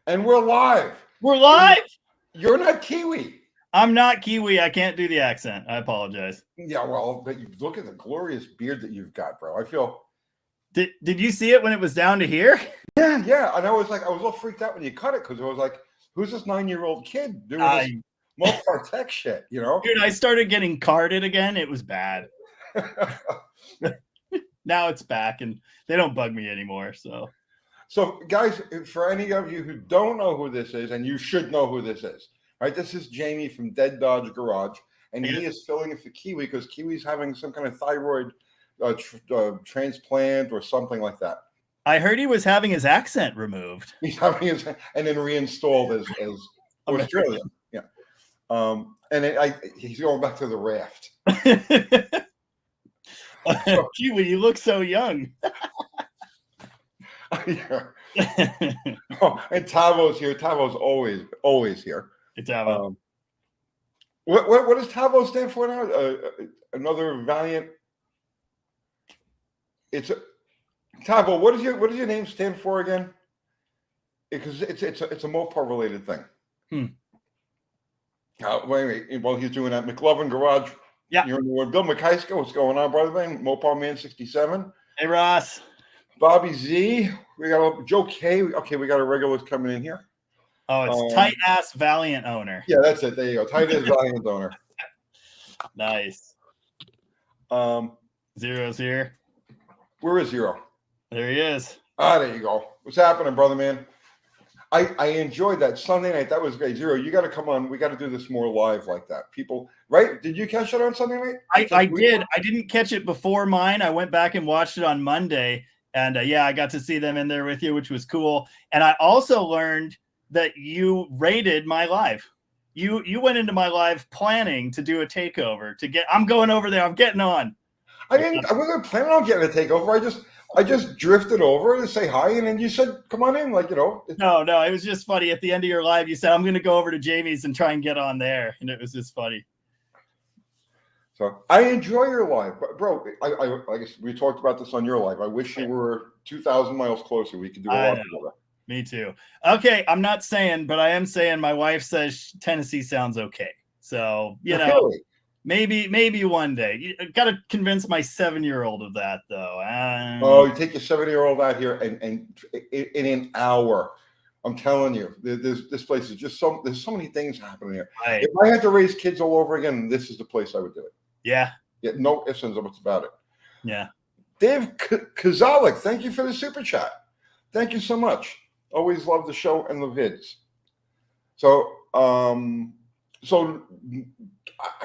And we're live. We're live. You're not Kiwi. I'm not Kiwi. I can't do the accent. I apologize. Yeah, well, but you look at the glorious beard that you've got, bro. I feel. Did you see it when it was down to here? Yeah. And I was a little freaked out when you cut it because I was like, who's this 9-year-old kid doing this Mopar tech shit, you know? Dude, I started getting carded again. It was bad. Now it's back and they don't bug me anymore. So, guys, for any of you who don't know who this is, and you should know who this is, right? This is Jamie from Dead Dodge Garage, and he is filling in for Kiwi because Kiwi's having some kind of thyroid transplant or something like that. I heard he was having his accent removed. He's having his and then reinstalled as Australian. Yeah. And he's going back to the raft. So, Kiwi, you look so young. Yeah. Oh, and Tavo's here. Tavo's always here. Hey, Tavo. What does Tavo stand for now? Another Valiant. Tavo. What does your name stand for again? Because it's a Mopar related thing. Wait. While he's doing that, McLovin Garage. Yeah. You're in the word. Bill McKeiska, what's going on, brother? Man, Mopar Man 67. Hey, Ross. Bobby Z. We got Joe K. Okay, we got a regulars coming in here. Oh, it's tight ass Valiant owner. Yeah, that's it. There you go. Tight ass Valiant owner. Nice. Zero's here. Where is Zero? There he is. There you go. What's happening, brother man? I enjoyed that Sunday night. That was great. Zero, you got to come on. We got to do this more live like that. People, right? Did you catch it on Sunday night? I did. I didn't catch it before mine. I went back and watched it on Monday. And I got to see them in there with you, which was cool. And I also learned that you rated my live. You went into my live planning to do a takeover I'm going over there. I'm getting on. I wasn't planning on getting a takeover. I just drifted over to say hi, and then you said, "Come on in," like, you know. No, it was just funny. At the end of your live, you said, "I'm going to go over to Jamie's and try and get on there," and it was just funny. So I enjoy your live, but bro. I guess we talked about this on your live. I wish you were 2,000 miles closer. We could do a lot together. Me too. Okay, I'm not saying, but I am saying my wife says Tennessee sounds okay. So Really? maybe one day. You got to convince my 7-year-old of that, though. You take your 7-year-old out here, and in an hour. I'm telling you, this place is just there's so many things happening here. Right. If I had to raise kids all over again, this is the place I would do it. Yeah. No ifs and buts about it. Yeah. Dave Kazalik, thank you for the super chat. Thank you so much. Always love the show and the vids. So I don't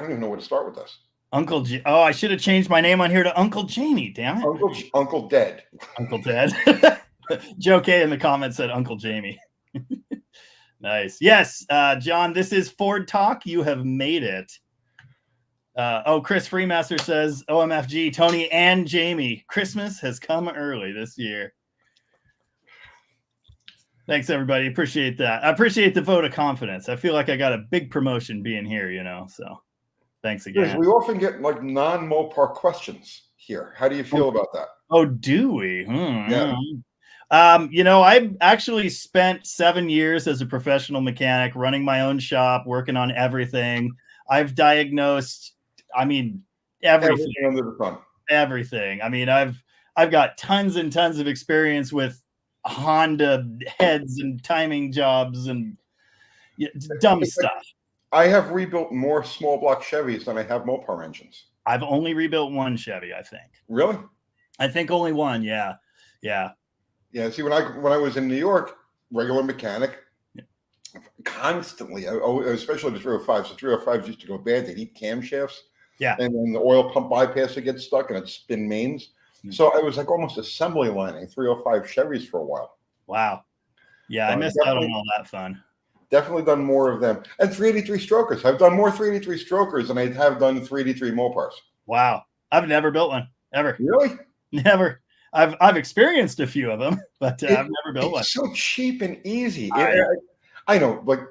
even know where to start with this. Uncle I should have changed my name on here to Uncle Jamie. Damn it. Uncle Dead. Uncle Dead. Joe K in the comments said Uncle Jamie. Nice. Yes, John, this is Ford Talk. You have made it. Chris Freemaster says, OMFG, Tony and Jamie, Christmas has come early this year. Thanks, everybody. Appreciate that. I appreciate the vote of confidence. I feel like I got a big promotion being here, so thanks again. We often get like non-Mopar questions here. How do you feel about that? Oh, do we? Yeah. I've actually spent 7 years as a professional mechanic, running my own shop, working on everything. I've diagnosed, everything under the sun. Everything. I've got tons and tons of experience with Honda heads and timing jobs and dumb stuff. I have rebuilt more small block Chevys than I have Mopar engines. I've only rebuilt one Chevy, I think. Really? I think only one. Yeah. See, when I was in New York, regular mechanic, constantly, especially the 305s. The 305s used to go bad. They'd eat camshafts. Yeah. And then the oil pump bypass would get stuck and it'd spin mains. Mm-hmm. So I was like almost assembly lining 305 Chevys for a while. Wow. Yeah, I missed out on all that fun. Definitely done more of them. And 383 strokers. I've done more 383 strokers than I have done 383 Mopars. Wow. I've never built one. Ever. Really? Never. I've experienced a few of them, but I've never built one. It's so cheap and easy. I know, but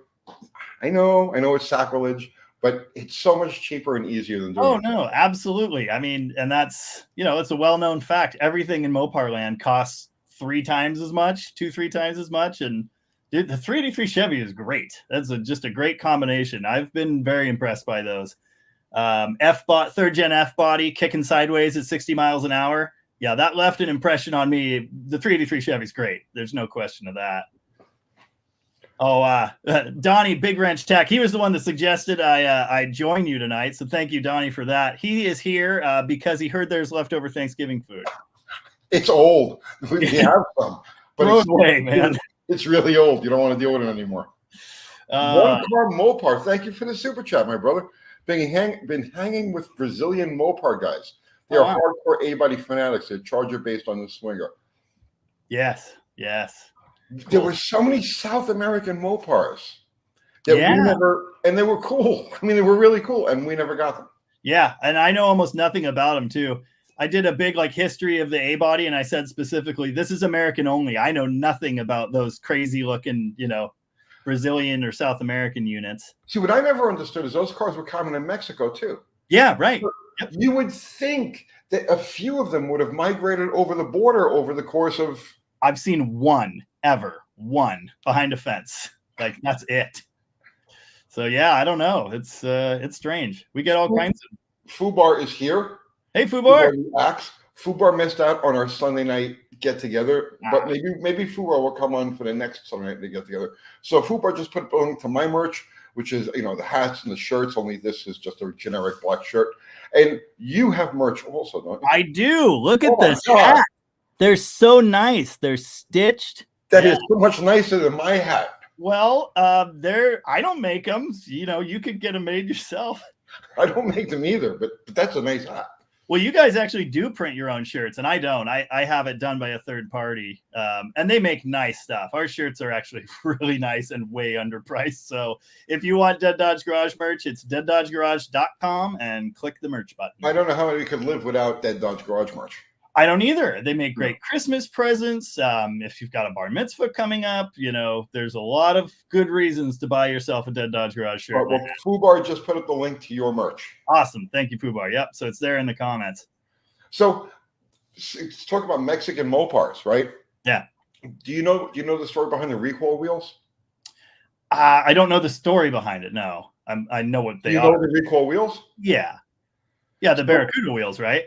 I know it's sacrilege, but it's so much cheaper and easier than doing it. No, absolutely. And that's, it's a well-known fact. Everything in Mopar land costs 3 times as much, 2-3 times as much. And Dude, the 383 Chevy is great. That's just a great combination. I've been very impressed by those. Third gen F body kicking sideways at 60 miles an hour. Yeah, that left an impression on me. The 383 Chevy's great. There's no question of that. Oh, Donnie, Big Wrench Tech. He was the one that suggested I join you tonight. So thank you, Donnie, for that. He is here because he heard there's leftover Thanksgiving food. It's old. We have some, but Throw it away, man. It's really old. You don't want to deal with it anymore. One Car Mopar. Thank you for the super chat, my brother. Been hanging with Brazilian Mopar guys. They are hardcore A-body fanatics. They're charger based on the Swinger. Yes, yes. Cool. There were so many South American Mopars that we never, and they were cool. I mean, they were really cool, and we never got them. Yeah, and I know almost nothing about them too. I did a big history of the A-body, and I said specifically, this is American only. I know nothing about those crazy looking, Brazilian or South American units. See, what I never understood is those cars were common in Mexico too. Yeah, right. Yep. You would think that a few of them would have migrated over the border over the course of. I've seen one behind a fence. That's it. So yeah, I don't know. It's strange. We get all kinds of. Fubar is here. Hey, Fubar. Fubar missed out on our Sunday night get together, but maybe Fubar will come on for the next Sunday night to get together. So Fubar just put a link to my merch, which is the hats and the shirts. Only this is just a generic black shirt, and you have merch also, don't you? I do. Look at this hat. They're so nice. They're stitched. That is so much nicer than my hat. Well, I don't make them. You could get them made yourself. I don't make them either, but that's a nice hat. Well, you guys actually do print your own shirts, and I don't. I have it done by a third party, and they make nice stuff. Our shirts are actually really nice and way underpriced. So if you want Dead Dodge Garage merch, it's deaddodgegarage.com and click the merch button. I don't know how we could live without Dead Dodge Garage merch. I don't either. They make great Christmas presents. If you've got a bar mitzvah coming up, there's a lot of good reasons to buy yourself a Dead Dodge Garage shirt. Well, Fubar just put up the link to your merch. Awesome. Thank you, Fubar. Yep. So it's there in the comments. So let's talk about Mexican Mopars, right? Yeah. Do you know the story behind the recoil wheels? I don't know the story behind it. No. I know what they are. You know the recoil wheels? Yeah. Yeah. The Barracuda wheels, right?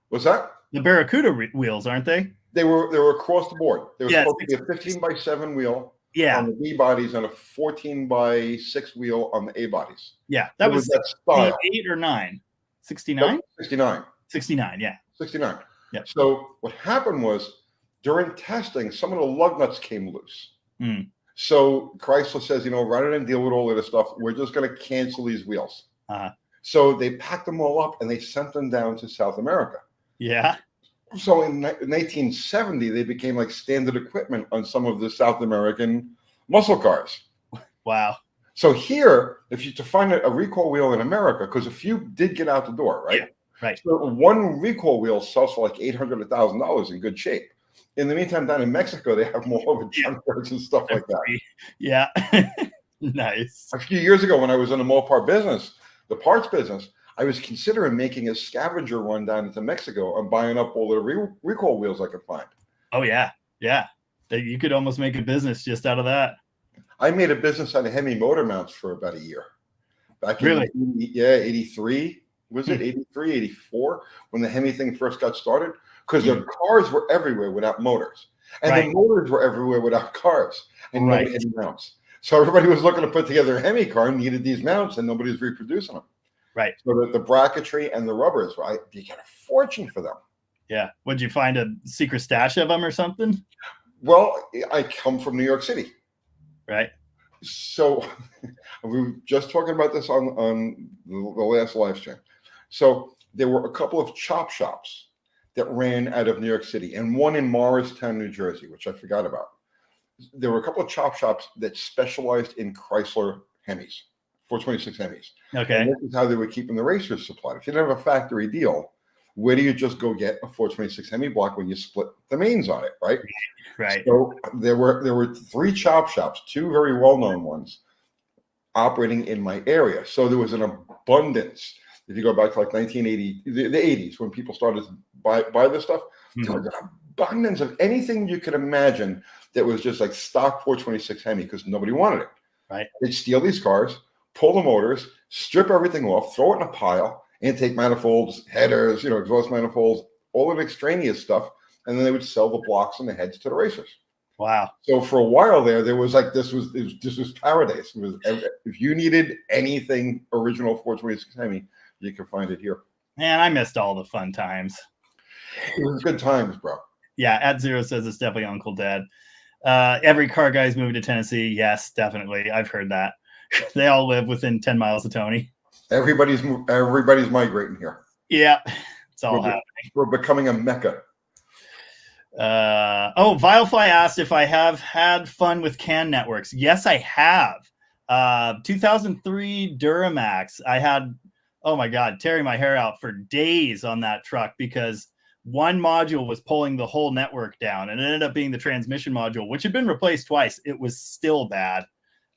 What's that? The Barracuda wheels, aren't they? They were across the board. They were supposed to be a 15x7 wheel on the B bodies and a 14x6 wheel on the A bodies. Yeah, that was that style. 8 or 9? 69? 69. 69, yeah. 69. Yeah. So what happened was during testing, some of the lug nuts came loose. Mm. So Chrysler says, rather than deal with all of this stuff, we're just going to cancel these wheels. Uh-huh. So they packed them all up and they sent them down to South America. Yeah. So in 1970, they became like standard equipment on some of the South American muscle cars. Wow. So here, if you to find a recoil wheel in America, because a few did get out the door, right? Yeah, right. So one recoil wheel sells for like $800, $1,000 in good shape. In the meantime, down in Mexico, they have more of junkers and stuff like that. Yeah. Nice. A few years ago, when I was in the Mopar business, the parts business, I was considering making a scavenger run down into Mexico and buying up all the recoil wheels I could find. Oh, yeah. Yeah. You could almost make a business just out of that. I made a business out of Hemi motor mounts for about a year. Back in, really? 83. Was it 83, 84 when the Hemi thing first got started? Because their cars were everywhere without motors. And the motors were everywhere without cars. And nobody had mounts. So everybody was looking to put together a Hemi car and needed these mounts, and nobody was reproducing them. Right. So the bracketry and the rubbers, right? You get a fortune for them. Yeah. Would you find a secret stash of them or something? Well, I come from New York City. Right. So we were just talking about this on the last live stream. So there were a couple of chop shops that ran out of New York City and one in Morristown, New Jersey, which I forgot about. There were a couple of chop shops that specialized in Chrysler Hemis. 426 Hemis. Okay. And this is how they were keeping the racers supplied. If you didn't have a factory deal, where do you just go get a 426 Hemi block when you split the mains on it, right? Right. So there were 3 chop shops, 2 very well-known ones, operating in my area. So there was an abundance. If you go back to like 1980, the 80s, when people started to buy this stuff, there was an abundance of anything you could imagine that was just like stock 426 Hemi because nobody wanted it. Right. They'd steal these cars, pull the motors, strip everything off, throw it in a pile, intake manifolds, headers, exhaust manifolds, all of the extraneous stuff, and then they would sell the blocks and the heads to the racers. Wow. So for a while there was like this was paradise. It was, if you needed anything original 426 Hemi, you can find it here. Man, I missed all the fun times. It was good times, bro. Yeah, at Zero says it's definitely Uncle Dad. Every car guy's moving to Tennessee. Yes, definitely. I've heard that. They all live within 10 miles of Tony. Everybody's migrating here. Yeah, it's all happening. We're becoming a mecca. Vilefly asked if I have had fun with CAN networks. Yes, I have. 2003 Duramax. I had, oh my God, tearing my hair out for days on that truck because one module was pulling the whole network down, and it ended up being the transmission module, which had been replaced twice. It was still bad.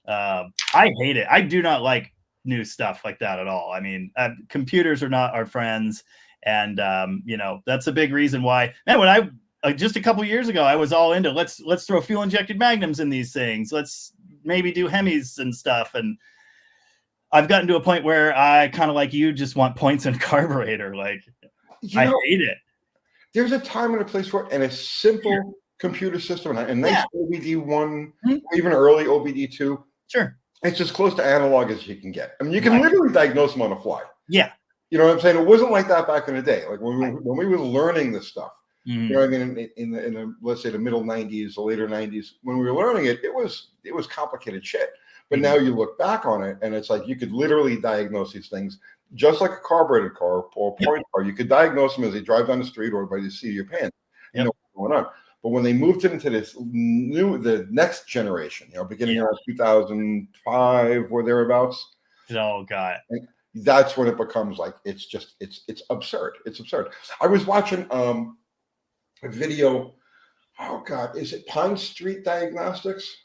I hate it. I do not like new stuff like that at all. I mean, computers are not our friends. And, that's a big reason why, man, when I, just a couple years ago, I was all into let's throw fuel injected magnums in these things. Let's maybe do Hemis and stuff. And I've gotten to a point where I kind of like you just want points in a carburetor. Like I hate it. There's a time and a place for it, and a simple computer system and a nice OBD1, even early OBD2. Sure. It's as close to analog as you can get. I mean, you can literally diagnose them on the fly. Yeah. You know what I'm saying? It wasn't like that back in the day. Like when we were learning this stuff. You know what I mean? In the let's say the middle 90s, the later 90s, when we were learning it, it was complicated shit. But now you look back on it, and it's like you could literally diagnose these things just like a carbureted car or a point car. You could diagnose them as they drive down the street or by the seat of your pants. You know what's going on. But when they moved it into the next generation, beginning around 2005 or thereabouts. Oh God. That's when it becomes like it's absurd. It's absurd. I was watching a video. Oh God, is it Pine Street Diagnostics?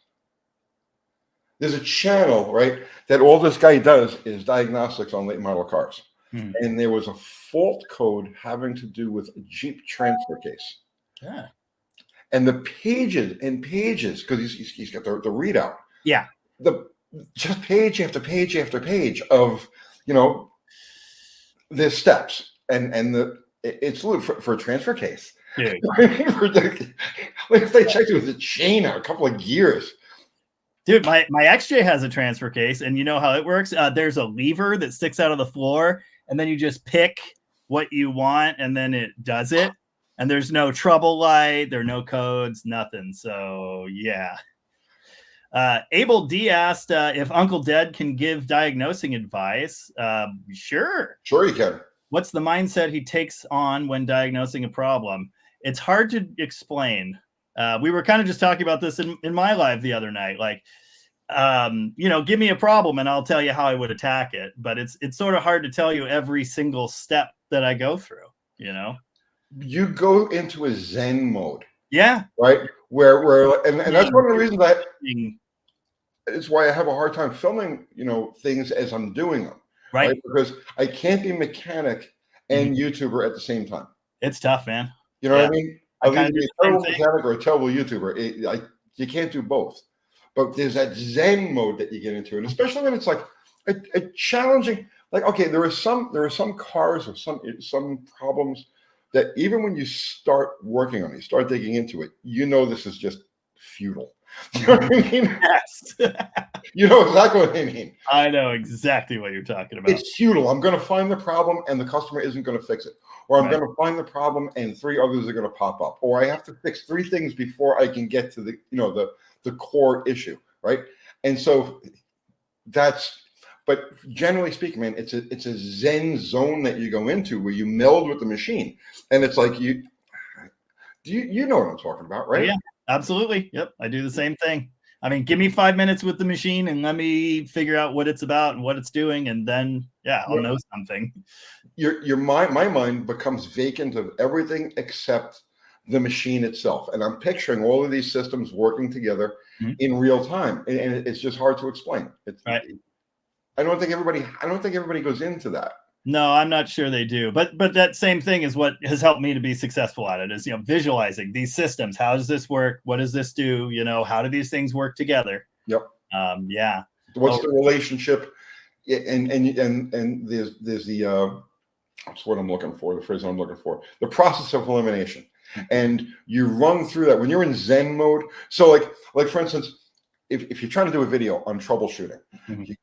There's a channel, right, that all this guy does is diagnostics on late model cars. And there was a fault code having to do with a Jeep transfer case. Yeah. And the pages and pages, because he's got the readout. Yeah. Just page after page after page of the steps and it's for a transfer case. Dude. If they checked it with a chain or a couple of gears. Dude, my XJ has a transfer case, and you know how it works? There's a lever that sticks out of the floor, and then you just pick what you want, and then it does it. And there's no trouble light, there are no codes, nothing. So, yeah. Abel D asked if Uncle Dad can give diagnosing advice. Sure. Sure he can. What's the mindset he takes on when diagnosing a problem? It's hard to explain. We were kind of just talking about this in my live the other night. Like, give me a problem and I'll tell you how I would attack it. But it's sort of hard to tell you every single step that I go through, You go into a Zen mode. Yeah. Right? Where and that's one of the reasons it's why I have a hard time filming, things as I'm doing them. Right? Because I can't be mechanic and YouTuber at the same time. It's tough, man. You know what I mean? I'll either be a terrible mechanic or a terrible YouTuber. You can't do both. But there's that Zen mode that you get into, and especially when it's like a challenging. Like, okay, there are some cars or some problems that even when you start working on it, you start digging into it, this is just futile. You know what I mean? Yes. You know exactly what I mean. I know exactly what you're talking about. It's futile. I'm going to find the problem, and the customer isn't going to fix it. Or I'm going to find the problem and 3 others are going to pop up. Or I have to fix 3 things before I can get to the core issue, right? And so but generally speaking, man, it's a Zen zone that you go into where you meld with the machine. And it's like you know what I'm talking about, right? Yeah, absolutely. Yep. I do the same thing. I mean, give me 5 minutes with the machine and let me figure out what it's about and what it's doing. And then, I'll know something. My mind becomes vacant of everything except the machine itself. And I'm picturing all of these systems working together in real time. And it's just hard to explain. Right. I don't think everybody goes into that. No, I'm not sure they do. But that same thing is what has helped me to be successful at it is, visualizing these systems. How does this work? What does this do? How do these things work together? Yep. Yeah. What's the relationship? And there's the that's what I'm looking for, the phrase I'm looking for, the process of elimination. And you run through that when you're in Zen mode. So like for instance, if you're trying to do a video on troubleshooting,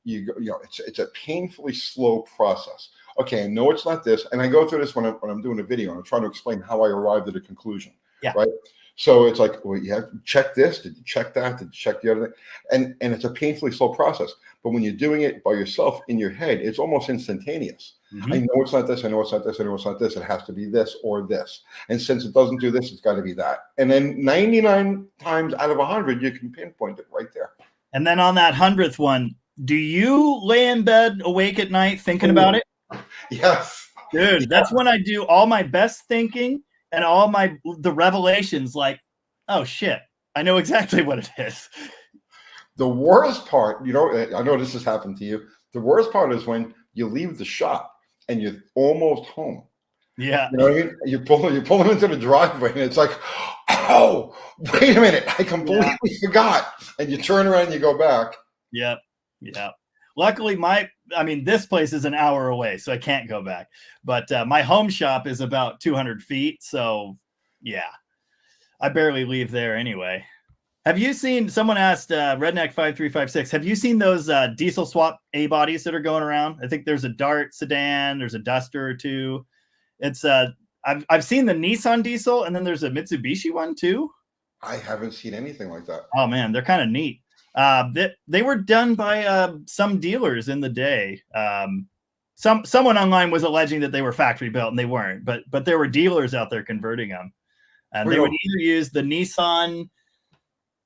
it's a painfully slow process. Okay, I know it's not this, and I go through this when I'm doing a video and I'm trying to explain how I arrived at a conclusion. Yeah. Right. So it's like, well, you have to check this. Did you check that? Did you check the other thing? And it's a painfully slow process. But when you're doing it by yourself in your head, it's almost instantaneous. I know it's not this. I know it's not this. I know it's not this. It has to be this or this. And since it doesn't do this, it's got to be that. And then 99 times out of 100, you can pinpoint it right there. And then on that 100th one, do you lay in bed awake at night thinking about it? Yes. Dude, that's when I do all my best thinking and all the revelations, like, oh shit, I know exactly what it is. The worst part, I know this has happened to you. The worst part is when you leave the shop and you're almost home. Yeah. You know what I mean? You pull them into the driveway and it's like, oh, wait a minute. I completely forgot. And you turn around and you go back. Yep. Yeah. Luckily, this place is an hour away, so I can't go back. But my home shop is about 200 feet. So, yeah, I barely leave there anyway. Have you seen, someone asked Redneck5356, have you seen those diesel swap A-bodies that are going around? I think there's a Dart sedan, there's a Duster or two. It's I've seen the Nissan diesel, and then there's a Mitsubishi one too. I haven't seen anything like that. Oh man, they're kind of neat. They were done by some dealers in the day. Someone online was alleging that they were factory built, and they weren't. But there were dealers out there converting them, and they would either use the Nissan.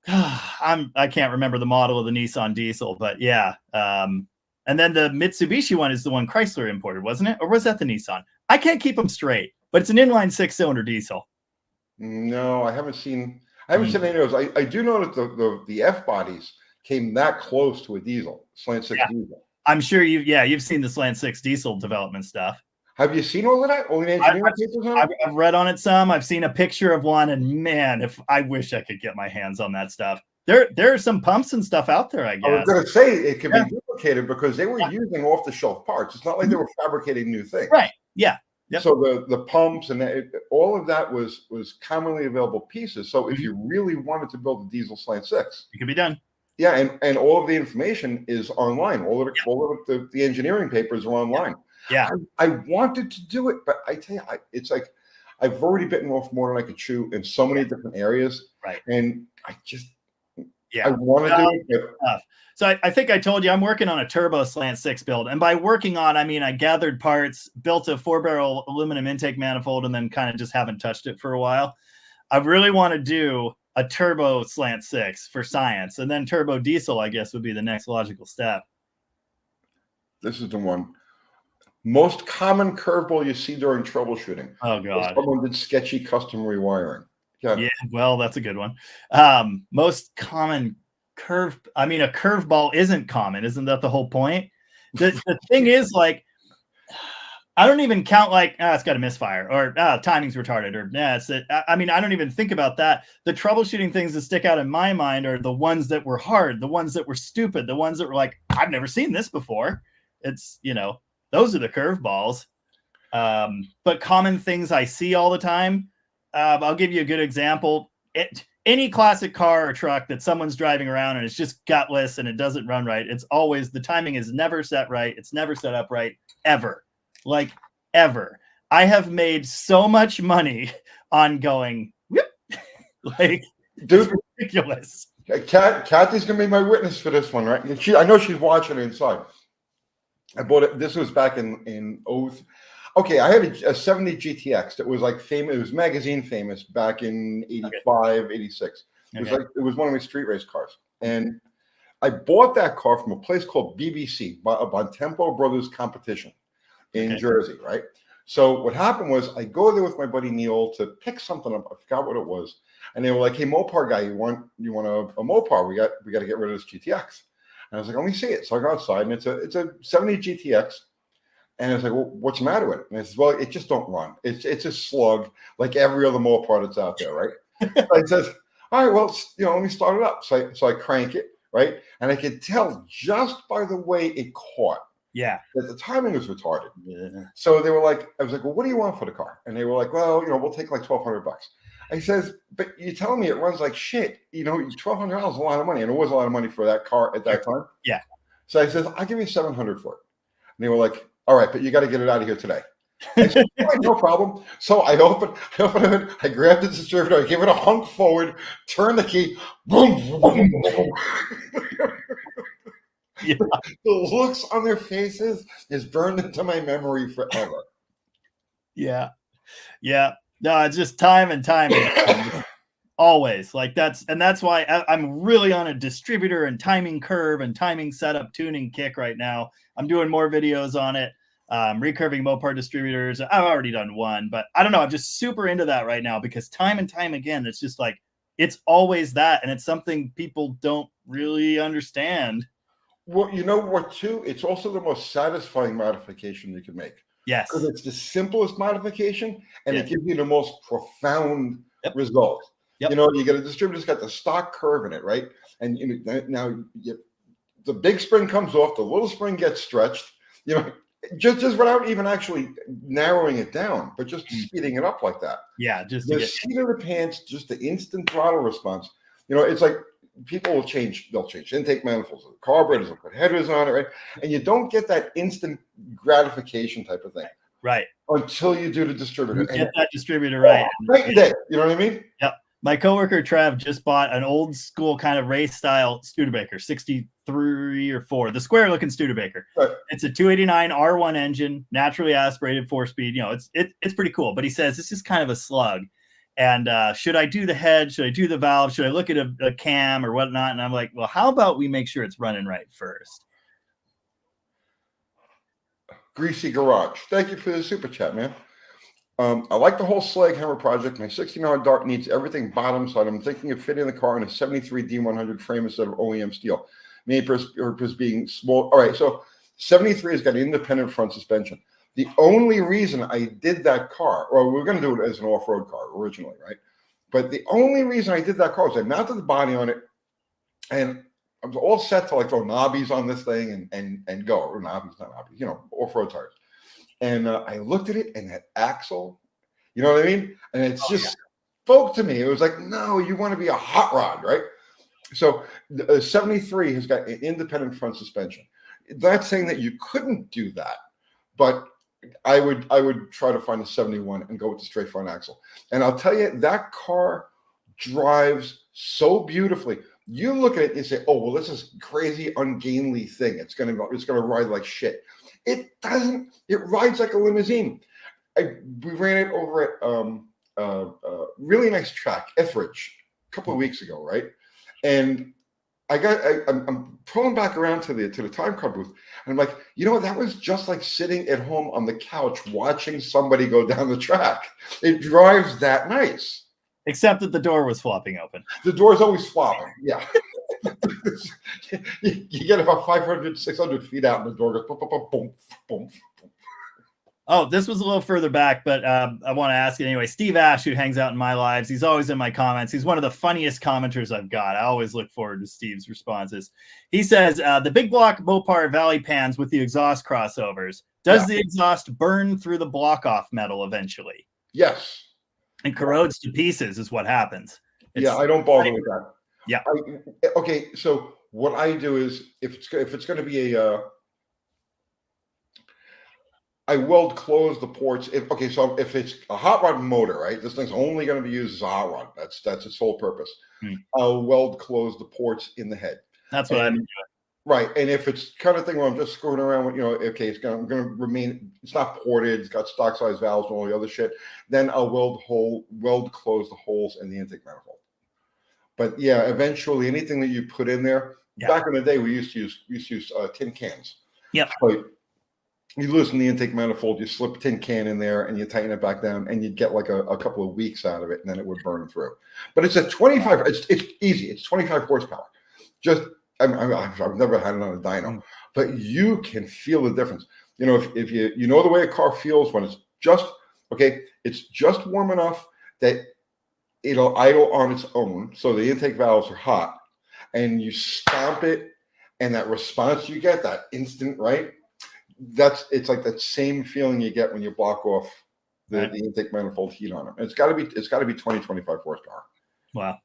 I can't remember the model of the Nissan diesel, but yeah. And then the Mitsubishi one is the one Chrysler imported, wasn't it? Or was that the Nissan? I can't keep them straight, but it's an inline 6-cylinder diesel. No, I haven't seen any of those. I do know that the F bodies came that close to a diesel, slant 6 diesel. I'm sure you've seen the slant 6 diesel development stuff. Have you seen all of that? All the engineering papers on it? I've read on it some. I've seen a picture of one, and man, if I wish I could get my hands on that stuff. There are some pumps and stuff out there, I guess. I was going to say it can be duplicated because they were using off-the-shelf parts. It's not like they were fabricating new things. Right. Yeah. Yep. So the pumps and all of that was commonly available pieces. So if you really wanted to build a diesel slant 6, it could be done. Yeah, and all of the information is online. All of the engineering papers are online. Yeah. I wanted to do it, but I tell you, it's like I've already bitten off more than I could chew in so many different areas. Right. And I just I want to do it. But so I think I told you I'm working on a turbo slant 6 build. And by working on, I mean I gathered parts, built a 4-barrel aluminum intake manifold, and then kind of just haven't touched it for a while. I really want to do a turbo slant 6 for science. And then turbo diesel, I guess, would be the next logical step. This is the one. Most common curveball you see during troubleshooting. Oh, God. Someone did sketchy custom rewiring. Yeah, well, that's a good one. Most common a curveball isn't common. Isn't that the whole point? The thing is, like, I don't even count like, it's got a misfire, or timing's retarded, or I don't even think about that. The troubleshooting things that stick out in my mind are the ones that were hard, the ones that were stupid, the ones that were like, I've never seen this before. It's, those are the curveballs. But common things I see all the time. I'll give you a good example. Any classic car or truck that someone's driving around and it's just gutless and it doesn't run right. It's always, the timing is never set right. It's never set up right, ever. Like, ever. I have made so much money on going, whoop, like, dude, it's ridiculous. Kathy's gonna be my witness for this one, right? And I know she's watching inside. I bought it. This was back in okay, I had a 70 GTX that was like famous. It was magazine famous back in 85, 86. It was one of my street race cars. And I bought that car from a place called BBC, Bontempo Brothers Competition in Jersey, right? So what happened was I go there with my buddy Neil to pick something up. I forgot what it was. And they were like, hey, Mopar guy, you want a Mopar? We got to get rid of this GTX. And I was like, let me see it. So I go outside and it's a 70 GTX. And I was like, well, what's the matter with it? And I said, well, it just don't run. It's a slug like every other Mopar that's out there, right? So I says, all right, well, let me start it up. So I crank it, right? And I could tell just by the way it caught. Yeah. That the timing was retarded. Yeah. So they were like, I was like, well, what do you want for the car? And they were like, well, we'll take like $1,200. I says, but you're telling me it runs like shit. $1,200 is a lot of money. And it was a lot of money for that car at that time. Yeah. So I says, I'll give you $700 for it. And they were like, all right, but you got to get it out of here today. I said, all right, no problem. So I opened it, I grabbed the distributor, I gave it a hunk forward, turned the key, boom, boom, boom. Yeah. The looks on their faces is burned into my memory forever. Yeah. Yeah. No, it's just time and time again. Always. Like that's why I'm really on a distributor and timing curve and timing setup tuning kick right now. I'm doing more videos on it. Recurving Mopar distributors. I've already done one, but I don't know. I'm just super into that right now because time and time again, it's just like, it's always that. And it's something people don't really understand. Well, you know what, too? It's also the most satisfying modification you can make. Yes. Because it's the simplest modification, and it gives you the most profound result. Yep. You get a distributor that's got the stock curve in it, right? And now the big spring comes off, the little spring gets stretched, just without even actually narrowing it down, but just speeding it up like that. Yeah, just the seat of the pants, just the instant throttle response. It's like people will change. They'll change intake manifolds, carburetors, will put headers on it, right? And you don't get that instant gratification type of thing, right? Until you do the distributor. You get that distributor right. Right there. You know what I mean? Yep. My coworker Trev just bought an old school kind of race style Studebaker, 63 or 4, the square looking Studebaker. Right. It's a 289 R1 engine, naturally aspirated 4-speed. It's pretty cool. But he says this is kind of a slug. And should I do the head? Should I do the valve? Should I look at a cam or whatnot? And I'm like, well, how about we make sure it's running right first? Greasy Garage. Thank you for the super chat, man. I like the whole slag hammer project. My 16R Dart needs everything bottom side. I'm thinking of fitting the car in a 73 D100 frame instead of OEM steel. Main purpose being small. All right, so 73 has got independent front suspension. The only reason I did that car, or we were going to do it as an off-road car originally, right? But the only reason I did that car was I mounted the body on it, and I was all set to like throw knobbies on this thing and go, or knobbies, not knobbies, off-road tires. And I looked at it, and that axle, you know what I mean? And it's spoke to me. It was like, no, you want to be a hot rod, right? So the 73 has got an independent front suspension. Not saying that you couldn't do that, but I would try to find a 71 and go with the straight front axle. And I'll tell you, that car drives so beautifully. You look at it and say, oh, well, this is crazy, ungainly thing. It's gonna ride like shit. It doesn't. It rides like a limousine. We ran it over at really nice track, Etheridge, a couple of weeks ago, right? And I'm pulling back around to the time car booth, and I'm like, that was just like sitting at home on the couch watching somebody go down the track. It drives that nice. Except that the door was flopping open. The door's always flopping. Yeah. you get about 500, 600 feet out, and the door goes boom, boom, boom, boom. Oh, this was a little further back, but I want to ask it anyway. Steve Ash, who hangs out in my lives, he's always in my comments. He's one of the funniest commenters I've got. I always look forward to Steve's responses. He says, the big block Mopar Valley pans with the exhaust crossovers. Does the exhaust burn through the block off metal eventually? Yes. And corrodes to pieces is what happens. I don't bother with that. Yeah. Okay, so what I do is if it's going to be I weld close the ports. So if it's a hot rod motor, right? This thing's only going to be used as a hot rod. That's its sole purpose. I'll weld close the ports in the head. That's what I'm doing. Right, and if it's kind of thing where I'm just screwing around with, it's going to remain. It's not ported. It's got stock size valves and all the other shit. Then I'll weld close the holes in the intake manifold. But yeah, eventually anything that you put in there. Back in the day, we used to use tin cans. Yep. But you loosen the intake manifold, you slip a tin can in there, and you tighten it back down, and you get like a couple of weeks out of it, and then it would burn through. But it's a 25. It's easy. It's 25 horsepower. I've never had it on a dyno, but you can feel the difference. You know, if you know the way a car feels when it's just okay, it's just warm enough that it'll idle on its own, so the intake valves are hot, and you stomp it, and that response you get, that instant, right? It's like that same feeling you get when you block off the intake manifold heat on them. It's got to be 20, 25 horsepower. Wow.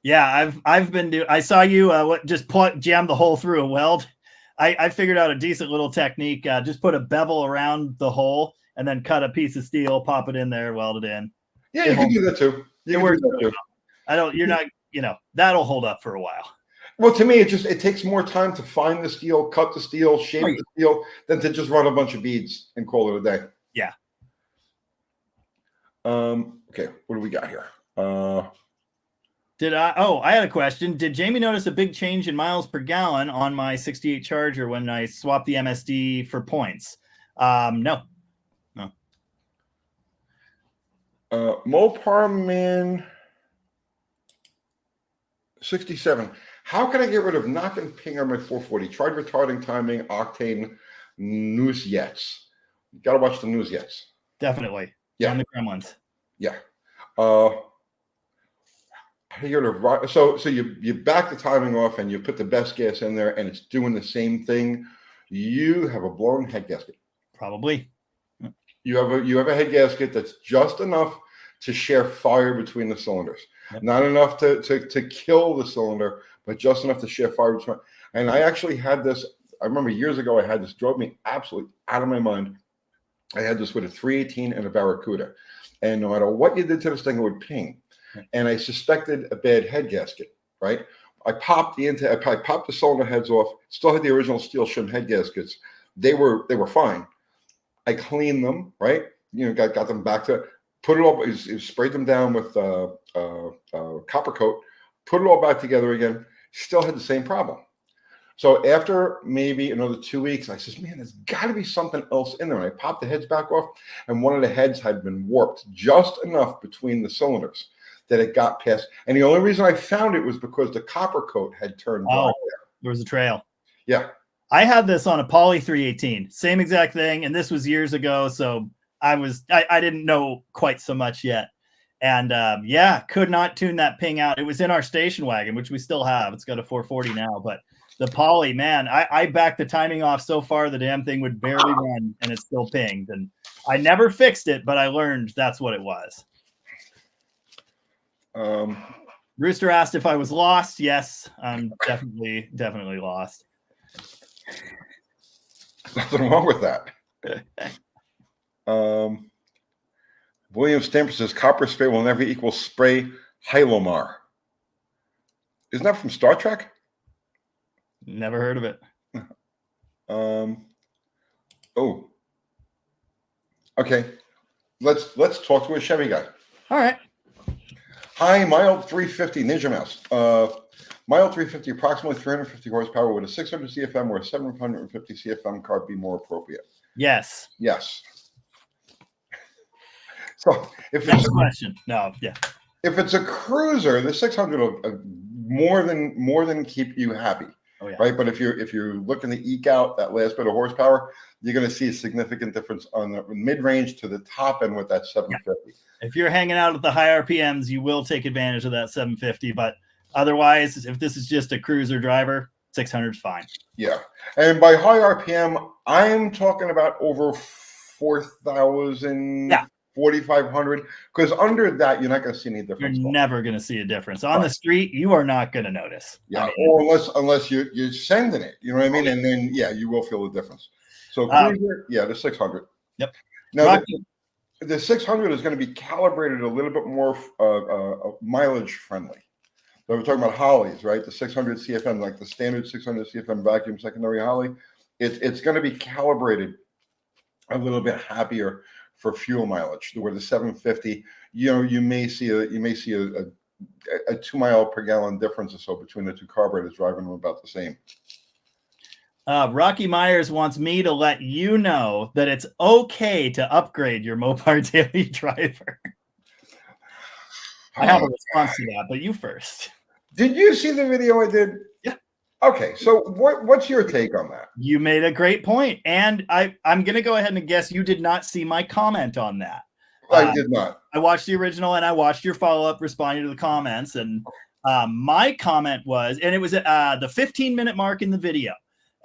Yeah, I've been doing. I saw you just jam the hole through a weld. I figured out a decent little technique. Just put a bevel around the hole and then cut a piece of steel, pop it in there, weld it in. Yeah, you can do that too. It works really well. You're not, that'll hold up for a while. Well, to me, it takes more time to find the steel, cut the steel, shape the steel, than to just run a bunch of beads and call it a day. Yeah. Okay, what do we got here? I had a question. Did Jamie notice a big change in miles per gallon on my 68 Charger when I swapped the MSD for points? No. Mopar Man 67. How can I get rid of knock and ping on my 440? Tried retarding, timing, octane, news yets. You got to watch the news yets. Definitely. Yeah. And the gremlins. Yeah. So you back the timing off and you put the best gas in there and it's doing the same thing. You have a blown head gasket. Probably. You have a head gasket that's just enough to share fire between the cylinders. Yep. Not enough to kill the cylinder, but just enough to share fire between. And I actually had this. I remember years ago I had this, drove me absolutely out of my mind. I had this with a 318 and a Barracuda. And no matter what you did to this thing, it would ping. And I suspected a bad head gasket, right? I popped the cylinder heads off, still had the original steel shim head gaskets. They were fine. I cleaned them, right? Got them back to, put it all, sprayed them down with copper coat, put it all back together again, still had the same problem. So after maybe another 2 weeks, I says, man, there's got to be something else in there. And I popped the heads back off, and one of the heads had been warped just enough between the cylinders that it got past. And the only reason I found it was because the copper coat had turned black there. There was a trail. Yeah. I had this on a Poly 318, same exact thing. And this was years ago. So I didn't know quite so much yet. And could not tune that ping out. It was in our station wagon, which we still have. It's got a 440 now, but the Poly, man, I backed the timing off so far, the damn thing would barely run and it still pinged. And I never fixed it, but I learned that's what it was. Rooster asked if I was lost. Yes, I'm definitely lost. Nothing wrong with that. William Stamper says copper spray will never equal spray Hylomar. Isn't that from Star Trek? Never heard of it. Okay. Let's talk to a Chevy guy. All right. Hi, mild 350 Ninja Mouse. Mild 350, approximately 350 horsepower. Would a 600 CFM or a 750 CFM car be more appropriate? Yes. Yes. So if it's a question, if it's a cruiser, the 600 will more than keep you happy. Oh, yeah. Right, but if you're looking to eke out that last bit of horsepower, you're going to see a significant difference on the mid-range to the top end with that 750. Yeah. If you're hanging out at the high RPMs, you will take advantage of that 750. But otherwise, if this is just a cruiser driver, 600 is fine. Yeah, and by high RPM, I'm talking about over 4,000. Yeah. 4,500, because under that you're not going to see any difference. You're never going to see a difference on the street. You are not going to notice. Yeah, or unless you're sending it, you know what I mean, and then you will feel the difference. So cruiser, the 600. Yep. Now the 600 is going to be calibrated a little bit more mileage friendly. So we're talking about Holleys, right? The 600 CFM, like the standard 600 CFM vacuum secondary Holley, it's going to be calibrated a little bit happier for fuel mileage, where the 750, you may see a 2 mile per gallon difference or so between the two carburetors, driving them about the same. Rocky Myers wants me to let you know that it's okay to upgrade your Mopar daily driver. I have a response to that, but you first. Did you see the video I did? Yeah. Okay, so what's your take on that? You made a great point, and I'm going to go ahead and guess you did not see my comment on that. I did not. I watched the original, and I watched your follow-up responding to the comments, and my comment was, and it was at the 15-minute mark in the video,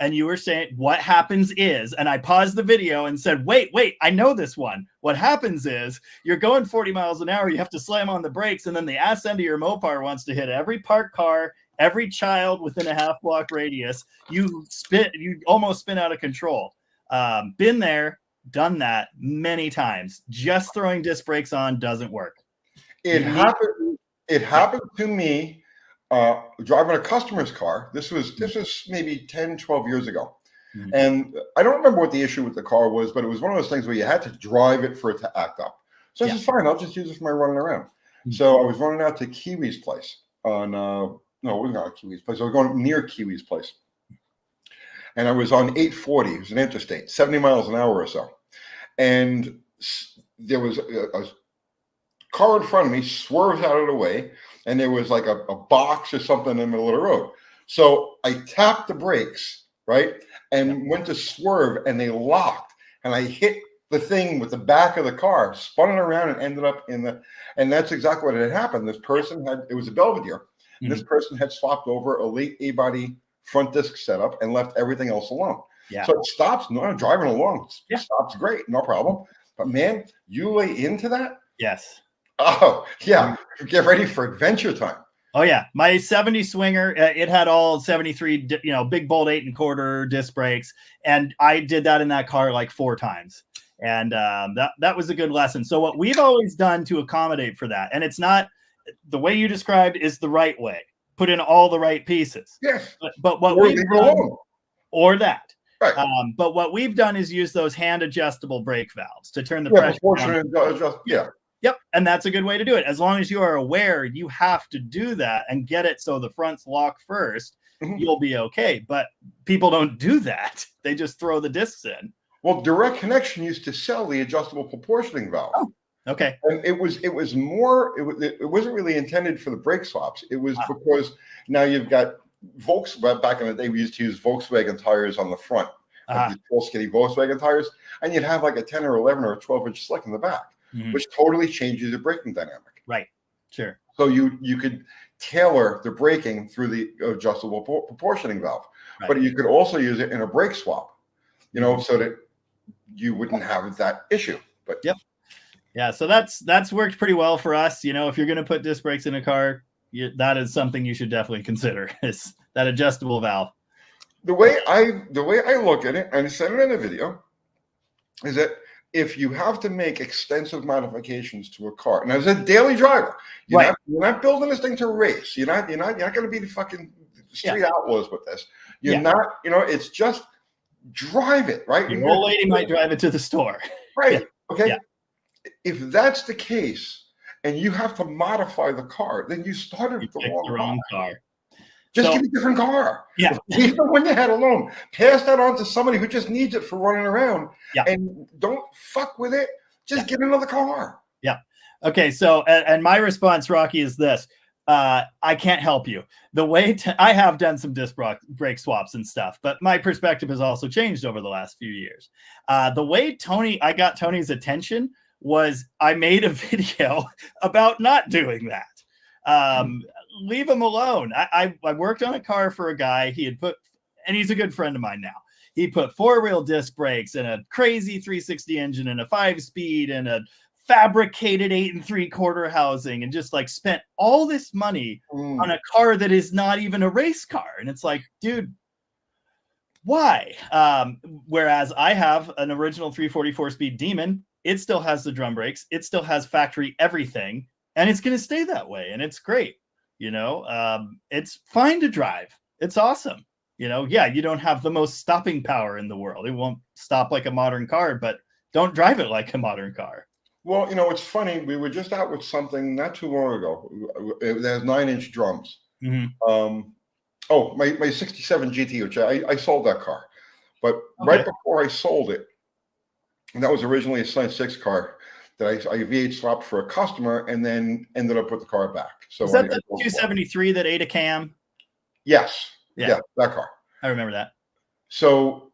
and you were saying, what happens is, and I paused the video and said, wait, I know this one. What happens is you're going 40 miles an hour, you have to slam on the brakes, and then the ass end of your Mopar wants to hit every parked car, every child within a half block radius. You almost spin out of control. Been there, done that many times. Just throwing disc brakes on doesn't work. It happened to me driving a customer's car. This was maybe 10, 12 years ago. Mm-hmm. And I don't remember what the issue with the car was, but it was one of those things where you had to drive it for it to act up. So I said, fine, I'll just use it for my running around. Mm-hmm. So I was running out to Kiwi's place on, no, it wasn't on Kiwi's place. I was going near Kiwi's place. And I was on 840. It was an interstate, 70 miles an hour or so. And there was a car in front of me, swerves out of the way, and there was like a box or something in the middle of the road. So I tapped the brakes, right, and went to swerve, and they locked. And I hit the thing with the back of the car, spun it around, and ended up in the. And that's exactly what had happened. This person it was a Belvedere. Mm-hmm. This person had swapped over a late A-body front disc setup and left everything else alone. Yeah. So it stops. No, I'm driving along. It stops great, no problem. But man, you lay into that. Yes. Oh yeah. Get ready for adventure time. Oh yeah, my 70 Swinger. It had all 73, big bolt 8 1/4 disc brakes, and I did that in that car like 4 times. And that was a good lesson. So what we've always done to accommodate for that, and it's not the way you described is the right way. Put in all the right pieces. Yes. But what we've done, or that. Right. But what we've done is use those hand adjustable brake valves to turn the pressure on. Yep. And that's a good way to do it. As long as you are aware you have to do that and get it so the front's locked first, you'll be okay. But people don't do that. They just throw the discs in. Well, Direct Connection used to sell the adjustable proportioning valve. Oh, okay. And it wasn't really intended for the brake swaps. It was because now you've got Volkswagen. Back in the day, we used to use Volkswagen tires on the front, like these full skinny Volkswagen tires, and you'd have like a 10 or 11 or a 12-inch slick in the back, which totally changes the braking dynamic. Right. Sure. So you could tailor the braking through the adjustable proportioning valve, but you could also use it in a brake swap, so that you wouldn't have that issue. But yeah, so that's worked pretty well for us. If you're going to put disc brakes in a car, that is something you should definitely consider, is that adjustable valve. The way I look at it, and I said it in a video, is that if you have to make extensive modifications to a car, and as a daily driver, you're not building this thing to race. You're not going to be the fucking street outlaws with this. You're not. It's just drive it, right. Your old lady might drive it to the store, right? Okay. Yeah. If that's the case, and you have to modify the car, then you started with the wrong car. Just get a different car. Yeah. Leave the one you had alone. Pass that on to somebody who just needs it for running around. Yeah. And don't fuck with it. Just get another car. Yeah. Okay. So, and my response, Rocky, is this. I can't help you. I have done some disc brake swaps and stuff, but my perspective has also changed over the last few years. The way I got Tony's attention was I made a video about not doing that. Leave him alone. I worked on a car for a guy. And he's a good friend of mine now. He put 4-wheel disc brakes and a crazy 360 engine and a 5-speed and a fabricated 8 3/4 housing, and just like spent all this money on a car that is not even a race car. And it's like, dude, why? Whereas I have an original 344 speed Demon. It still has the drum brakes. It still has factory everything, and it's going to stay that way. And it's great. It's fine to drive. It's awesome. You don't have the most stopping power in the world. It won't stop like a modern car, but don't drive it like a modern car. Well, it's funny. We were just out with something not too long ago. It has 9-inch drums. My 67 GT, which I sold that car. But right before I sold it, and that was originally a Slant 6 car that I V8 swapped for a customer and then ended up with the car back. So is that the 273 that ate a cam? Yes. Yeah, that car. I remember that. So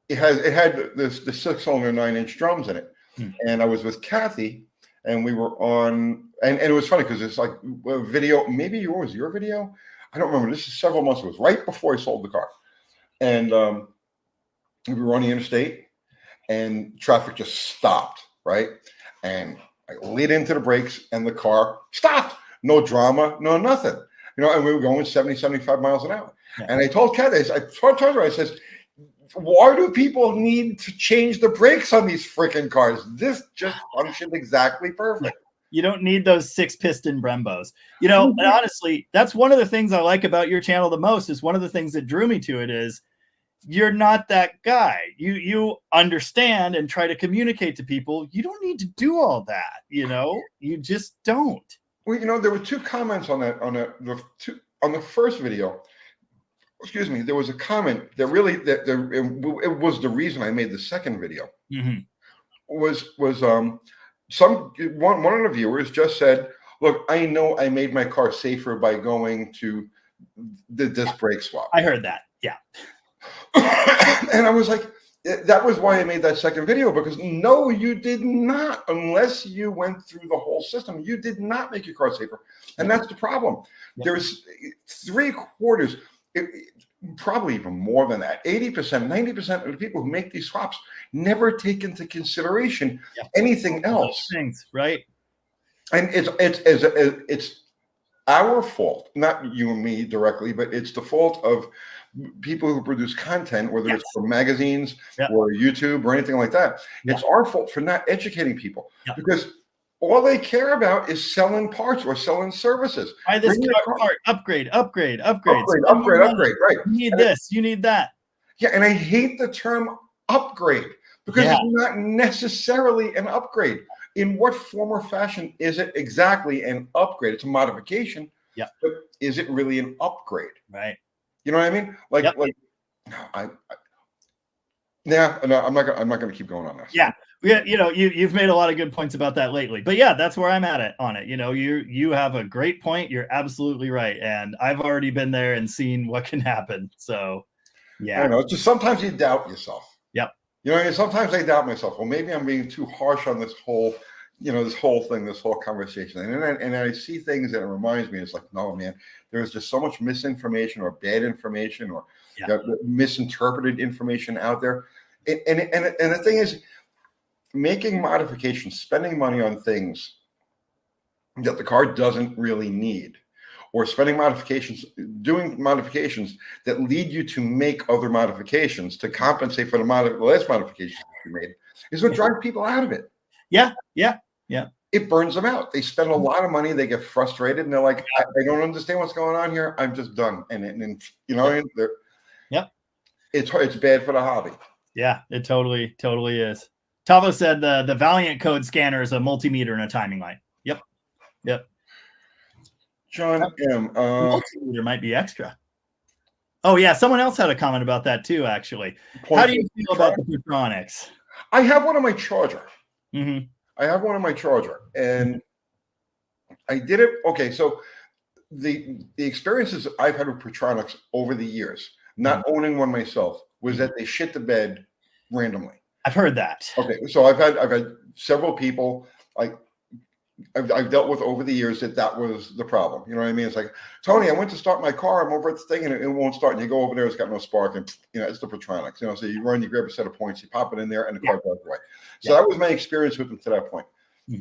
it had the 6-cylinder 9-inch drums in it, and I was with Kathy, and we were on, and it was funny because it's like a video. Maybe yours, your video. I don't remember. This is several months ago. It was right before I sold the car, and we were on the interstate, and traffic just stopped, right, and I laid into the brakes, and the car stopped. No drama, no nothing. And we were going 70, 75 miles an hour. Yeah. And I told Kathy, I told her, I says, why do people need to change the brakes on these freaking cars? This just functioned exactly perfect. You don't need those 6-piston Brembos. And honestly, that's one of the things I like about your channel the most. Is one of the things that drew me to it is you're not that guy. You understand and try to communicate to people. You don't need to do all that. You just don't. Well, there were 2 comments on that on the first video. Excuse me. There was a comment that really it was the reason I made the second video. Was one of the viewers just said, "Look, I know I made my car safer by going to the disc brake swap." I heard that. Yeah. And I was like, that was why I made that second video, because no, you did not, unless you went through the whole system. You did not make your car safer. And that's the problem. There's 3/4, probably even more than that, 80%, 90% of the people who make these swaps never take into consideration anything else. Things, right? And it's our fault, not you and me directly, but it's the fault of people who produce content, whether it's from magazines or YouTube or anything like that. It's our fault for not educating people, because all they care about is selling parts or selling services. Buy this part, upgrade. Right. You need this, you need that. Yeah, and I hate the term upgrade, because it's not necessarily an upgrade. In what form or fashion is it exactly an upgrade? It's a modification. Yeah. But is it really an upgrade? Right. You know what I mean? I'm not going to keep going on this. Yeah. You've made a lot of good points about that lately, but that's where I'm at on it. You have a great point. You're absolutely right. And I've already been there and seen what can happen. So I know. It's just sometimes you doubt yourself. Yep. Sometimes I doubt myself. Well, maybe I'm being too harsh on this whole thing, this whole conversation. And I see things and it reminds me, it's like, no, man, there's just so much misinformation or bad information or misinterpreted information out there. And the thing is, making modifications, spending money on things that the car doesn't really need, or spending doing modifications that lead you to make other modifications to compensate for the last modifications you made, is what drives people out of it. Yeah. It burns them out. They spend a lot of money. They get frustrated, and they're like, I don't understand what's going on here. I'm just done. And it's bad for the hobby. Yeah, it totally is. Tavo said the Valiant code scanner is a multimeter and a timing light. Yep. John M. Multimeter might be extra. Oh yeah, someone else had a comment about that too. Actually, how do you feel about the Petronics? I have one on my Charger. I have one on my Charger, and I did it. Okay, so the experiences I've had with Petronics over the years, not owning one myself, was that they shit the bed randomly. I've heard that. Okay, so I've had several people I've dealt with over the years that was the problem. You know what I mean? It's like, Tony, I went to start my car. I'm over at the thing and it won't start. And you go over there, it's got no spark, and it's the Petronics. So you grab a set of points, you pop it in there, and the car drives away. So that was my experience with them to that point.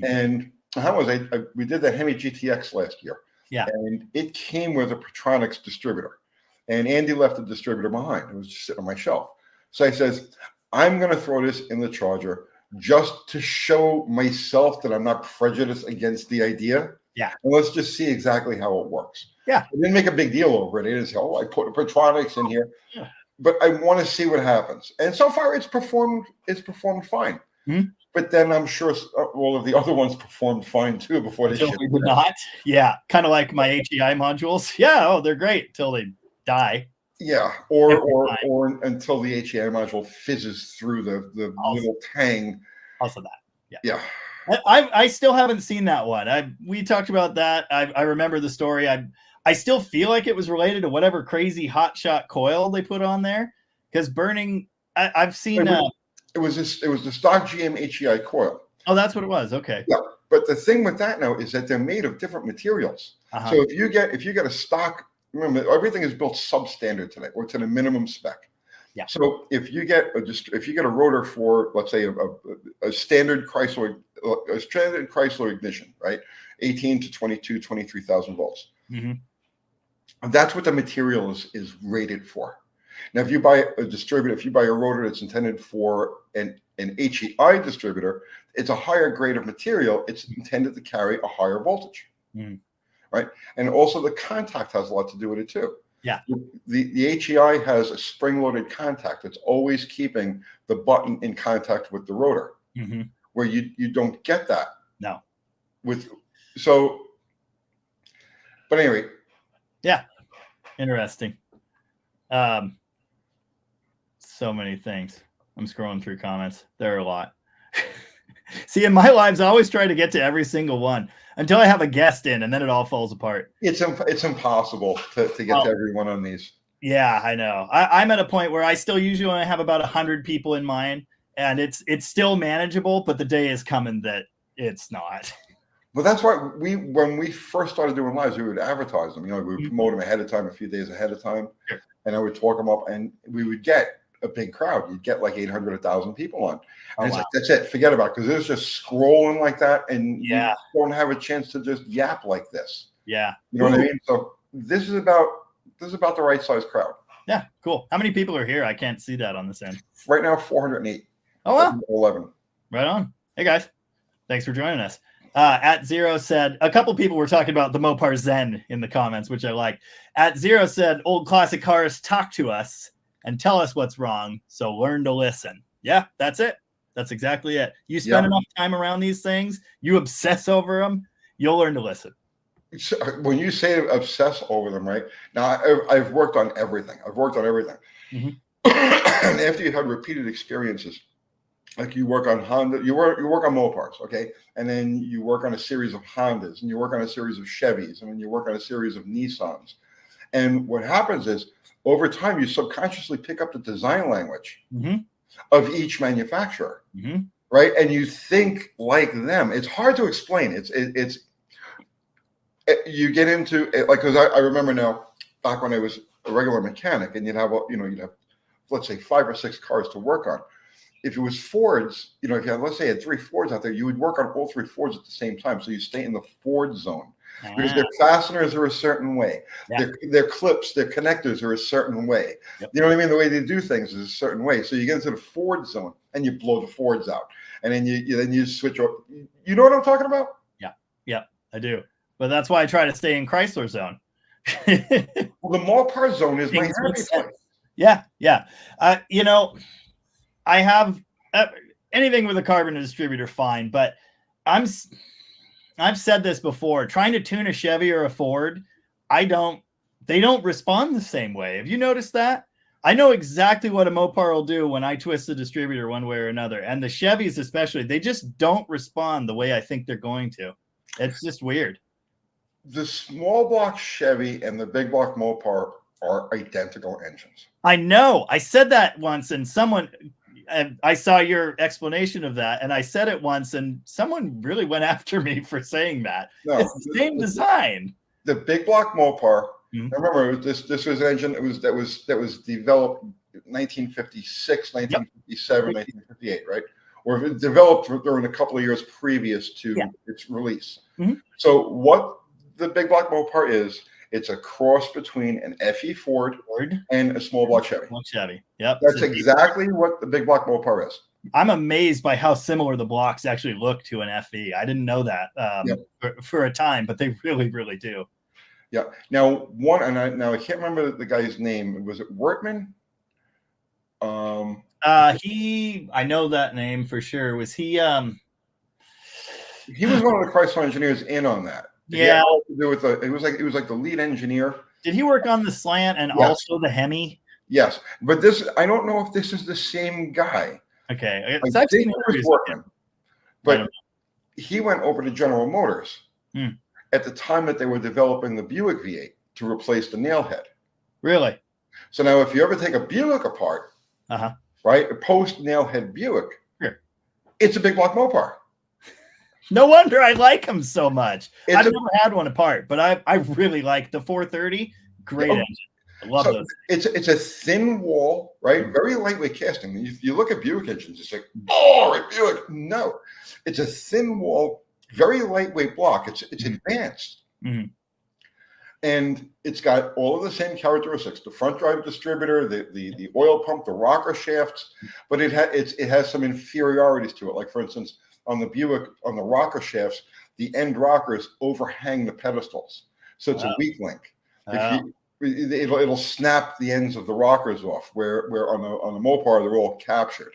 And how was we did the Hemi GTX last year. Yeah. And it came with a Petronics distributor. And Andy left the distributor behind. It was just sitting on my shelf. So I says, I'm going to throw this in the Charger just to show myself that I'm not prejudiced against the idea. Yeah. And let's just see exactly how it works. Yeah. I didn't make a big deal over it. I didn't say, I put Petronics in here. Yeah. But I want to see what happens. And so far it's performed fine. But then I'm sure all of the other ones performed fine too before they shipped. Not. Yeah. Kind of like my HEI modules. Yeah. They're great till they die. Yeah, or until the HEI module fizzes through the little tang. Also that. Yeah. I still haven't seen that one. We talked about that. I remember the story. I still feel like it was related to whatever crazy hotshot coil they put on there, because burning. I've seen. It was the stock GM HEI coil. Oh, that's what it was. Okay. Yeah, but the thing with that now is that they're made of different materials. So if you get a stock, remember everything is built substandard today, or to the minimum spec. Yeah. So if you get a rotor for, let's say, a standard Chrysler ignition, right, 18 to 22, 23,000 volts. That's what the material is rated for. Now, if you buy a distributor, if you buy a rotor that's intended for an HEI distributor, it's a higher grade of material. It's intended to carry a higher voltage, right? And also the contact has a lot to do with it too. Yeah. The HEI has a spring-loaded contact that's always keeping the button in contact with the rotor, where you don't get that. No. But anyway. Yeah. Interesting. So many things. I'm scrolling through comments. There are a lot. See, in my lives, I always try to get to every single one until I have a guest in, and then it all falls apart. It's impossible to get to every one on these. Yeah, I know. I'm at a point where I still usually only have about 100 people in mind, and it's still manageable, but the day is coming that it's not. Well, that's why when we first started doing lives, we would advertise them. We would promote them ahead of time, a few days ahead of time, and I would talk them up, and we would get a big crowd. You'd get like 800, 1,000 people on. And it's like, that's it. Forget about it, because it's just scrolling like that, and you don't have a chance to just yap like this. Yeah, you know what I mean. So this is about the right size crowd. Yeah, cool. How many people are here? I can't see that on this end. Right now, 408. Oh wow, 11. Right on. Hey guys, thanks for joining us. At Zero said, a couple people were talking about the Mopar Zen in the comments, which I like. At Zero said, old classic cars talk to us and tell us what's wrong, so learn to listen. Yeah, that's it. That's exactly it. You spend enough time around these things, you obsess over them, you'll learn to listen. So when you say obsess over them, right? Now, I've worked on everything. And after you've had repeated experiences, like you work on Honda, you work on Mopars, okay? And then you work on a series of Hondas, and you work on a series of Chevys, and then you work on a series of Nissans. And what happens is, over time, you subconsciously pick up the design language of each manufacturer, right? And you think like them. It's hard to explain. You get into it, like, because I remember now, back when I was a regular mechanic, and you'd have let's say 5 or 6 cars to work on. If it was Fords, if you had, let's say, had 3 Fords out there, you would work on all 3 Fords at the same time. So you stay in the Ford zone. Because their fasteners are a certain way. Their clips, their connectors are a certain way. You know what I mean? The way they do things is a certain way. So you get into the Ford zone and you blow the Fords out. And then you switch up. You know what I'm talking about? Yeah, I do. But that's why I try to stay in Chrysler zone. Well, the Mopar zone is my happy place. Yeah. I have anything with a carbon distributor, fine. But I've said this before, trying to tune a Chevy or a Ford, they don't respond the same way. Have you noticed that? I know exactly what a Mopar will do when I twist the distributor one way or another. And the Chevys especially, they just don't respond the way I think they're going to. It's just weird. The small block Chevy and the big block Mopar are identical engines. I know. I said that once, and I saw your explanation of that, and I said it once, and someone really went after me for saying that. No, it's the same design. The big block Mopar. I remember this was an engine that was developed 1956, 1957, 1958, right? Or it developed during a couple of years previous to its release. So what the big block Mopar is, it's a cross between an FE Ford and a small block Chevy. Yep. That's exactly what the big block Mopar is. I'm amazed by how similar the blocks actually look to an FE. I didn't know that for a time, but they really, really do. Yeah. Now I can't remember the guy's name. Was it Wertman? I know that name for sure. Was he? He was one of the Chrysler engineers in on that. Yeah. It was like the lead engineer. Did he work on the slant and also the Hemi? Yes, but I don't know if this is the same guy. Okay, I think he was working, but he went over to General Motors at the time that they were developing the Buick V8. to replace the nail head. Really? So now if you ever take a Buick apart, right, a post nail head Buick, sure, it's a big block Mopar. No wonder I like them so much. I've never had one apart, but I really like the 430. Great engine. I love those. It's a thin wall, right? Very lightweight casting. If you look at Buick engines, it's like, oh, Buick. No, it's a thin wall, very lightweight block. It's advanced. And it's got all of the same characteristics: the front drive distributor, the oil pump, the rocker shafts. But it has some inferiorities to it. Like, for instance, on the Buick, on the rocker shafts, the end rockers overhang the pedestals, so it's a weak link. It'll snap the ends of the rockers off. Where on the Mopar they're all captured.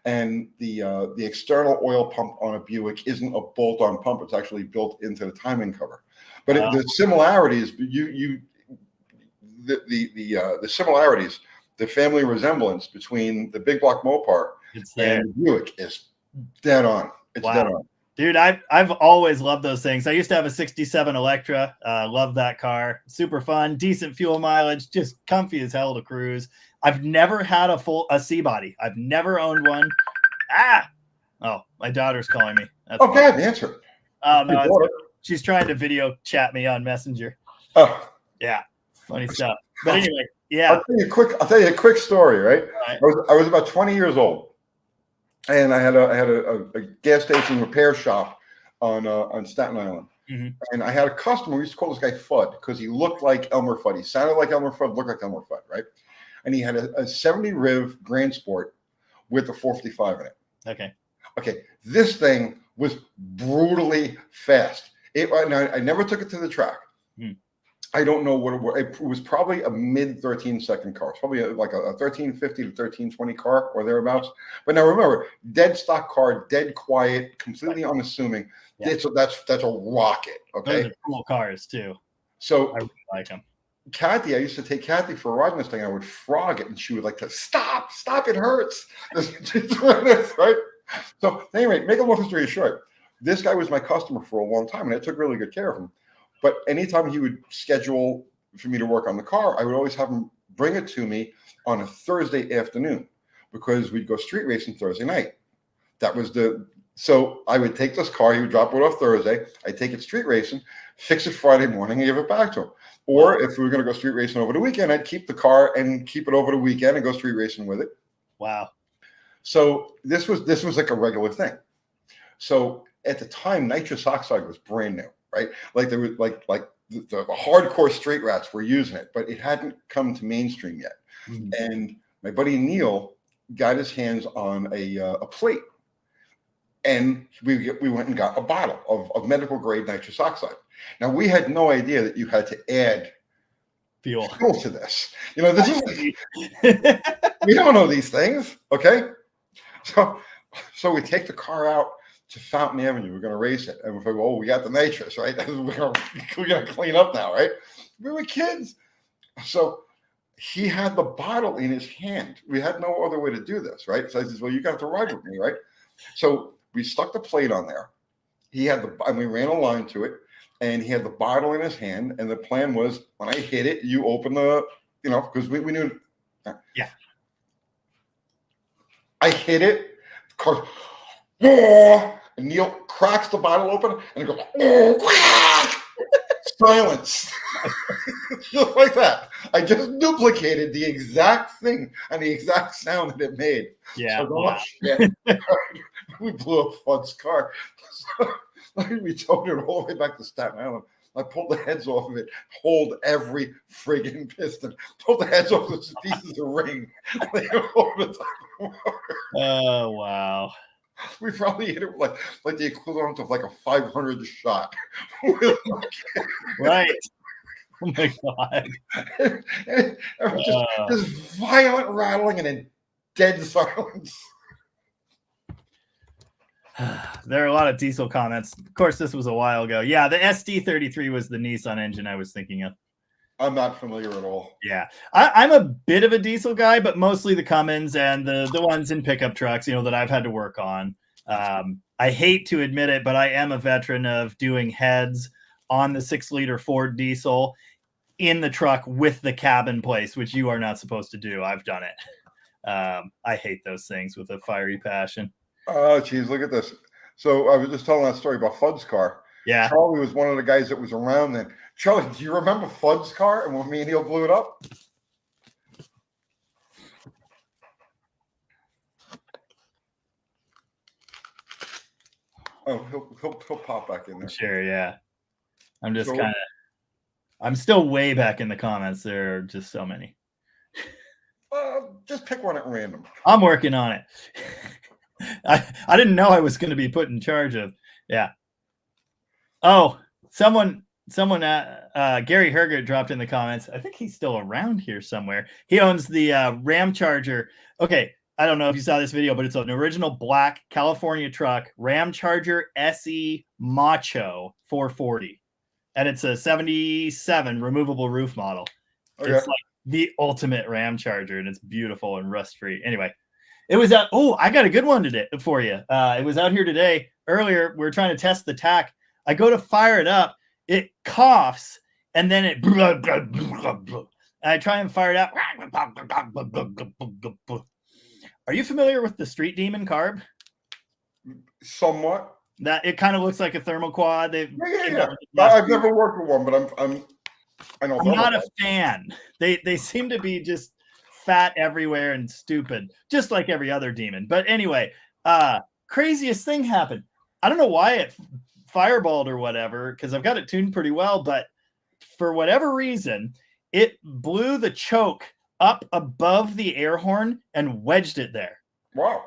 And the external oil pump on a Buick isn't a bolt-on pump; it's actually built into the timing cover. But the similarities, the similarities, the family resemblance between the big block Mopar and the Buick is dead on. It's dead on. Dude, I've always loved those things. I used to have a 67 Electra. Love that car. Super fun, decent fuel mileage, just comfy as hell to cruise. I've never had a C-body. I've never owned one. Oh, my daughter's calling me. That's okay, answer it. Oh, no, she's trying to video chat me on Messenger. Oh, yeah, funny stuff. But anyway, yeah. I'll tell you a quick story. Right, I was about 20 years old, and I had a gas station repair shop on Staten Island, and I had a customer. We used to call this guy Fudd because he looked like Elmer Fudd. He sounded like Elmer Fudd, looked like Elmer Fudd, right? And he had a 70 Riv Grand Sport with a 455 in it. Okay, this thing was brutally fast. I never took it to the track. I don't know what it was. It was probably a mid 13-second car. It's probably like a 1350 to 1320 car or thereabouts. But now remember, dead stock car, dead quiet, completely unassuming. Yeah. That's a rocket. Okay, those are cool cars too. So I really like them. Kathy, I used to take Kathy for a ride in this thing. I would frog it, and she would like to stop, it hurts. Right? So anyway, make a long story short, this guy was my customer for a long time, and I took really good care of him. But anytime he would schedule for me to work on the car, I would always have him bring it to me on a Thursday afternoon because we'd go street racing Thursday night. So I would take this car, he would drop it off Thursday, I'd take it street racing, fix it Friday morning, and give it back to him. Or if we were going to go street racing over the weekend, I'd keep the car and keep it over the weekend and go street racing with it. Wow. So this was like a regular thing. So at the time, nitrous oxide was brand new, right? Like there was like the hardcore street rats were using it, but it hadn't come to mainstream yet. And my buddy Neil got his hands on a plate, and we went and got a bottle of medical grade nitrous oxide. Now we had no idea that you had to add fuel to this. You know, this is we don't know these things, okay? So we take the car out to Fountain Avenue. We're going to race it, and we're like, "Oh, we got the nitrous, right? we're going to clean up now, right?" We were kids, so he had the bottle in his hand. We had no other way to do this, right? So I says, "Well, you got to ride with me, right?" So we stuck the plate on there. And we ran a line to it, and he had the bottle in his hand. And the plan was, when I hit it, you open because we knew. Yeah. I hit it. The car, and Neil cracks the bottle open, and it goes, silence. Just like that. I just duplicated the exact thing and the exact sound that it made. Yeah. We blew up Fudd's car. So we towed it all the way back to Staten Island. I pulled the heads off of it, hold every friggin' piston, pulled the heads off of pieces of ring. Oh, wow. We probably hit it like the equivalent of like a 500 shot. Right. Oh my God. Just violent rattling and then dead silence. There are a lot of diesel comments. Of course, this was a while ago. Yeah, the SD33 was the Nissan engine I was thinking of. I'm not familiar at all. Yeah, I'm a bit of a diesel guy, but mostly the Cummins and the ones in pickup trucks, that I've had to work on. I hate to admit it, but I am a veteran of doing heads on the 6-liter Ford diesel. in the truck with the cab in place, which you are not supposed to do. I've done it. I hate those things with a fiery passion. Oh, geez, look at this. So I was just telling that story about Fudd's car. Yeah. Charlie was one of the guys that was around then. Charlie, do you remember Fudd's car and when me and Neil blew it up? Oh, he'll pop back in there. Sure, yeah. I'm just I'm still way back in the comments. There are just so many. Just pick one at random. I'm working on it. I didn't know I was going to be put in charge of. Yeah. Oh, someone Gary Hergert dropped in the comments. I think he's still around here somewhere. He owns the Ram Charger. Okay, I don't know if you saw this video, but it's an original black California truck, Ram Charger SE Macho 440. And it's a 77 removable roof model. Okay. It's like the ultimate Ram Charger, and it's beautiful and rust-free. Anyway, it was out. Oh, I got a good one today for you. It was out here today. Earlier, we were trying to test the tack. I go to fire it up. It coughs, and then it... And I try and fire it out. Are you familiar with the Street Demon carb? Somewhat. That it kind of looks like a thermal quad. Yeah. I've never worked with one, but I'm not a fan. They seem to be just fat everywhere and stupid, just like every other demon. But anyway, craziest thing happened. I don't know why it fireballed or whatever, because I've got it tuned pretty well, but for whatever reason, it blew the choke up above the air horn and wedged it there. Wow.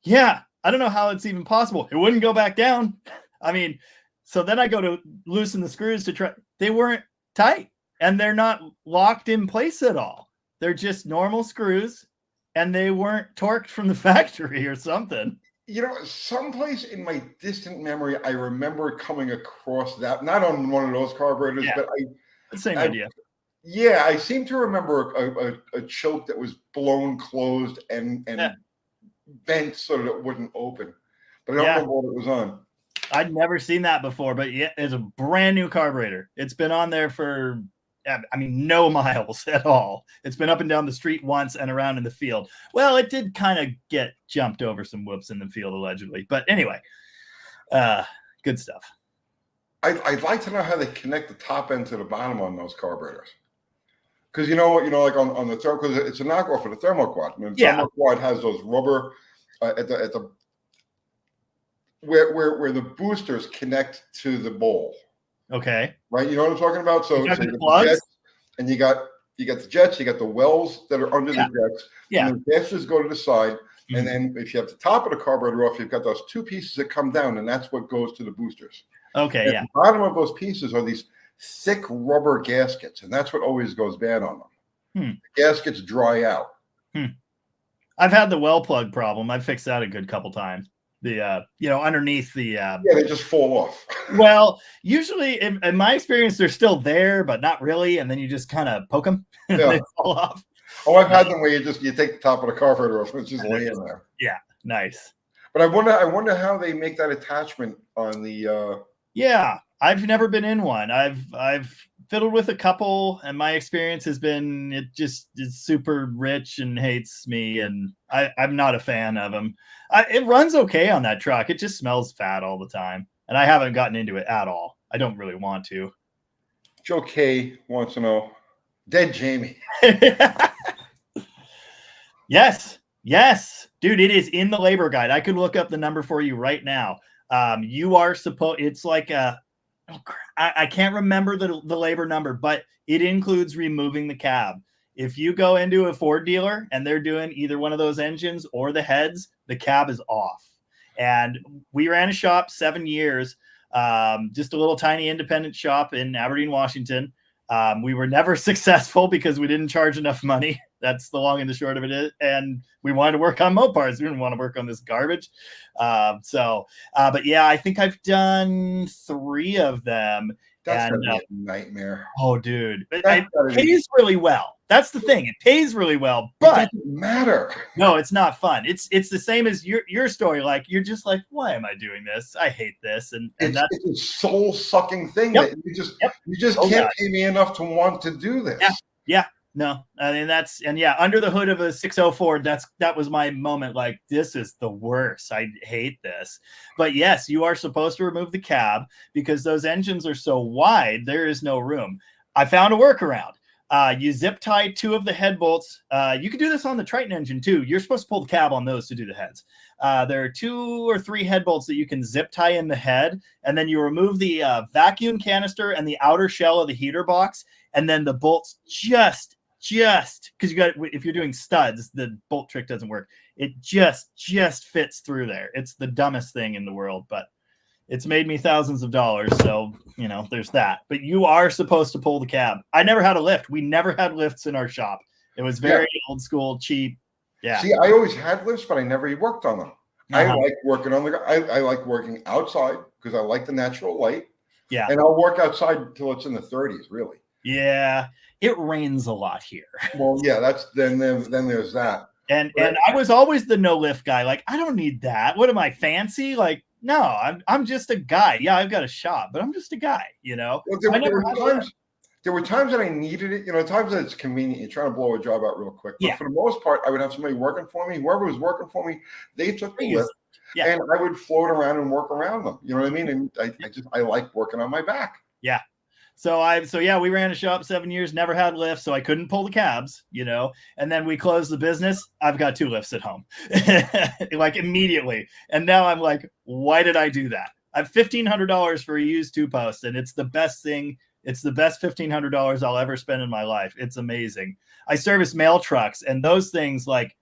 Yeah. I don't know how it's even possible. It wouldn't go back down. I mean, so then I go to loosen the screws to try. They weren't tight and they're not locked in place at all. They're just normal screws and they weren't torqued from the factory or something. You know, someplace in my distant memory, I remember coming across that, not on one of those carburetors, but same idea. Yeah, I seem to remember a choke that was blown closed and bent so that it wouldn't open. But I don't remember what it was on. I'd never seen that before, but yeah, it's a brand new carburetor. It's been on there for, I mean, no miles at all. It's been up and down the street once and around in the field. Well, it did kind of get jumped over some whoops in the field, allegedly. But anyway, good stuff. I'd like to know how they connect the top end to the bottom on those carburetors. Because like on the thermal, because it's a knockoff of the thermal quad. I mean, the thermal quad has those rubber at the where the boosters connect to the bowl. Okay. Right. You know what I'm talking about? So, you got the plugs? Jets, and you got the jets. You got the wells that are under the jets. Yeah. And the gaskets go to the side. Mm-hmm. And then if you have the top of the carburetor off, you've got those two pieces that come down, and that's what goes to the boosters. Okay. At the bottom of those pieces are these thick rubber gaskets, and that's what always goes bad on them. The gaskets dry out. I've had the well plug problem. I've fixed that a good couple times. The underneath the they just fall off. Well, usually in my experience, they're still there, but not really, and then you just kind of poke them and they fall off. Oh, I've had them where you take the top of the carburetor off and it's just laying there. Yeah, nice. But I wonder how they make that attachment on the Yeah, I've never been in one. I've fiddled with a couple, and my experience has been it just is super rich and hates me, and I'm not a fan of them. It runs okay on that truck. It just smells fat all the time, and I haven't gotten into it at all. I don't really want to. Joe K wants to know, dead Jamie. Yes, dude, it is in the labor guide. I could look up the number for you right now. You are supposed. It's like I can't remember the labor number, but it includes removing the cab. If you go into a Ford dealer and they're doing either one of those engines or the heads, the cab is off. And we ran a shop 7 years, just a little tiny independent shop in Aberdeen, Washington. We were never successful because we didn't charge enough money. That's the long and the short of it. And we wanted to work on Mopars. We didn't want to work on this garbage. But yeah, I think I've done 3 of them. That's And gonna be a nightmare. oh, dude, it That's gotta be. pays really well. That's the thing. It pays really well, It but doesn't matter. no, it's not fun. It's the same as your story. Like you're just like, why am I doing this? I hate this, and It's that's a soul sucking thing yep, that yep. you just Oh, can't God. pay me enough to want to do this. Yeah, yeah. No, I mean yeah, under the hood of a 604, that was my moment. Like, this is the worst. I hate this. But yes, you are supposed to remove the cab because those engines are so wide, there is no room. I found a workaround. You zip tie 2 of the head bolts. You can do this on the Triton engine too. You're supposed to pull the cab on those to do the heads. There are 2 or 3 head bolts that you can zip tie in the head, and then you remove the vacuum canister and the outer shell of the heater box, and then the bolts just because you got, if you're doing studs, the bolt trick doesn't work. It just fits through there. It's the dumbest thing in the world, but it's made me thousands of dollars. So, you know, there's that. But you are supposed to pull the cab. I never had a lift. We never had lifts in our shop. It was very old school, cheap. Yeah. See, I always had lifts, but I never worked on them. I like working on I like working outside because I like the natural light. Yeah. And I'll work outside till it's in the 30s, really. Yeah. It rains a lot here. Well, yeah, then there's that. And I was always the no lift guy. Like, I don't need that. What am I, fancy? Like, no, I'm just a guy. Yeah, I've got a shop, but I'm just a guy, you know. Well, there were times that I needed it, you know, times that it's convenient. You're trying to blow a job out real quick. But for the most part, I would have somebody working for me. Whoever was working for me, they took the lift, and I would float around and work around them. You know what I mean? And I like working on my back. Yeah. So yeah, we ran a shop 7 years, never had lifts, so I couldn't pull the cabs, you know. And then we closed the business. I've got 2 lifts at home, like immediately. And now I'm like, why did I do that? I have $1,500 for a used 2-post, and it's the best thing. It's the best $1,500 I'll ever spend in my life. It's amazing. I service mail trucks, and those things, like,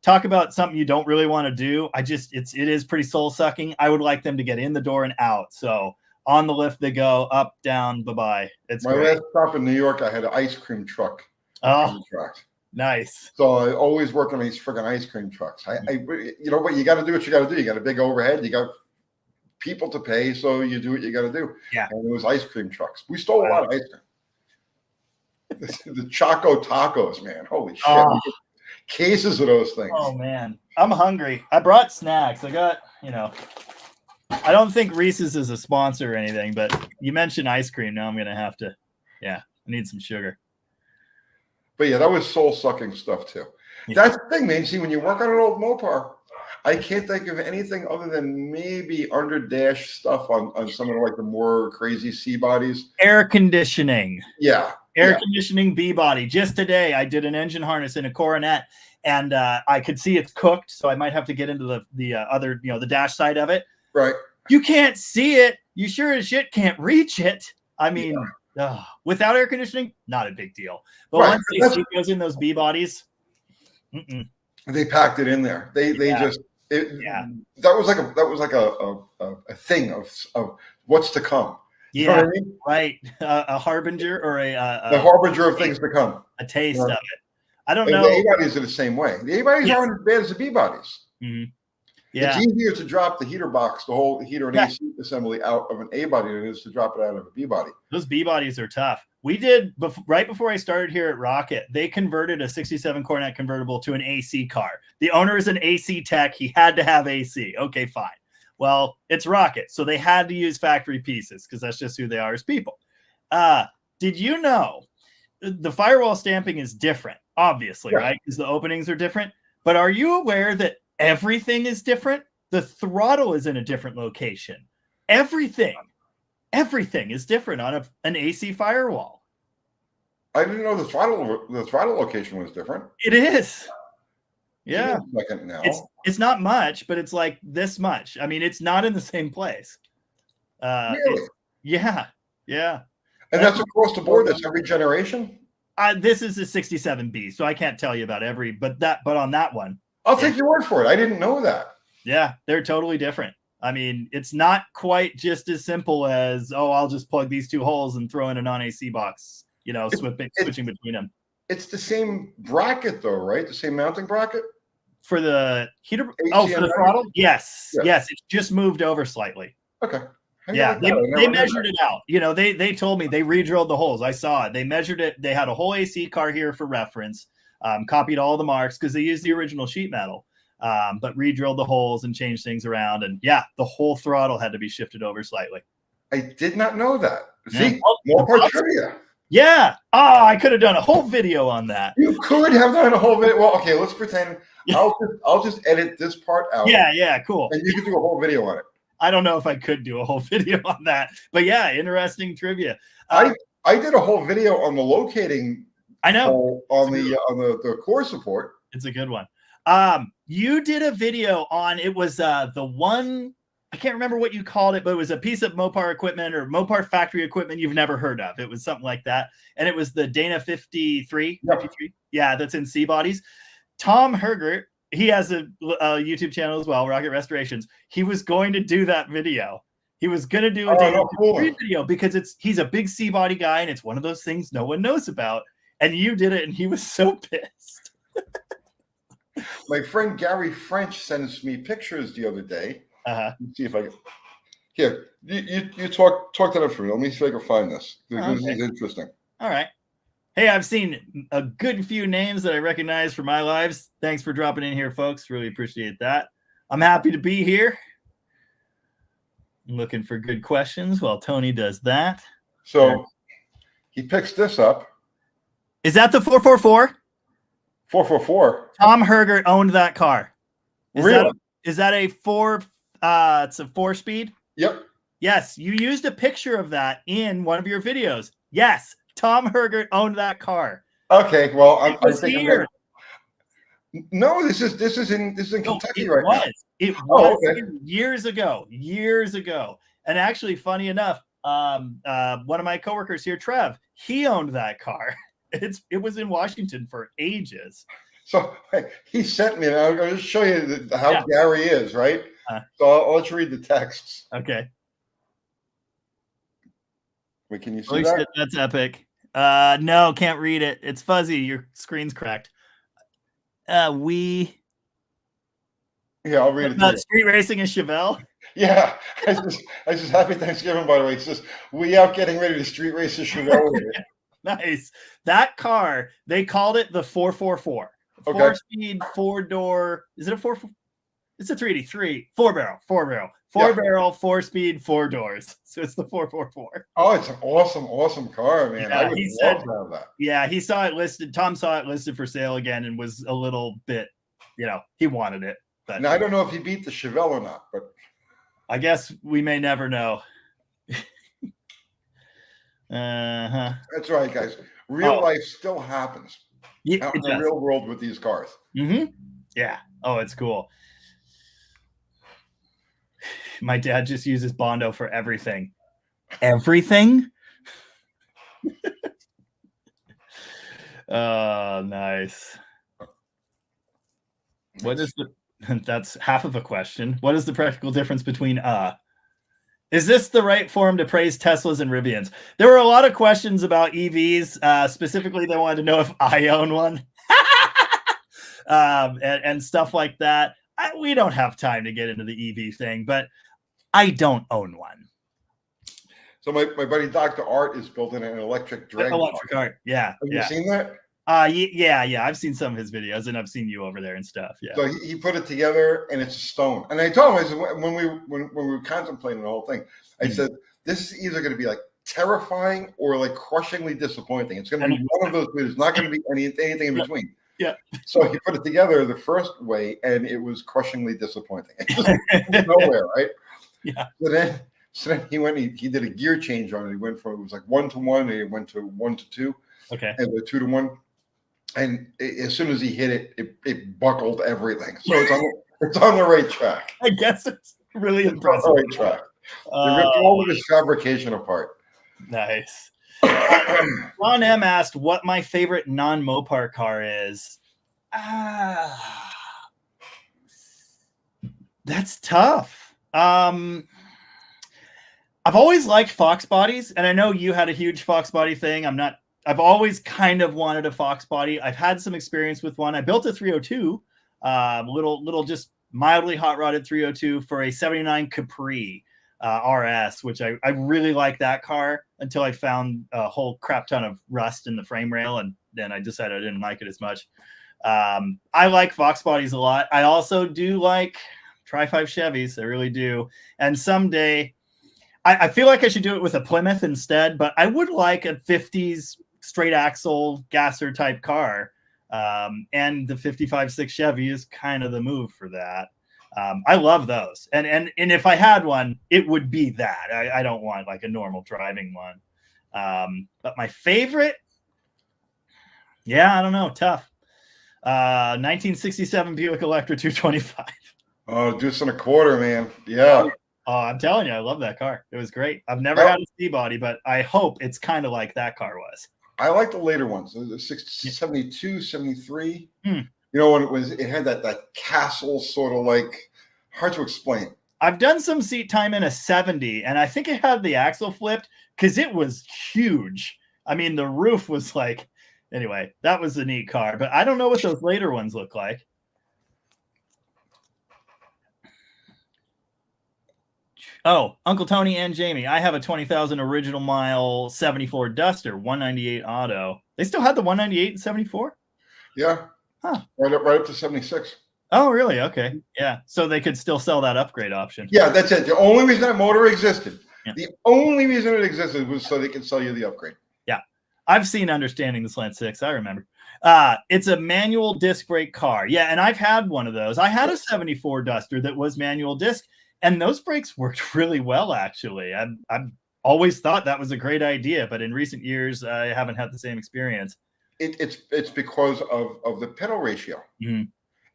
talk about something you don't really want to do. It is pretty soul sucking. I would like them to get in the door and out. So on the lift they go, up, down, bye-bye. It's my great. last stop in New York, I had an ice cream truck. Oh, nice. So I always work on these friggin' ice cream trucks. You know what, you got to do what you got to do. You got a big overhead. You got people to pay, so you do what you got to do. Yeah. And it was ice cream trucks. We stole a lot of ice cream. The Choco Tacos, man. Holy shit. Oh. Cases of those things. Oh, man. I'm hungry. I brought snacks. I got, you know, I don't think Reese's is a sponsor or anything, but you mentioned ice cream. Now I'm going to have to, I need some sugar. But yeah, that was soul-sucking stuff too. Yeah. That's the thing, man. See, when you work on an old Mopar, I can't think of anything other than maybe under dash stuff on some of like the more crazy C bodies. Air conditioning. Yeah. Air conditioning B body. Just today, I did an engine harness in a Coronet, and I could see it's cooked, so I might have to get into the other, you know, the dash side of it. Right. You can't see it. You sure as shit can't reach it. I mean, without air conditioning, not a big deal. But once AC goes in those B bodies, they packed it in there. They just that was like a thing of what's to come. You know what I mean? Right. A harbinger or the harbinger of things to come. A taste of it. I don't know. The A bodies are the same way. The A bodies aren't as bad as the B bodies. Mm-hmm. Yeah. It's easier to drop the heater box, the whole heater and AC assembly out of an A body than it is to drop it out of a B body. Those B bodies are tough. We did, right before I started here at Rocket, they converted a 67 Coronet convertible to an AC car. The owner is an AC tech. He had to have AC. Okay, fine. Well, it's Rocket, so they had to use factory pieces because that's just who they are as people. Did you know the firewall stamping is different, obviously, right? Because the openings are different. But are you aware that everything is different? The throttle is in a different location. Everything is different on an AC firewall. I didn't know the throttle location was different. It is. Yeah. Now. It's not much, but it's like this much. I mean, it's not in the same place. Really? Yeah. And that's across the board. That's every generation. This is a 67B, so I can't tell you about every, but on that one, I'll take your word for it. I didn't know that. Yeah, they're totally different. I mean, it's not quite just as simple as, I'll just plug these 2 holes and throw in a non-AC box, you know, switching between them. It's the same bracket though, right? The same mounting bracket? For the heater? For the throttle? Yes. It's just moved over slightly. Okay. How do you Yeah, like that? I they never knew measured that. it out. You know, they told me they re-drilled the holes. I saw it. They measured it. They had a whole AC car here for reference. Copied all the marks because they used the original sheet metal, but re-drilled the holes and changed things around. And yeah, the whole throttle had to be shifted over slightly. I did not know that. Yeah. See, Mopar trivia. Yeah. Oh, I could have done a whole video on that. You could have done a whole video. Well, okay, let's pretend. I'll just edit this part out. Yeah, cool. And you can do a whole video on it. I don't know if I could do a whole video on that, but yeah, interesting trivia. I did a whole video on the locating. I know on the core support. It's a good one. You did a video on it was the one I can't remember what you called it, but it was a piece of Mopar equipment or Mopar factory equipment you've never heard of. It was something like that, and it was the Dana 53. Yep. 53. Yeah, that's in C bodies. Tom Hergert. He has a YouTube channel as well, Rocket Restorations. He was going to do that video. He was going to do a Dana 53 video because he's a big C body guy, and it's one of those things no one knows about. And you did it, and he was so pissed. My friend Gary French sends me pictures the other day. Let's see if I can. Here, you talk to them for me. Let me see if I can find this. This is interesting. All right. Hey, I've seen a good few names that I recognize for my lives. Thanks for dropping in here, folks. Really appreciate that. I'm happy to be here. I'm looking for good questions while Tony does that. So he picks this up. Is that the 444? 444. Tom Hergert owned that car. Really? Is that a four? It's a 4-speed. Yep. Yes, you used a picture of that in one of your videos. Yes, Tom Hergert owned that car. Okay, well, I think here. No, this is in Kentucky right now. It was years ago. And actually, funny enough, one of my coworkers here, Trev, he owned that car. It was in Washington for ages. So he sent me, and I'm going to show you how Gary is, right? So I'll let you read the texts. Okay. Wait, can you see that? That's epic. No, can't read it. It's fuzzy. Your screen's cracked. Yeah, I'll read it. About street racing and Chevelle. Yeah, I just happy Thanksgiving, by the way. It says we out getting ready to street race a Chevelle with it. Nice. That car, they called it the 444. Okay. 4-speed, 4-door. Is it a 4? It's a 383. 4-barrel. 4-speed, 4 doors. So it's the 444. Oh, it's an awesome car, man. Yeah, I would love to have that. Yeah, he saw it listed. Tom saw it listed for sale again and was a little bit, he wanted it. But now I don't know if he beat the Chevelle or not, but I guess we may never know. That's right, guys. Real life still happens out in the real world with these cars. Yeah. Oh, it's cool. My dad just uses Bondo for everything. Everything? Oh, nice. What is that's half of a question. What is the practical difference between Is this the right forum to praise Teslas and Rivians? There were a lot of questions about EVs. Specifically, they wanted to know if I own one and stuff like that. We don't have time to get into the EV thing, but I don't own one. So my buddy Dr. Art is building an electric drag car. Yeah. Have you seen that? Yeah. I've seen some of his videos, and I've seen you over there and stuff. Yeah. So he put it together, and it's a stone. And I told him, I said, when we were contemplating the whole thing, I said, this is either going to be like terrifying or like crushingly disappointing. It's going to be one of those two. There's not going to be anything in between. Yeah. So he put it together the first way, and it was crushingly disappointing. It just nowhere, right? Yeah. So then he went. He did a gear change on it. He went from, it was like 1 to 1, and he went to 1 to 2. Okay. And the 2 to 1. And as soon as he hit it, it buckled everything. So it's on the right track. I guess it's really impressive. On the right track. They ripped all of his fabrication apart. Nice. Ron M asked what my favorite non-Mopar car is. That's tough. I've always liked Fox bodies, and I know you had a huge Fox body thing. I've always kind of wanted a Fox body. I've had some experience with one. I built a 302, little just mildly hot rodded 302 for a 79 Capri. RS, which I really like that car until I found a whole crap ton of rust in the frame rail, and then I decided I didn't like it as much. I like Fox bodies a lot. I also do like Tri-5 Chevys. I really do. And someday, I feel like I should do it with a Plymouth instead, but I would like a 50s straight axle gasser type car. And the 55.6 Chevy is kind of the move for that. I love those. And if I had one, it would be that. I don't want like a normal driving one. But my favorite, I don't know. Tough. 1967 Buick Electra 225. Oh, deuce and a quarter, man. Yeah. Oh, I'm telling you, I love that car. It was great. I've never had a C-body, but I hope it's kind of like that car was. I like the later ones, the 72, 73. You know, when it had that castle sort of like, hard to explain. I've done some seat time in a 70, and I think it had the axle flipped because it was huge. I mean, the roof was like, anyway, that was a neat car, but I don't know what those later ones look like. Oh, Uncle Tony and Jamie, I have a 20,000 original mile 74 Duster, 198 auto. They still had the 198 and 74? Yeah. Huh. Right up to 76. Oh, really? Okay. Yeah. So they could still sell that upgrade option. Yeah, that's it. The only reason that motor existed, the only reason it existed was so they could sell you the upgrade. Yeah. I've seen Understanding the Slant 6. I remember. It's a manual disc brake car. Yeah. And I've had one of those. I had a 74 Duster that was manual disc, and those brakes worked really well, actually. I've always thought that was a great idea, but in recent years, I haven't had the same experience. It's because of the pedal ratio.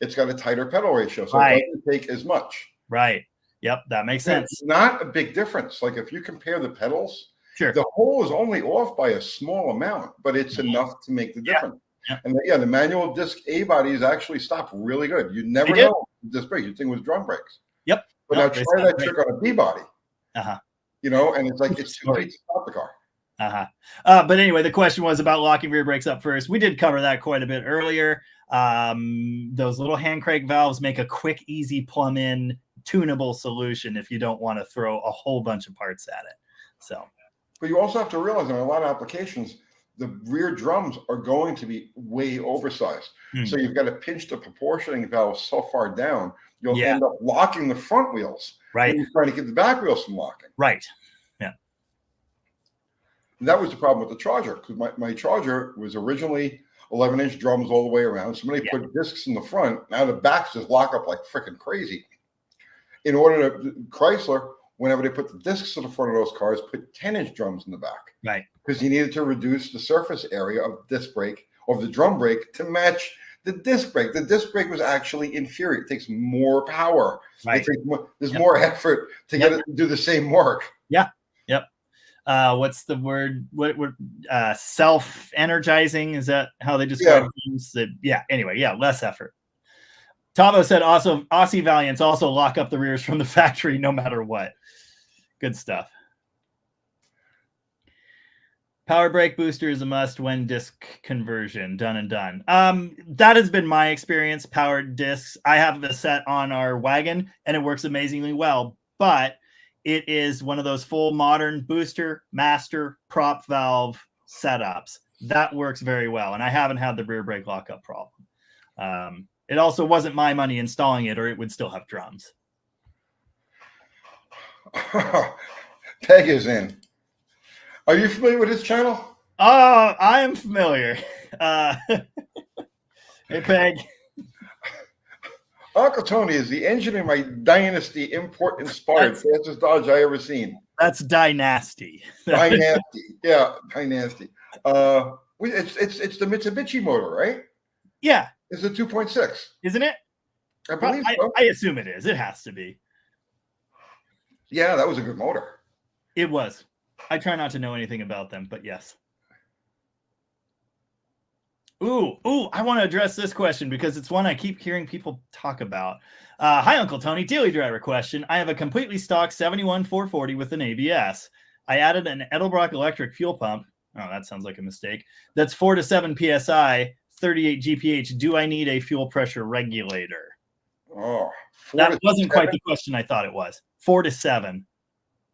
It's got a tighter pedal ratio, so it doesn't take as much. Right. Yep, that makes sense. It's not a big difference. Like if you compare the pedals, sure, the hole is only off by a small amount, but it's enough to make the difference. And the manual disc A bodies actually stop really good. You never know disc brakes. You think it was drum brakes. Yep. But now try that trick on a B body. You know, and it's like it's too late to stop the car. But anyway, the question was about locking rear brakes up first. We did cover that quite a bit earlier. Those little hand crank valves make a quick, easy plumb-in tunable solution if you don't want to throw a whole bunch of parts at it. So, but you also have to realize in a lot of applications, the rear drums are going to be way oversized. So you've got to pinch the proportioning valve so far down, you'll end up locking the front wheels. Right. You're trying to keep the back wheels from locking. Right. And that was the problem with the Charger, because my Charger was originally 11-inch drums all the way around. Somebody put discs in the front. Now the backs just lock up like freaking crazy. In order to, Chrysler, whenever they put the discs to the front of those cars, put 10-inch drums in the back. Right. Because you needed to reduce the surface area of disc brake, of the drum brake, to match the disc brake. The disc brake was actually inferior. It takes more power. Right. There's more effort to get it to do the same work. Yeah. Yep. What's the word? What self-energizing? Is that how they describe things? Anyway, less effort. Tavo said also Aussie Valiants also lock up the rears from the factory no matter what. Good stuff. Power brake booster is a must when disc conversion. Done and done. That has been my experience. Powered discs. I have a set on our wagon and it works amazingly well, but it is one of those full modern booster, master, prop valve setups. That works very well. And I haven't had the rear brake lockup problem. It also wasn't my money installing it, or it would still have drums. Peg is in. Are you familiar with his channel? Oh, I am familiar. Hey, Peg. Uncle Tony is the engine in my Dynasty import-inspired fastest Dodge I ever seen. That's Dynasty. Dynasty. Yeah, Dynasty. It's the Mitsubishi motor, right? Yeah. It's a 2.6. Isn't it? I believe so. I assume it is. It has to be. Yeah, that was a good motor. It was. I try not to know anything about them, but yes. Ooh, I want to address this question because it's one I keep hearing people talk about. Hi, Uncle Tony. Daily driver question. I have a completely stock 71 440 with an ABS. I added an Edelbrock electric fuel pump. Oh, that sounds like a mistake. That's 4 to 7 PSI, 38 GPH. Do I need a fuel pressure regulator? Oh, that wasn't quite the question I thought it was. 4 to 7.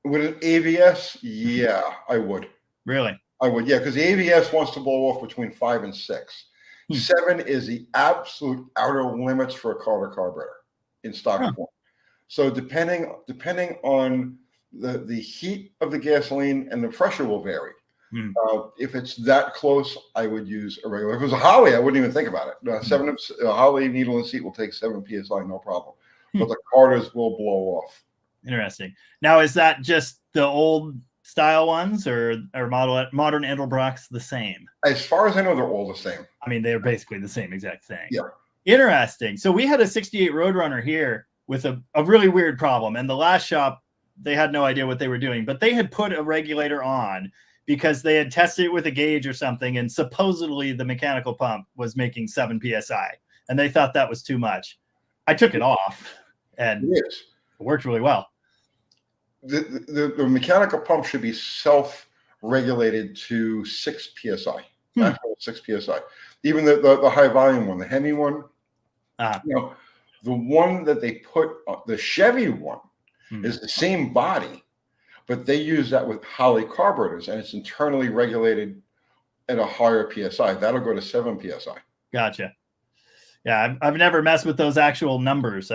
With an AVS, yeah, I would. Really? I would, yeah, because the AVS wants to blow off between 5 and 6. 7 is the absolute outer limits for a Carter carburetor in stock form. So depending on the heat of the gasoline and the pressure will vary. If it's that close, I would use a regular. If it was a Holly, I wouldn't even think about it. A Holly needle and seat will take 7 psi, no problem. But the Carters will blow off. Interesting. Now, is that just the old style ones, or modern Edelbrocks the same? As far as I know, they're all the same. I mean, they're basically the same exact thing. Yeah. Interesting. So we had a 68 Roadrunner here with a really weird problem. And the last shop, they had no idea what they were doing, but they had put a regulator on because they had tested it with a gauge or something. And supposedly the mechanical pump was making 7 PSI. And they thought that was too much. I took it off and it worked really well. The mechanical pump should be self-regulated to 6 psi, actual 6 psi. Even the high volume one, the Hemi one, the one that they put, the Chevy one, is the same body, but they use that with Holly carburetors, and it's internally regulated at a higher psi. That'll go to 7 psi. Gotcha. Yeah, I've never messed with those actual numbers.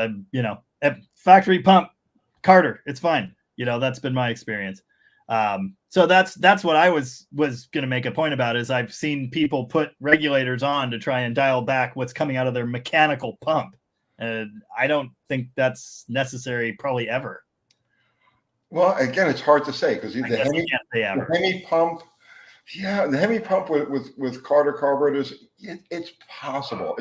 Factory pump Carter, it's fine. That's been my experience. So that's what I was going to make a point about, is I've seen people put regulators on to try and dial back what's coming out of their mechanical pump. And I don't think that's necessary probably ever. Well, again, it's hard to say because the Hemi pump, the Hemi pump with Carter carburetors, it's possible.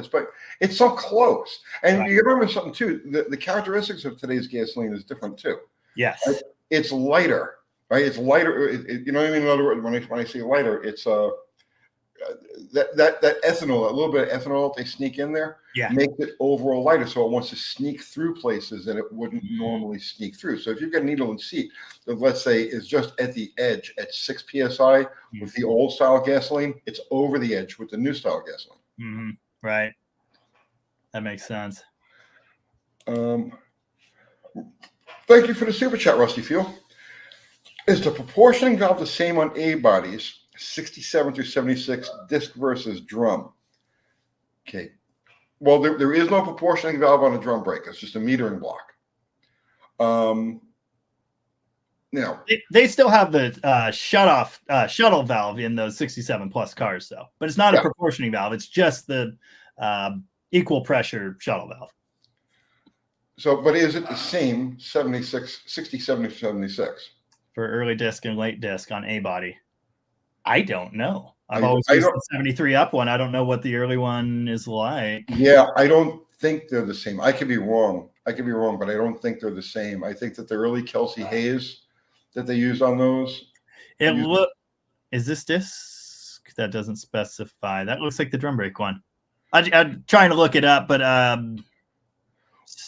It's so close. And you remember something too, the characteristics of today's gasoline is different too. Yes. Right? It's lighter, right? It's lighter. You know what I mean? In other words, when I say lighter, it's that ethanol, a little bit of ethanol that they sneak in there, makes it overall lighter. So it wants to sneak through places that it wouldn't normally sneak through. So if you've got a needle and seat that, let's say, is just at the edge at 6 psi with the old style gasoline, it's over the edge with the new style gasoline. Right. That makes sense. Thank you for the super chat, Rusty Fuel. Is the proportioning valve the same on A bodies, 67 through 76, disc versus drum? Okay. Well, there is no proportioning valve on a drum brake. It's just a metering block. Now they still have the shuttle valve in those 67 plus cars, though. But it's not a proportioning valve. It's just the equal pressure shuttle valve. So, but is it the same 67 to 76? For early disc and late disc on A body? I don't know. I've always used the 73 up one. I don't know what the early one is like. Yeah, I don't think they're the same. I could be wrong, but I don't think they're the same. I think that the early Kelsey Hayes that they used on those. Is this disc? That doesn't specify. That looks like the drum brake one. I'm trying to look it up, but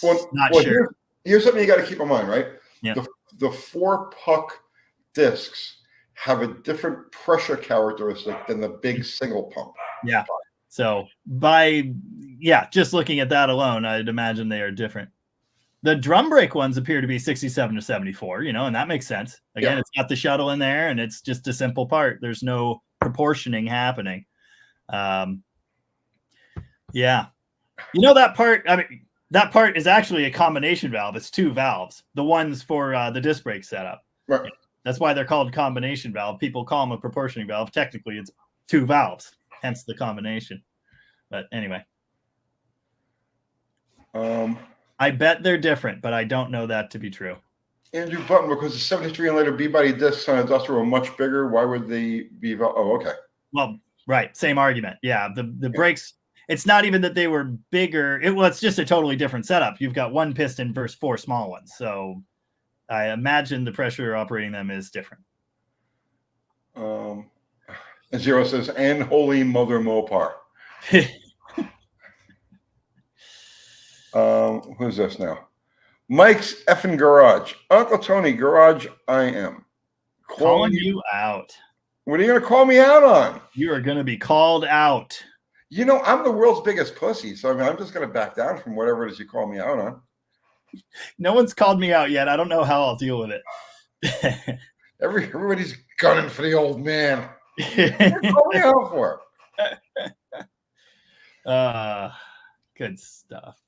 not sure. Here's something you got to keep in mind, right? Yeah. The 4 puck discs have a different pressure characteristic than the big single pump. Yeah. So just looking at that alone, I'd imagine they are different. The drum brake ones appear to be 67 to 74, and that makes sense. Again, It's got the shuttle in there and it's just a simple part. There's no proportioning happening. That part, that part is actually a combination valve. It's 2 valves, the ones for the disc brake setup. Right. That's why they're called combination valve. People call them a proportioning valve. Technically, it's 2 valves, hence the combination. But anyway. I bet they're different, but I don't know that to be true. Andrew Button, because the 73 and later B-body discs on industrial are much bigger, why would they be? Oh, okay. Well, right. Same argument. Yeah. The brakes, it's not even that they were bigger. It's just a totally different setup. You've got 1 piston versus 4 small ones. So I imagine the pressure operating them is different. And Zero says, and Holy Mother Mopar. Who's this now? Mike's effing garage. Uncle Tony, garage I am. Calling you out. What are you going to call me out on? You are going to be called out. I'm the world's biggest pussy, so I'm just going to back down from whatever it is you call me out on. No one's called me out yet. I don't know how I'll deal with it. Everybody's gunning for the old man. What are you calling out for? Good stuff.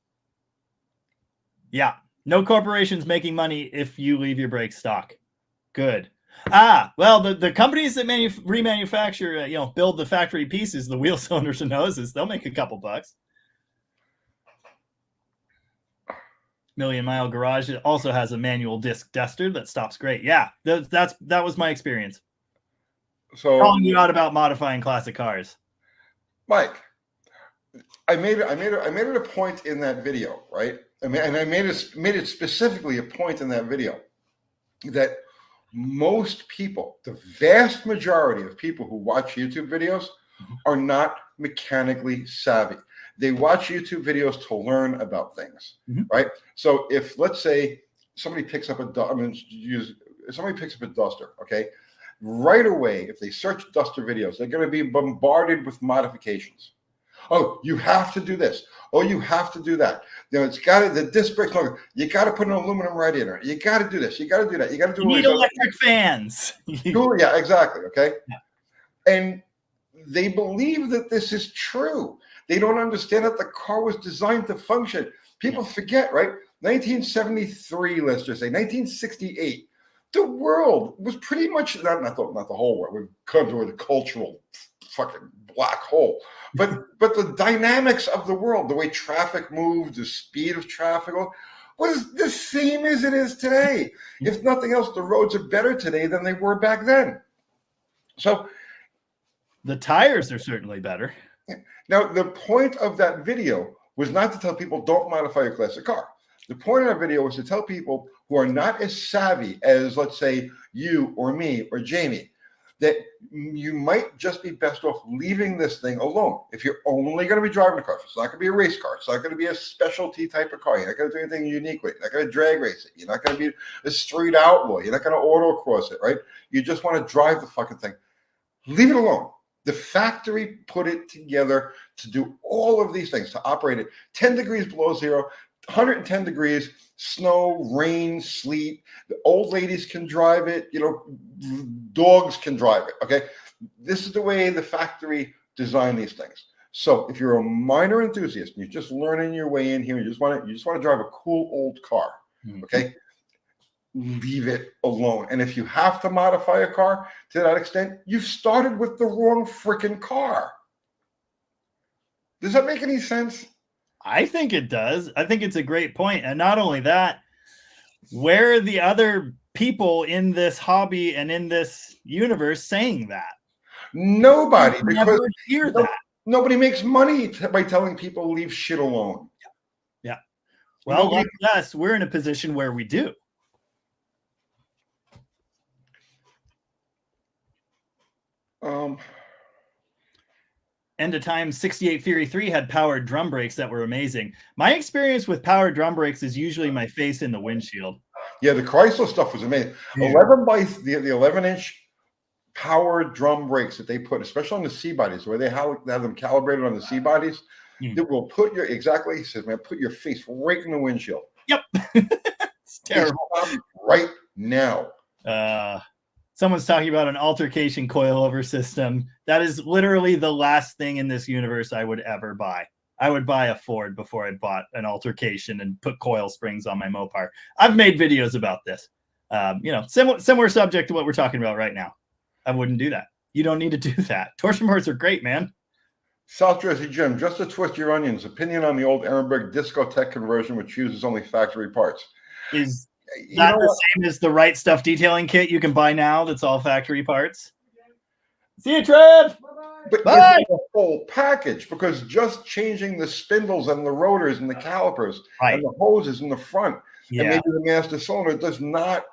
Yeah. No corporations making money if you leave your brakes stock. Good. Well, the companies that remanufacture, build the factory pieces, the wheel cylinders and hoses, they'll make a couple bucks. Million Mile Garage also has a manual disc duster that stops great. Yeah, that was my experience. So calling you out about modifying classic cars. Mike, I made it a point in that video, right? I made it specifically a point in that video that most people, the vast majority of people who watch YouTube videos, are not mechanically savvy. They watch YouTube videos to learn about things, right? So if, let's say, somebody picks up a duster, okay? Right away, if they search duster videos, they're going to be bombarded with modifications. Oh, you have to do this. Oh, you have to do that. It's got the disc brakes. You got to put an aluminum radiator. You got to do this. You got to do that. You got to do. You need electric fans. Yeah, exactly. Okay, and they believe that this is true. They don't understand that the car was designed to function. People forget, right? 1973, let's just say 1968. The world was pretty much not the whole world. We've come to a cultural fucking black hole. But the dynamics of the world, the way traffic moved, the speed of traffic was the same as it is today. If nothing else, the roads are better today than they were back then. So the tires are certainly better. Now, the point of that video was not to tell people don't modify your classic car. The point of that video was to tell people who are not as savvy as, let's say, you or me or Jamie, that you might just be best off leaving this thing alone. If you're only going to be driving a car, it's not going to be a race car. It's not going to be a specialty type of car. You're not going to do anything unique with it. You're not going to drag race it. You're not going to be a street outlaw. You're not going to autocross it, right? You just want to drive the fucking thing. Leave it alone. The factory put it together to do all of these things, to operate it 10 degrees below zero, 110 degrees, snow, rain, sleet. The old ladies can drive it, dogs can drive it, okay? This is the way the factory designed these things. So if you're a minor enthusiast, and you're just learning your way in here, you just want to drive a cool old car, okay? Leave it alone. And if you have to modify a car to that extent, you've started with the wrong freaking car. Does that make any sense? I think it does. I think it's a great point. And not only that, where are the other people in this hobby and in this universe saying that? Nobody. You never hear that. Nobody makes money by telling people leave shit alone. Yeah. Well, like us, we're in a position where we do. End of time 68 Fury 3 had powered drum brakes that were amazing. My experience with powered drum brakes is usually my face in the windshield. Yeah, the Chrysler stuff was amazing. Yeah. 11-inch powered drum brakes that they put, especially on the C bodies, where they have them calibrated on the C bodies, that will put your he says, man, put your face right in the windshield. Yep. It's terrible. Right now. Someone's talking about an altercation coilover system. That is literally the last thing in this universe I would ever buy. I would buy a Ford before I bought an altercation and put coil springs on my Mopar. I've made videos about this. Similar subject to what we're talking about right now. I wouldn't do that. You don't need to do that. Torsion bars are great, man. South Jersey Jim, just to twist your onions, opinion on the old Ehrenberg Discotech conversion, which uses only factory parts. Is that the same as the Right Stuff detailing kit you can buy now that's all factory parts? See you, Trev! But Bye. It's a whole package, because just changing the spindles and the rotors and the calipers and the hoses in the front and maybe the master cylinder does not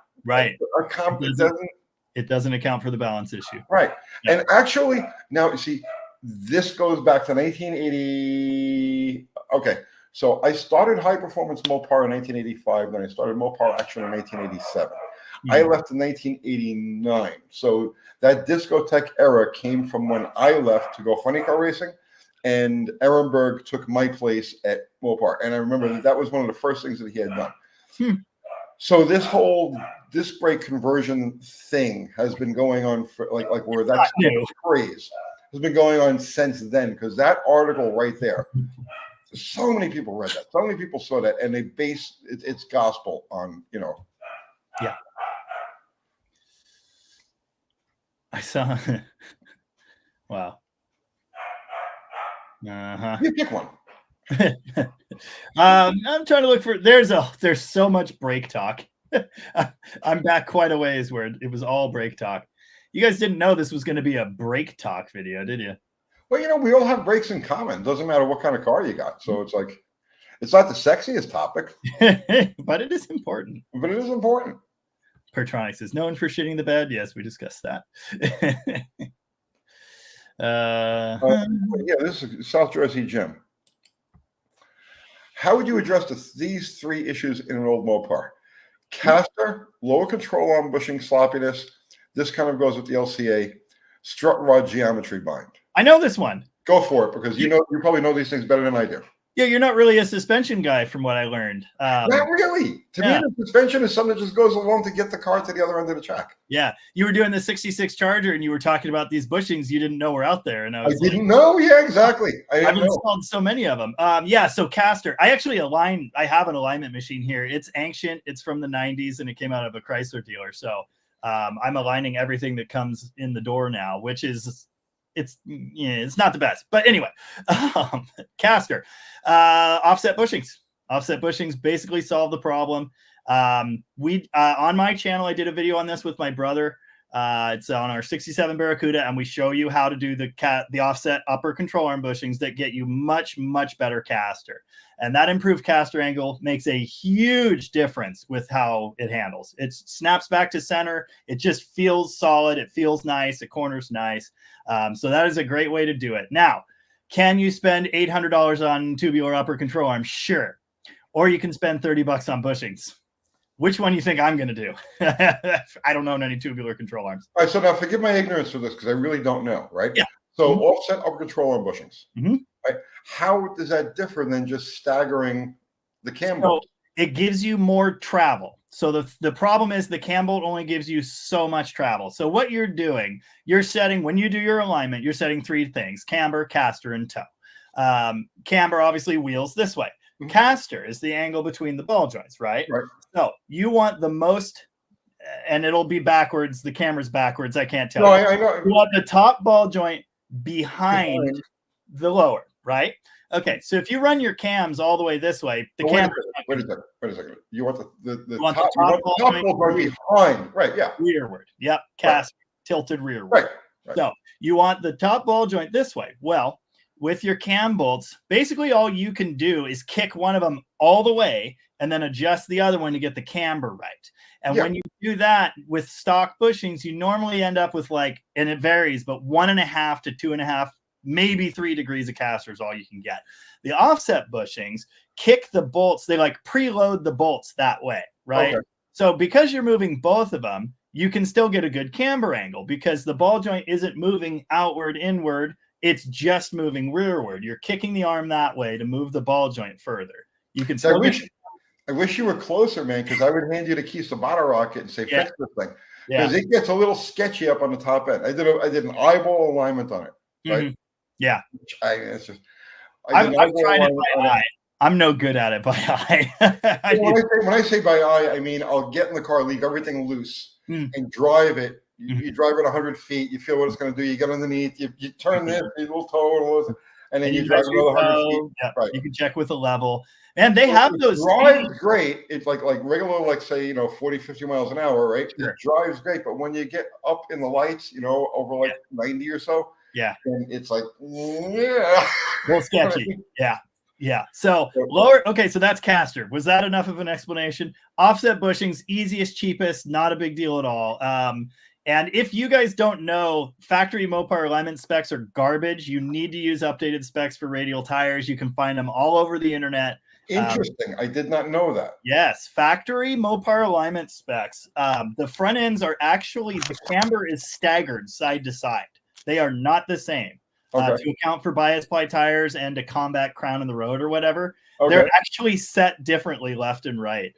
it doesn't account for the balance issue. Right. Yeah. And actually, now you see, this goes back to 1980. Okay. So I started High Performance Mopar in 1985, then I started Mopar Action in 1987. I left in 1989. So that discotheque era came from when I left to go funny car racing, and Ehrenberg took my place at Mopar. And I remember that was one of the first things that he had done. So this whole disc brake conversion thing has been going on for like where that's new craze has been going on since then, because that article right there, so many people read that, so many people saw that, and they base it's gospel on, you know. Yeah. I saw. Wow. You pick one. I'm trying to look for. There's so much brake talk. I'm back quite a ways where it was all brake talk. You guys didn't know this was going to be a brake talk video, did you? Well, you know, we all have brakes in common. Doesn't matter what kind of car you got. So it's like, it's not the sexiest topic, but it is important. But it is important. Pertronics is known for shitting the bed. Yes, we discussed that. Yeah, this is South Jersey Jim. How would you address these three issues in an old Mopar? Caster, lower control arm bushing sloppiness. This kind of goes with the LCA. Strut rod geometry bind. I know this one. Go for it, because you probably know these things better than I do. Yeah, you're not really a suspension guy, from what I learned. Not really. To me, the suspension is something that just goes along to get the car to the other end of the track. Yeah, you were doing the 66 Charger, and you were talking about these bushings you didn't know were out there, and I didn't know. Yeah, exactly. I've installed so many of them. Yeah, so caster. I actually I have an alignment machine here. It's ancient. It's from the 90s, and it came out of a Chrysler dealer. So I'm aligning everything that comes in the door now, which is it's not the best, but anyway, caster, offset bushings basically solve the problem. On my channel, I did a video on this with my brother. It's on our 67 Barracuda, and we show you how to do the offset upper control arm bushings that get you much, much better caster. And that improved caster angle makes a huge difference with how it handles. It snaps back to center. It just feels solid. It feels nice. The corner's nice. So that is a great way to do it. Now, can you spend $800 on tubular upper control arms? Sure. Or you can spend $30 on bushings. Which one do you think I'm going to do? I don't own any tubular control arms. All right, so now forgive my ignorance for this, because I really don't know, right? Yeah. So offset upper control arm bushings. Right? How does that differ than just staggering the cam bolt? It gives you more travel. So the problem is the cam bolt only gives you so much travel. So what you're doing, when you do your alignment, you're setting three things: camber, caster, and toe. Camber, obviously, wheels this way. Caster is the angle between the ball joints, right? Right. So you want the most, and it'll be backwards. The camera's backwards. I can't tell. No, I know. You want the top ball joint behind the lower, right? Okay, so if you run your cams all the way this way, the camera. Wait a second. You want the top ball joint behind, right? Yeah. Rearward. Yep. Cast tilted rearward. Right. So you want the top ball joint this way. Well, with your cam bolts, basically all you can do is kick one of them all the way and then adjust the other one to get the camber right. And when you do that with stock bushings, you normally end up with and it varies, but 1.5 to 2.5, maybe 3 degrees of caster is all you can get. The offset bushings kick the bolts. They preload the bolts that way, right? Okay. So because you're moving both of them, you can still get a good camber angle because the ball joint isn't moving outward, inward. It's just moving rearward. You're kicking the arm that way to move the ball joint further. You can. I wish you were closer, man, because I would hand you the keys to bottle rocket and say, fix this thing. Because it gets a little sketchy up on the top end. I did an eyeball alignment on it. Right? Yeah. I've tried it by eye. I'm no good at it by eye. When I say by eye, I mean I'll get in the car, leave everything loose, and drive it. You drive it 100 feet. You feel what it's going to do. You get underneath. You turn this, you little toe, and then you drive another 100 feet. Yeah, right. You can check with the level. And they have those. Drives great. It's like regular, say 40, 50 miles an hour, right? Sure. It drives great, but when you get up in the lights, over 90 or so, then it's a little sketchy. Yeah. So lower. Okay, so that's caster. Was that enough of an explanation? Offset bushings, easiest, cheapest, not a big deal at all. And if you guys don't know, factory Mopar alignment specs are garbage. You need to use updated specs for radial tires. You can find them all over the internet. Interesting. I did not know that. Yes. Factory Mopar alignment specs. The front ends are actually, the camber is staggered side to side. They are not the same. To account for bias ply tires and to combat crown in the road or whatever. They're actually set differently left and right.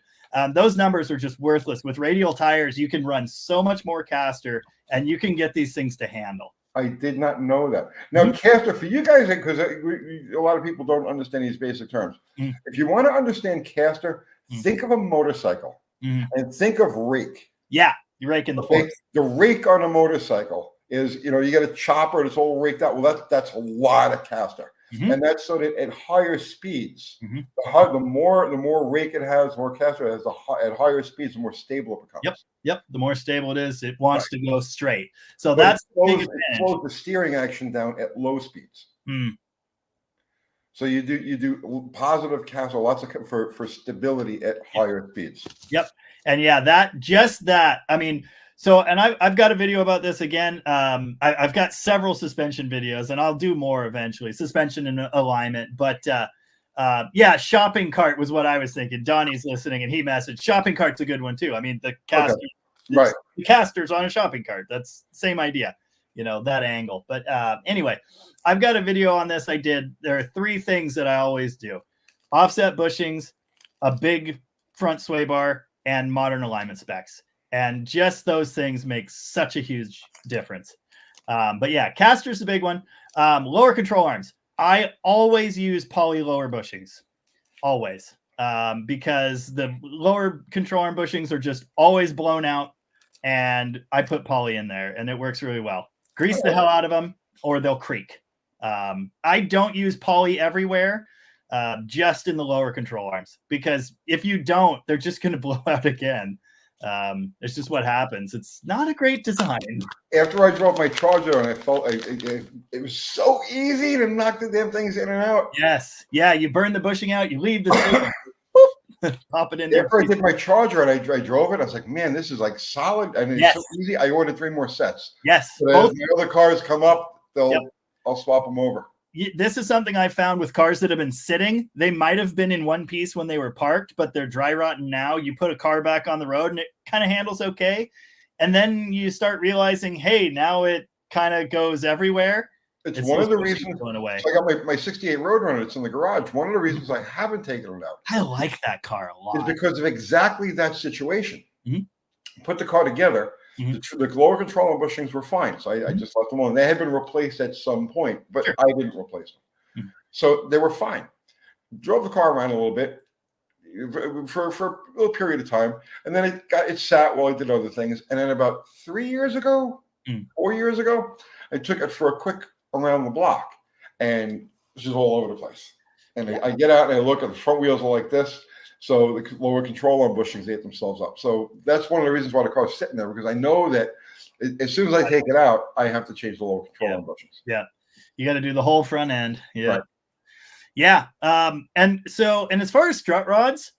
Those numbers are just worthless. With radial tires, you can run so much more caster, and you can get these things to handle. I did not know that. Now, caster, for you guys, because a lot of people don't understand these basic terms. If you want to understand caster, think of a motorcycle and think of rake. Yeah, you rake in the forks. The rake on a motorcycle is, you get a chopper that's all raked out. Well, that's a lot of caster. And that's so that at higher speeds, the more rake it has, the more caster it has, at higher speeds, the more stable it becomes. Yep. The more stable it is, it wants to go straight. So that's it slows the steering action down at low speeds. So you do positive caster, lots of for stability at higher speeds. Yep. And yeah, that. I mean, so, and I've got a video about this again. I've got several suspension videos, and I'll do more eventually, suspension and alignment. But yeah, shopping cart was what I was thinking. Donnie's listening, and he messaged shopping cart's a good one too. I mean, the caster, the caster's on a shopping cart. That's the same idea, that angle. But anyway, I've got a video on this. There are 3 things that I always do: offset bushings, a big front sway bar, and modern alignment specs. And just those things make such a huge difference. But yeah, caster's the big one. Lower control arms. I always use poly lower bushings. Always. Because the lower control arm bushings are just always blown out. And I put poly in there, and it works really well. Grease the hell out of them, or they'll creak. I don't use poly everywhere. Just in the lower control arms. Because if you don't, they're just going to blow out again. It's just what happens. It's not a great design. After I drove my Charger, and I felt it was so easy to knock the damn things in and out. Yes, yeah. You burn the bushing out. You leave the pop it in there. After I did my Charger and I drove it, I was like, man, this is like solid. I mean, it's so easy. I ordered 3 more sets. Yes. So as the other cars come up, I'll swap them over. This is something I found with cars that have been sitting. They might have been in one piece when they were parked, but they're dry rotten now. You put a car back on the road and it kind of handles okay. And then you start realizing, hey, now it kind of goes everywhere. It's one of the reasons going away. So I got my 68 Roadrunner. It's in the garage. One of the reasons I haven't taken it out. I like that car a lot. Is because of exactly that situation. Put the car together. The lower control and bushings were fine, so I just left them alone. They had been replaced at some point, but I didn't replace them. So they were fine. Drove the car around a little bit for a little period of time, and then it sat while I did other things. And then about 3 years ago, 4 years ago, I took it for a quick around the block, and it's just all over the place. And I get out and I look, and the front wheels are like this. So the lower control arm bushings ate themselves up. So that's one of the reasons why the car's sitting there, because I know that as soon as I take it out, I have to change the lower control arm bushings. Yeah. You got to do the whole front end. Yeah. Right. Yeah. And as far as strut rods,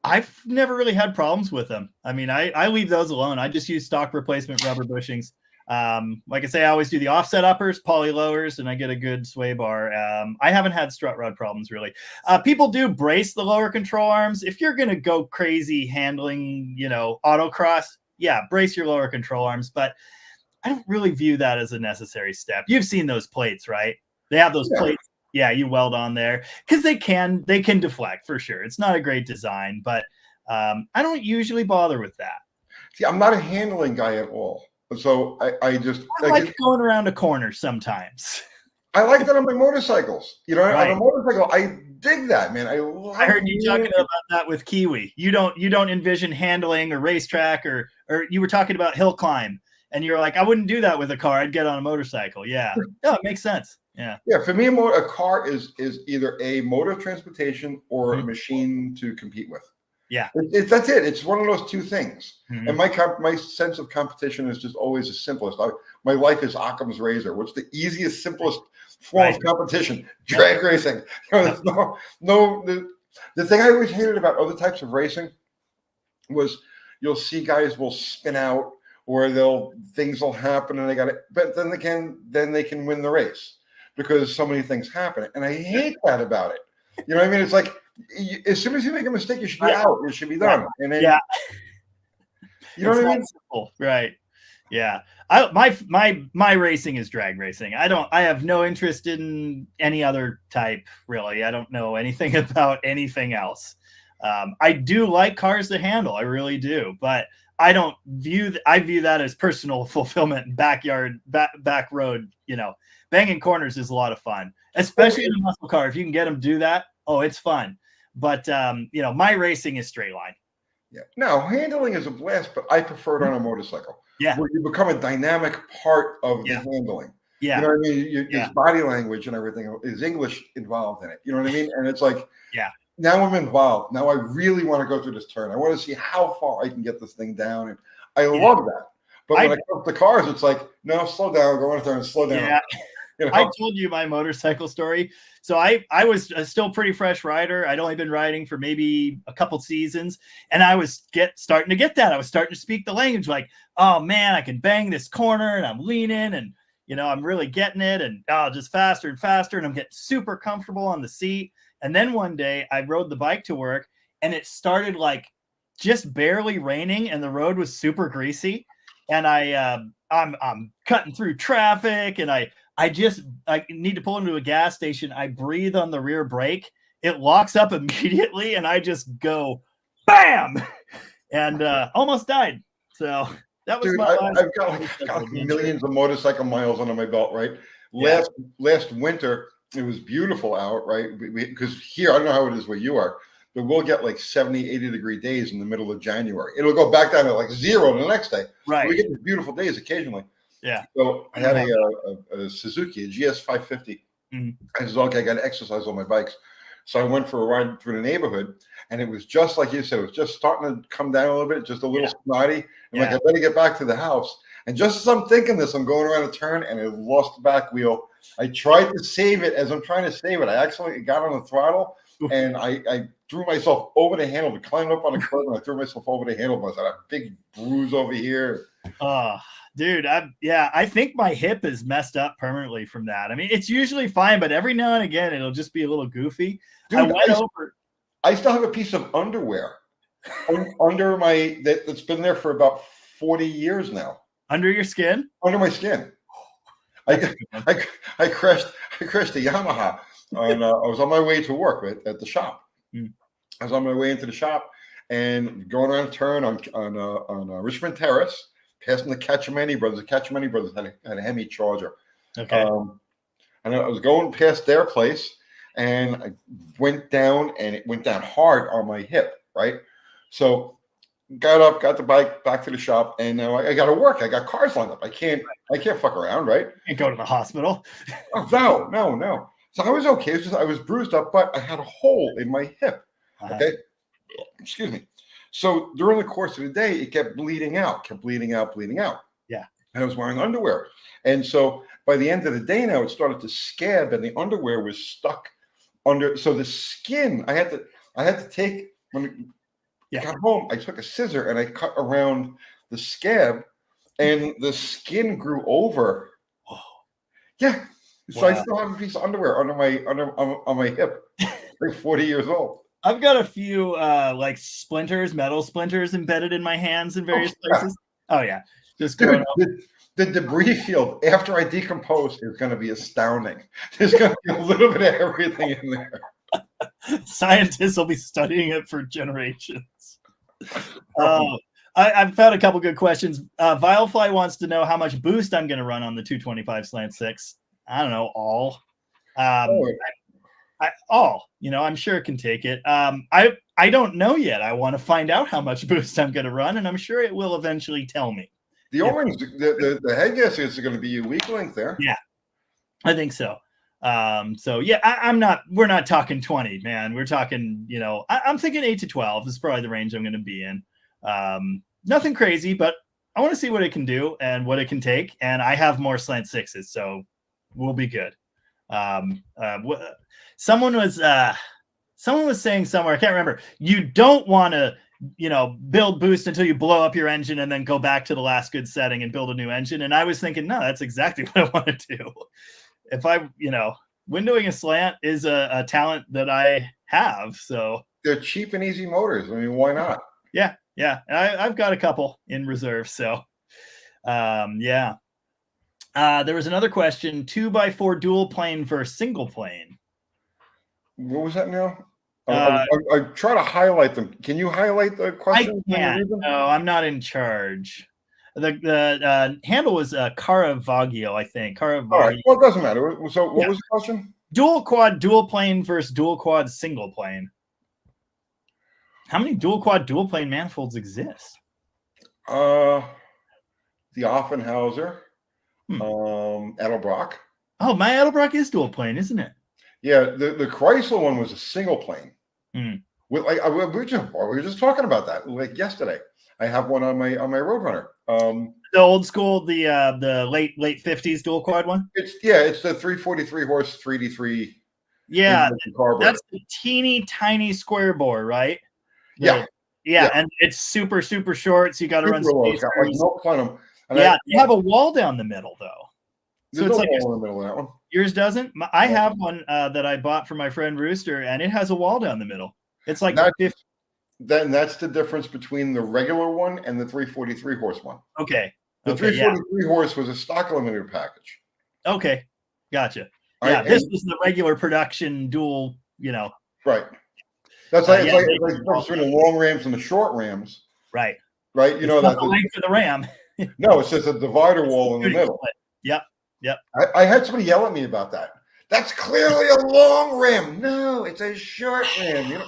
I've never really had problems with them. I mean, I leave those alone. I just use stock replacement rubber bushings. Like I say, I always do the offset uppers, poly lowers, and I get a good sway bar. I haven't had strut rod problems really. People do brace the lower control arms. If you're going to go crazy handling, autocross, yeah, brace your lower control arms, but I don't really view that as a necessary step. You've seen those plates, right? They have those plates. Yeah, you weld on there because they can deflect for sure. It's not a great design, but I don't usually bother with that. See, I'm not a handling guy at all. So I like going around a corner sometimes. I like that on my motorcycles. On a motorcycle, I dig that, man. I heard you talking about that with Kiwi. You don't envision handling or racetrack or you were talking about hill climb, and you're like, I wouldn't do that with a car. I'd get on a motorcycle. Yeah, no, it makes sense. Yeah. Yeah, for me, a car is either a mode of transportation or a machine to compete with. Yeah, that's it. It's one of those 2 things. And my sense of competition is just always the simplest. My life is Occam's razor. What's the easiest, simplest form of competition? Drag racing. There's no. The thing I always hated about other types of racing was you'll see guys will spin out, or things will happen, and they got it. But then they can win the race because so many things happen, and I hate that about it. You know what I mean? It's like, as soon as you make a mistake, you should be out. It should be done. And then, you know what I mean? Simple. Right. Yeah. My racing is drag racing. I have no interest in any other type, really. I don't know anything about anything else. I do like cars to handle. I really do. But I view that as personal fulfillment, backyard, back road, banging corners is a lot of fun, especially in a muscle car. If you can get them to do that, it's fun. But, my racing is straight line. Yeah. Now, handling is a blast, but I prefer it on a motorcycle. Yeah. Where you become a dynamic part of the handling. Yeah. You know what I mean? There's body language and everything. Is English involved in it? You know what I mean? And it's like, now I'm involved. Now I really want to go through this turn. I want to see how far I can get this thing down. And I love that. But when I come to cars, it's like, no, slow down. Go on a turn, slow down. Yeah. I told you my motorcycle story. So I was still pretty fresh rider. I'd only been riding for maybe a couple seasons, and I was starting to get that. I was starting to speak the language, like, oh man, I can bang this corner, and I'm leaning, and I'm really getting it, and just faster and faster, and I'm getting super comfortable on the seat. And then one day I rode the bike to work, and it started like just barely raining, and the road was super greasy, and I'm cutting through traffic, and I need to pull into a gas station. I breathe on the rear brake. It locks up immediately, and I just go bam and almost died. So that was I've got millions of motorcycle miles under my belt, right? Last winter, it was beautiful out, right? Because here, I don't know how it is where you are, but we'll get like 70, 80-degree days in the middle of January. It'll go back down to like 0 the next day. Right. We get these beautiful days occasionally. Yeah. So I had a Suzuki, a GS 550. I said, okay, I got to exercise on my bikes. So I went for a ride through the neighborhood, and it was just like you said, it was just starting to come down a little bit, just a little snotty. And like, I better get back to the house. And just as I'm thinking this, I'm going around a turn, and I lost the back wheel. I tried to save it. As I'm trying to save it, I accidentally got on the throttle, and I threw myself over the handle. I climbed up on the curb, and I threw myself over the handle. I had a big bruise over here. Dude, I think my hip is messed up permanently from that. I mean, it's usually fine, but every now and again, it'll just be a little goofy. Dude, I still have a piece of underwear under that's been there for about 40 years now. Under your skin? Under my skin. I crashed a Yamaha. I was on my way to work at the shop. I was on my way into the shop and going around a turn on Richmond Terrace. Passing the Cacciameni brothers. The Cacciameni brothers had a Hemi Charger. Okay. And I was going past their place, and I went down, and it went down hard on my hip, right? So got up, got the bike back to the shop, and now I got to work. I got cars lined up. I can't fuck around, right? You can't go to the hospital. Oh, no. So I was okay. I was bruised up, but I had a hole in my hip. Okay. Excuse me. So during the course of the day, it kept bleeding out. Yeah. And I was wearing underwear. And so by the end of the day now, it started to scab, and the underwear was stuck under. So the skin, I had to take, when I got home, I took a scissor and I cut around the scab, and the skin grew over. Oh. Yeah. So I still have a piece of underwear on my hip, like 40 years old. I've got a few like metal splinters embedded in my hands in various places. Oh yeah. Just going the debris field after I decompose is going to be astounding. There's going to be a little bit of everything in there. Scientists will be studying it for generations. I've found a couple good questions. Vilefly wants to know how much boost I'm going to run on the 225 slant 6. I don't know, all. I'm sure it can take it. I don't know yet. I want to find out how much boost I'm going to run, and I'm sure it will eventually tell me. The O-rings, the head gaskets are going to be a weak link there. Yeah, I think so. We're not talking 20, man. We're talking, I'm thinking 8 to 12 is probably the range I'm going to be in. Nothing crazy, but I want to see what it can do and what it can take. And I have more slant 6s, so we'll be good. Someone was saying somewhere, I can't remember, you don't want to, build boost until you blow up your engine and then go back to the last good setting and build a new engine. And I was thinking, no, that's exactly what I want to do. If windowing a slant is a talent that I have. So they're cheap and easy motors. I mean, why not? Yeah. I've got a couple in reserve. So there was another question, 2x4 dual plane versus single plane. What was that now? I try to highlight them. Can you highlight the questions? I can't. No, I'm not in charge. The handle was Caravaggio, I think. Caravaggio. All right. Well, it doesn't matter. So, what was the question? Dual quad, dual plane versus dual quad, single plane. How many dual quad, dual plane manifolds exist? The Offenhauser, Edelbrock. Oh, my Edelbrock is dual plane, isn't it? Yeah, the Chrysler one was a single plane. With we were just talking about that like yesterday. I have one on my Roadrunner. The old school, the late 50s dual quad one. It's the 343 horse 3D3. Yeah, that's the teeny tiny square bore, right? Yeah, and it's super short, so you got to run spacers. Like no plenum. You have a wall down the middle though. So it's like wall in the middle of that one. Yours doesn't. I have one that I bought for my friend Rooster, and it has a wall down the middle. It's like that's the difference between the regular one and the 343 horse one. Okay. The 343 horse was a stock limited package. Okay, gotcha. Yeah, this was the regular production dual. Right. That's like between the long rams and the short rams. Right. Right. You know that the length of the ram. No, it's just a divider wall in the middle. Yep. I had somebody yell at me about that. That's clearly a long ram. No, it's a short ram.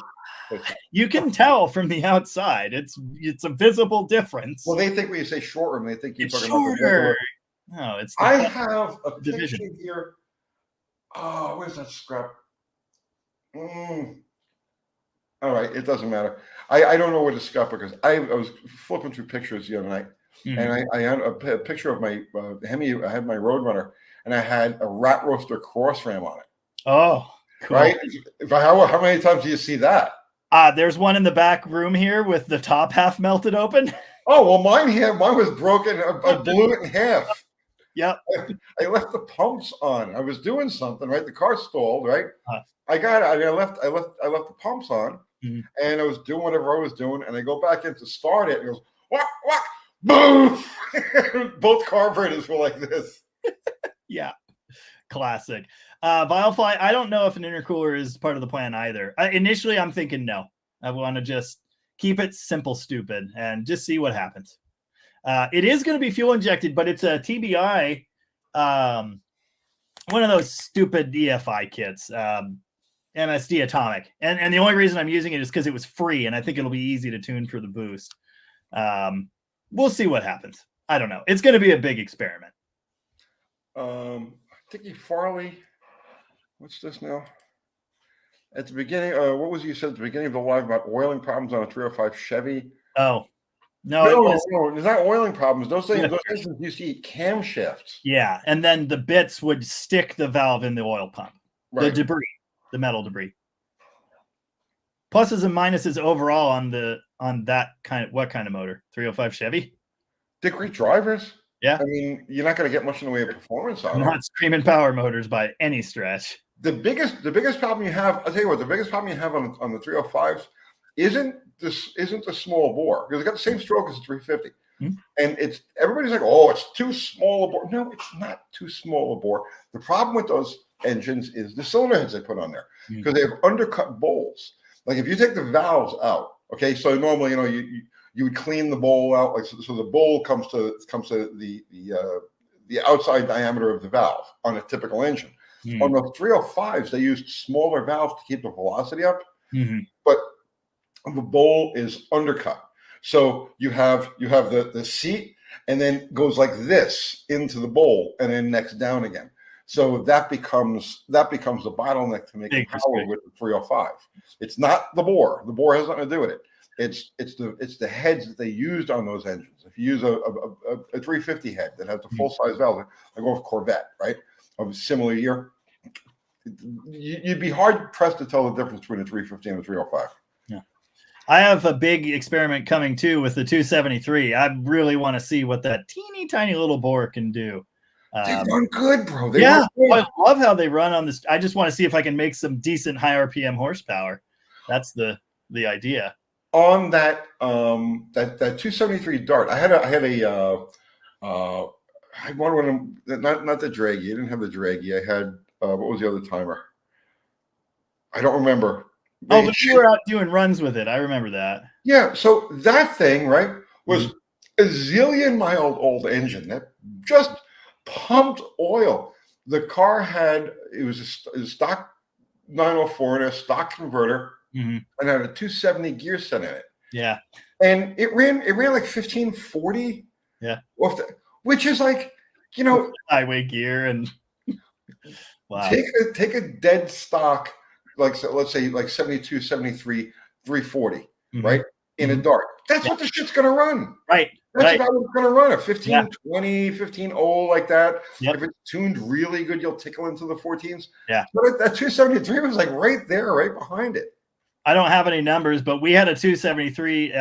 You can tell from the outside. It's a visible difference. Well, they think when you say short ram, they think you're talking shorter. No, it's. I have a picture here. Oh, where's that scrap? All right, it doesn't matter. I don't know where to scrap because I was flipping through pictures the other night, and I had a picture of my Hemi. I had my Roadrunner, and I had a rat roaster cross ram on it. Oh, cool. Right? How many times do you see that? There's one in the back room here with the top half melted open. Oh well, mine was broken. I blew it in half. Yep. I left the pumps on. I was doing something, right? The car stalled, right? I got it. I left the pumps on, and I was doing whatever I was doing, and I go back in to start it, and it goes, what, boom! Both carburetors were like this. Yeah, classic. Vilefly, I don't know if an intercooler is part of the plan either. Initially, I'm thinking no. I want to just keep it simple, stupid, and just see what happens. It is going to be fuel injected, but it's a TBI, one of those stupid EFI kits, MSD Atomic. And the only reason I'm using it is because it was free, and I think it'll be easy to tune for the boost. We'll see what happens. I don't know. It's going to be a big experiment. Dickie Farley, what's this now? At the beginning, what was you said at the beginning of the live about oiling problems on a 305 Chevy? Oh. No, there's not oiling problems. Those things you see camshafts. Yeah, and then the bits would stick the valve in the oil pump. Right. The debris, the metal debris. Pluses and minuses overall on that what kind of motor? 305 Chevy? Great drivers. Yeah. I mean, you're not going to get much in the way of performance on them. Not screaming power motors by any stretch. The biggest problem you have, I'll tell you what, the biggest problem you have on the 305s isn't the small bore, because it's got the same stroke as a 350. And everybody's like, oh, it's too small a bore. No, it's not too small a bore. The problem with those engines is the cylinder heads they put on there, because they have undercut bowls. Like if you take the valves out, okay, so normally you would clean the bowl out, like so the bowl comes to the outside diameter of the valve on a typical engine. On the 305s, they used smaller valves to keep the velocity up, but the bowl is undercut. So you have the seat, and then goes like this into the bowl, and then next down again. So that becomes the bottleneck to making power with the 305. It's not the bore. The bore has nothing to do with it. It's the heads that they used on those engines. If you use a 350 head that has the full size valve, I go with Corvette, right, of a similar year, you'd be hard pressed to tell the difference between a 350 and a 305. Yeah, I have a big experiment coming too with the 273. I really want to see what that teeny tiny little bore can do. They run good, bro. I love how they run on this. I just want to see if I can make some decent high RPM horsepower. That's the idea. On that 273 Dart, I had one, not the Draggy. I didn't have the Draggy. I had what was the other timer? I don't remember. Oh, but you were out doing runs with it. I remember that. Yeah. So that thing, right, was Mm-hmm. a zillion mile old engine that just pumped oil. The car had, it was a stock 904 and a stock converter, Mm-hmm. and had a 270 gear set in it. Yeah. And it ran like 1540. Yeah. Which is like, you know, highway gear and wow. Take a dead stock, like, so let's say like 72, 73, 340, Mm-hmm. right? In a dark. That's what the shit's gonna run. Right. That's about what it's gonna run. A 1520, 15 like that. Yep. If it's tuned really good, you'll tickle into the 14s. Yeah. But that 273 was like right there, right behind it. I don't have any numbers, but we had a 273.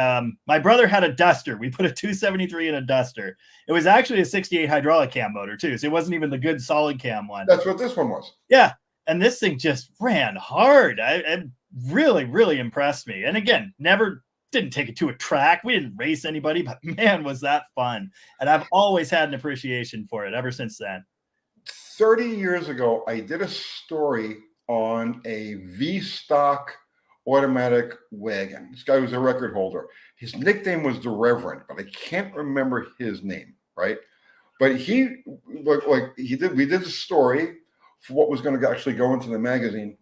My brother had a Duster. We put a 273 in a Duster. It was actually a 68 hydraulic cam motor too, so it wasn't even the good solid cam one. That's what this one was. Yeah, and this thing just ran hard. It really, really impressed me. And again, didn't take it to a track. We didn't race anybody, but man, was that fun. And I've always had an appreciation for it ever since then. 30 years ago, I did a story on a V-stock automatic wagon. This guy was a record holder. His nickname was the Reverend, but I can't remember his name, right? But we did a story for what was going to actually go into the magazine.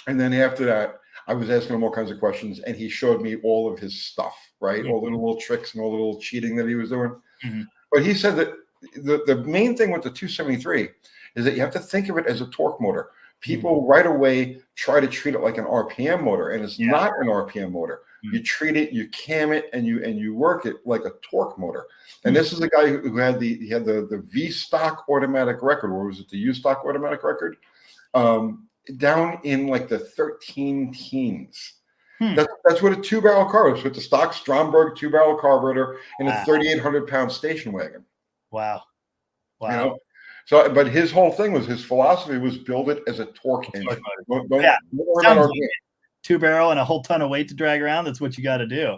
And then after that, I was asking him all kinds of questions, and he showed me all of his stuff, right? All the little tricks and all the little cheating that he was doing. Mm-hmm. But he said that the main thing with the 273 is that you have to think of it as a torque motor. People right away try to treat it like an RPM motor, and it's not an RPM motor. You treat it, you cam it, and you work it like a torque motor. And this is a guy who had the V stock automatic record, or was it the U stock automatic record? Down in like the 13 teens. That's what a 2-barrel car was, with the stock Stromberg 2-barrel carburetor in a 3,800-pound station wagon. Wow. You know? So, but his whole thing was, his philosophy was build it as a torque engine. Don't worry about RPM. 2-barrel and a whole ton of weight to drag around. That's what you got to do.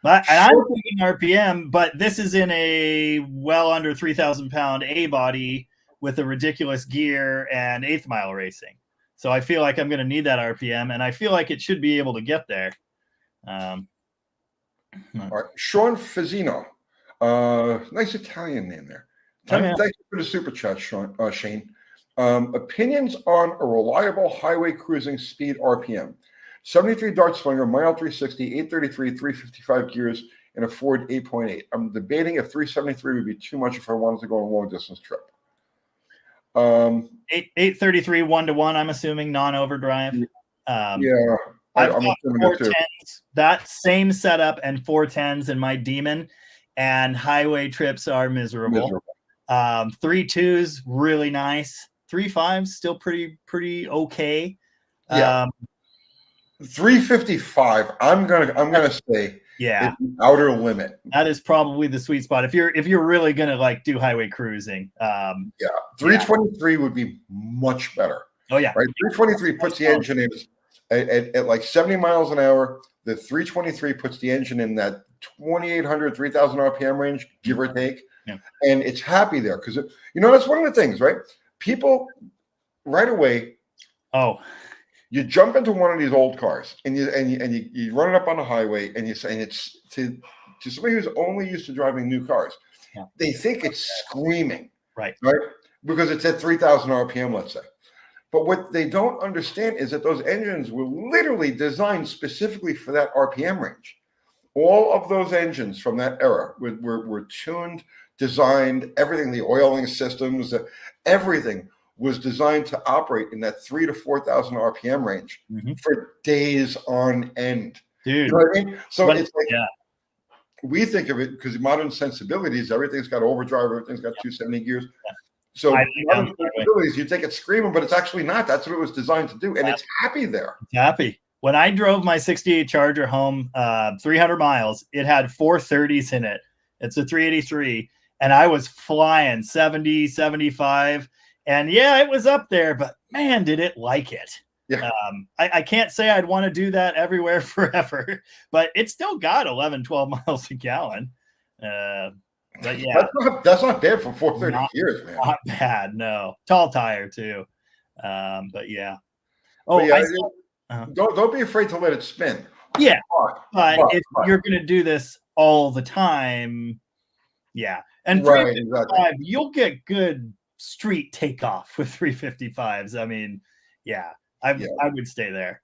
But I'm thinking RPM, but this is in a well under 3,000-pound A body with a ridiculous gear and 8th mile racing. So I feel like I'm going to need that RPM, and I feel like it should be able to get there. All right, Sean Fazzino, nice Italian name there. Thank you for the super chat, Shane. Opinions on a reliable highway cruising speed RPM. 73 Dart Slinger, mile 360, 833, 355 gears, and a Ford 8.8. I'm debating if 373 would be too much if I wanted to go on a long distance trip. 833 1-to-1, I'm assuming, non-overdrive. Yeah. I've got 410s, that same setup, and 410s in my Demon, and highway trips are miserable. 3.2s, really nice. 3.5s, still pretty okay. Yeah. 355, I'm gonna say, yeah, is the outer limit. That is probably the sweet spot if you're really gonna like do highway cruising. 323 would be much better. Oh yeah, right. 323 puts the engine in at like 70 miles an hour. The 323 puts the engine in that 2,800, 3,000 RPM range, give or take. Yeah. And it's happy there because, that's one of the things, right? People right away. Oh, you jump into one of these old cars and you run it up on the highway, and it's to somebody who's only used to driving new cars. Yeah. They think it's screaming, right? Because it's at 3,000 RPM, let's say. But what they don't understand is that those engines were literally designed specifically for that RPM range. All of those engines from that era were tuned, designed, everything, the oiling systems, everything was designed to operate in that 3,000 to 4,000 RPM range for days on end. Dude. You know what I mean? So it's like, we think of it because modern sensibilities, everything's got overdrive, everything's got 270 gears. So modern sensibilities, you think it's screaming, but it's actually not. That's what it was designed to do. And it's happy there. It's happy. When I drove my 68 Charger home 300 miles, it had 430s in it. It's a 383. And I was flying 70, 75. And yeah, it was up there, but man, did it like it. Yeah. I can't say I'd want to do that everywhere forever, but it still got 11, 12 miles a gallon. But yeah, that's not bad for 430 gears, man. Not bad, no. Tall tire too. But yeah. Oh, yeah, Don't be afraid to let it spin. Yeah, but if you're going to do this all the time, yeah. And 355, exactly. you'll get good street takeoff with 355s. I mean, yeah, I would stay there.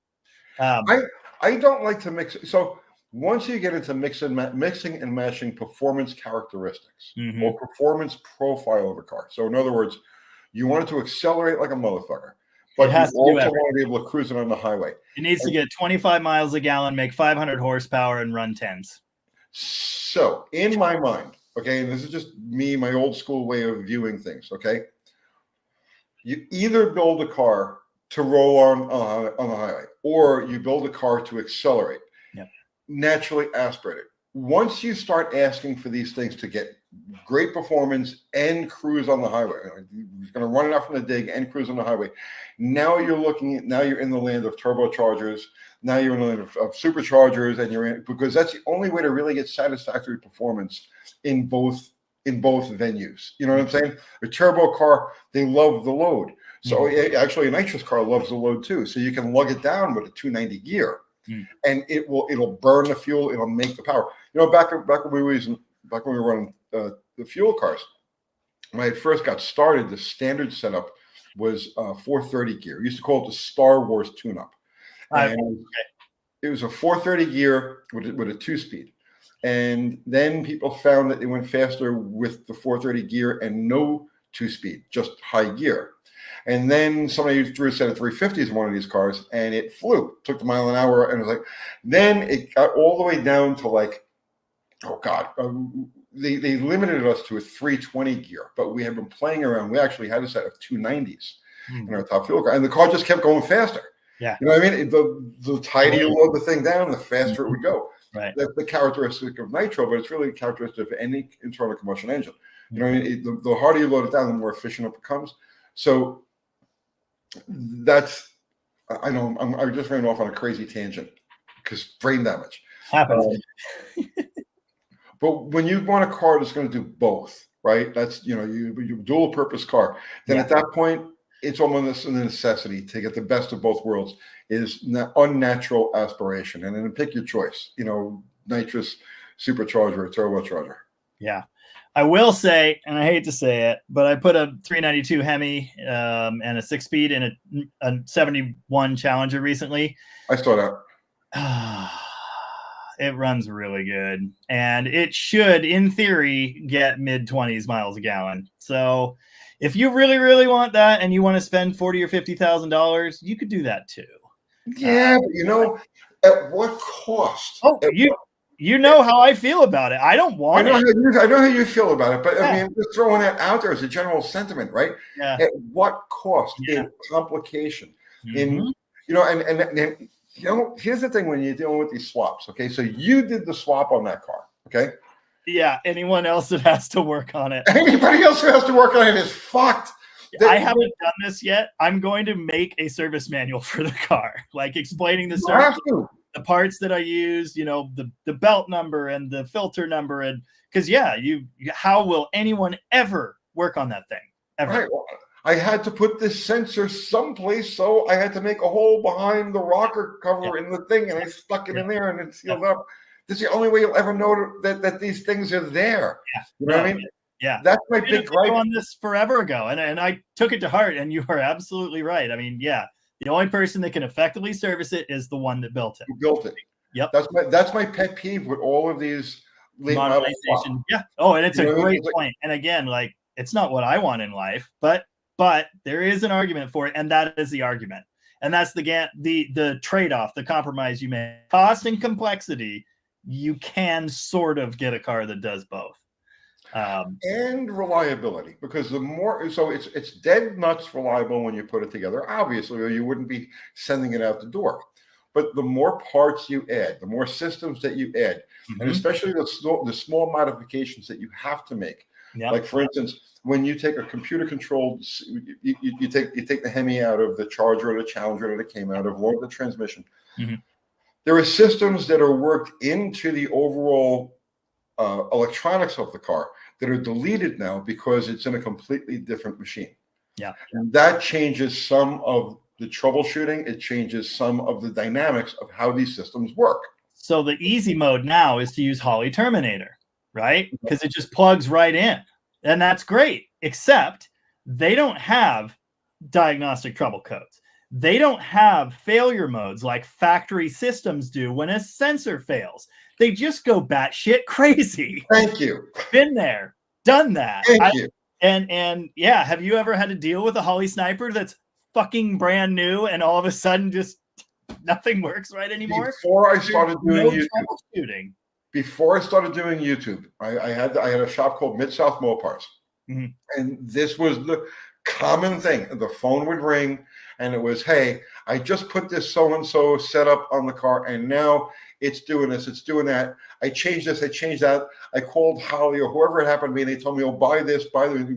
I don't like to mix. So once you get into mixing and matching performance characteristics or performance profile of a car. So in other words, you want it to accelerate like a motherfucker, but you also want to be able to cruise it on the highway. It needs to get 25 miles a gallon, make 500 horsepower, and run 10s. So in my mind, okay, and this is just me, my old school way of viewing things, okay? You either build a car to roll on the highway, or you build a car to accelerate, naturally aspirated. Once you start asking for these things to get great performance and cruise on the highway, you're going to run it out from the dig and cruise on the highway. Now you're in the land of turbochargers. Now you're in the land of superchargers, and because that's the only way to really get satisfactory performance in both venues. You know what I'm saying? A turbo car, they love the load. So actually a nitrous car loves the load too. So you can lug it down with a 290 gear. And it'll burn the fuel. It'll make the power. You know, back when we were running the fuel cars, when I first got started, the standard setup was 430 gear. We used to call it the Star Wars tune-up, and it was a 430 gear with a 2-speed. And then people found that they went faster with the 430 gear and no 2-speed, just high gear. And then somebody threw a set of 350s in one of these cars, and it flew. Took the mile an hour, and it was like. Then it got all the way down to like, oh God, they limited us to a 320 gear. But we had been playing around. We actually had a set of 290s in our top fuel car, and the car just kept going faster. Yeah, you know what I mean. The tighter you load the thing down, the faster it would go. Right. That's the characteristic of nitro, but it's really a characteristic of any internal combustion engine. You know what I mean? The harder you load it down, the more efficient it becomes. So. That's, I know I just ran off on a crazy tangent because brain damage happens. But when you want a car that's going to do both, right? That's, you dual purpose car. Then at that point, it's almost a necessity to get the best of both worlds. Is unnatural aspiration, and then pick your choice. Nitrous, supercharger, or turbocharger. Yeah. I will say, and I hate to say it, but I put a 392 Hemi and a 6-speed in a 71 Challenger recently. I saw that. It runs really good, and it should, in theory, get mid-20s miles a gallon. So, if you really, really want that, and you want to spend $40,000 or $50,000, you could do that too. Yeah, but at what cost? Oh, you know how I feel about it. I don't want it. I know how you feel about it, but I mean, just throwing that out there as a general sentiment, right? Yeah. At what cost? In complication, in and here's the thing when you're dealing with these swaps. Okay, so you did the swap on that car. Okay. Yeah. Anyone else that has to work on it. Anybody else who has to work on it is fucked. I haven't done this yet. I'm going to make a service manual for the car, like explaining the service. The parts that I use, the belt number and the filter number, and because how will anyone ever work on that thing ever? Right. Well, I had to put this sensor someplace, so I had to make a hole behind the rocker cover in the thing, and I stuck it in there, and it sealed up. This is the only way you'll ever know that these things are there. You know what I mean? Yeah, that's my big gripe on this forever ago, and I took it to heart. And you are absolutely right. I mean, the only person that can effectively service it is the one that built it. Who built it? Yep. That's my pet peeve with all of these modernization. Yeah. Oh, and it's a great point. And again, like, it's not what I want in life, but there is an argument for it, and that is the argument. And that's the trade-off, the compromise you make. Cost and complexity, you can sort of get a car that does both. And reliability, because it's dead nuts reliable when you put it together, obviously, or you wouldn't be sending it out the door. But the more parts you add, the more systems that you add, and especially the small modifications that you have to make. Like, for instance, when you take a computer controlled, you take the Hemi out of the Charger or the Challenger that it came out of, or the transmission. There are systems that are worked into the overall electronics of the car that are deleted now because it's in a completely different machine. Yeah. And that changes some of the troubleshooting. It changes some of the dynamics of how these systems work. So the easy mode now is to use Holley Terminator, right? Because it just plugs right in. And that's great, except they don't have diagnostic trouble codes. They don't have failure modes like factory systems do when a sensor fails. They just go batshit crazy. Thank you. Been there, done that. Thank you. And yeah, have you ever had to deal with a Holley Sniper that's fucking brand new and all of a sudden just nothing works right anymore? Before I started doing YouTube, troubleshooting. I had a shop called Mid-South Mopars. Mm-hmm. And this was the common thing. The phone would ring and it was, hey, I just put this so-and-so setup on the car and now it's doing this, it's doing that. I changed this, I changed that. I called Holly or whoever it happened to be and they told me, oh, buy this, buy this.